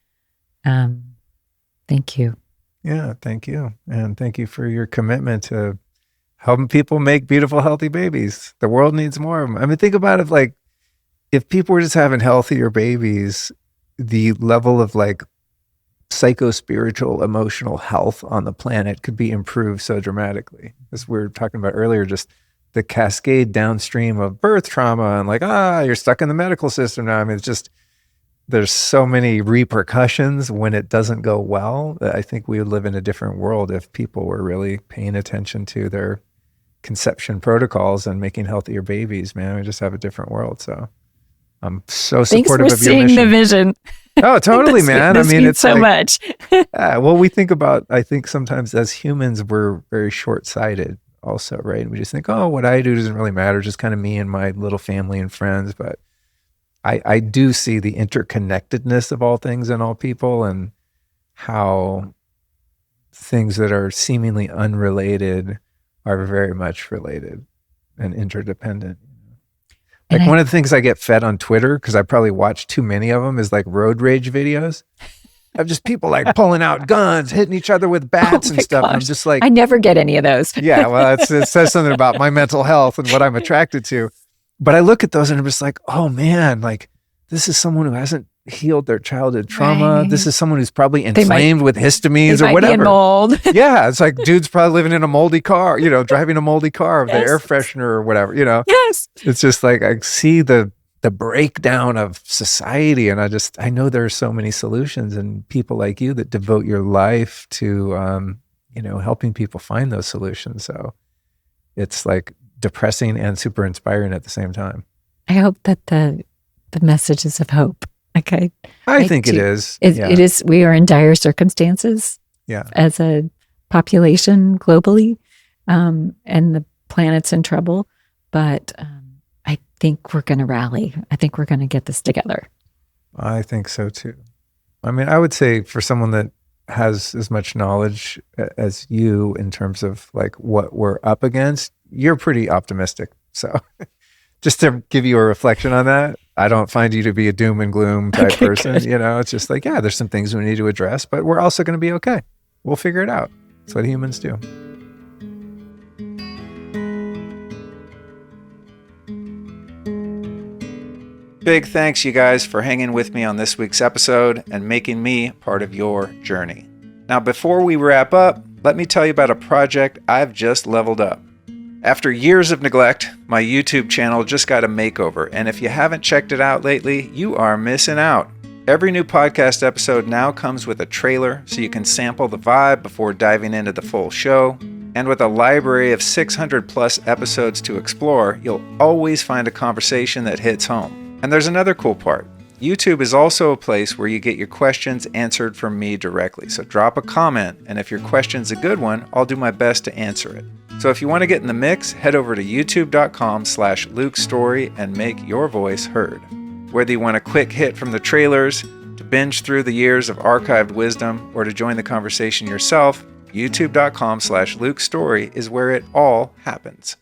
Thank you. Yeah, thank you. And thank you for your commitment to helping people make beautiful, healthy babies. The world needs more of them. I mean, think about it, like, if people were just having healthier babies, the level of like psycho-spiritual, emotional health on the planet could be improved so dramatically. As we were talking about earlier, just the cascade downstream of birth trauma and like, you're stuck in the medical system now. I mean, it's just, there's so many repercussions when it doesn't go well that I think we would live in a different world if people were really paying attention to their conception protocols and making healthier babies, man. We just have a different world. So I'm so supportive of your mission. Thanks for seeing the vision. Oh, totally, man. This I mean, means it's so like, much. well, we think about, I think sometimes as humans, we're very short-sighted also, right? We just think, oh, what I do doesn't really matter, just kind of me and my little family and friends. But I do see the interconnectedness of all things and all people, and how things that are seemingly unrelated are very much related and interdependent. Like one of the things I get fed on Twitter, because I probably watch too many of them, is like road rage videos of just people like pulling out guns, hitting each other with bats and stuff. And I'm just like, I never get any of those. yeah, well, it says something about my mental health and what I'm attracted to. But I look at those and I'm just like, oh man, like this is someone who hasn't healed their childhood trauma. Right. This is someone who's probably inflamed with histamines or whatever. Be in mold. Yeah, it's like dude's probably living in a moldy car, driving a moldy car with the air freshener or whatever, Yes. It's just like I see the breakdown of society, and I know there are so many solutions, and people like you that devote your life to helping people find those solutions. So it's like depressing and super inspiring at the same time. I hope that the message is of hope. Okay. I think it is. It is. We are in dire circumstances. Yeah. As a population globally, and the planet's in trouble. But I think we're going to rally. I think we're going to get this together. I think so too. I mean, I would say for someone that has as much knowledge as you in terms of like what we're up against, you're pretty optimistic. So just to give you a reflection on that, I don't find you to be a doom and gloom type person. Good. It's just like, yeah, there's some things we need to address, but we're also going to be okay. We'll figure it out. That's what humans do. Big thanks, you guys, for hanging with me on this week's episode and making me part of your journey. Now, before we wrap up, let me tell you about a project I've just leveled up. After years of neglect, my YouTube channel just got a makeover, and if you haven't checked it out lately, you are missing out. Every new podcast episode now comes with a trailer, so you can sample the vibe before diving into the full show. And with a library of 600 plus episodes to explore, you'll always find a conversation that hits home. And there's another cool part. YouTube is also a place where you get your questions answered from me directly. So drop a comment, and if your question's a good one, I'll do my best to answer it. So if you want to get in the mix, head over to youtube.com/LukeStory and make your voice heard. Whether you want a quick hit from the trailers, to binge through the years of archived wisdom, or to join the conversation yourself, youtube.com/LukeStory is where it all happens.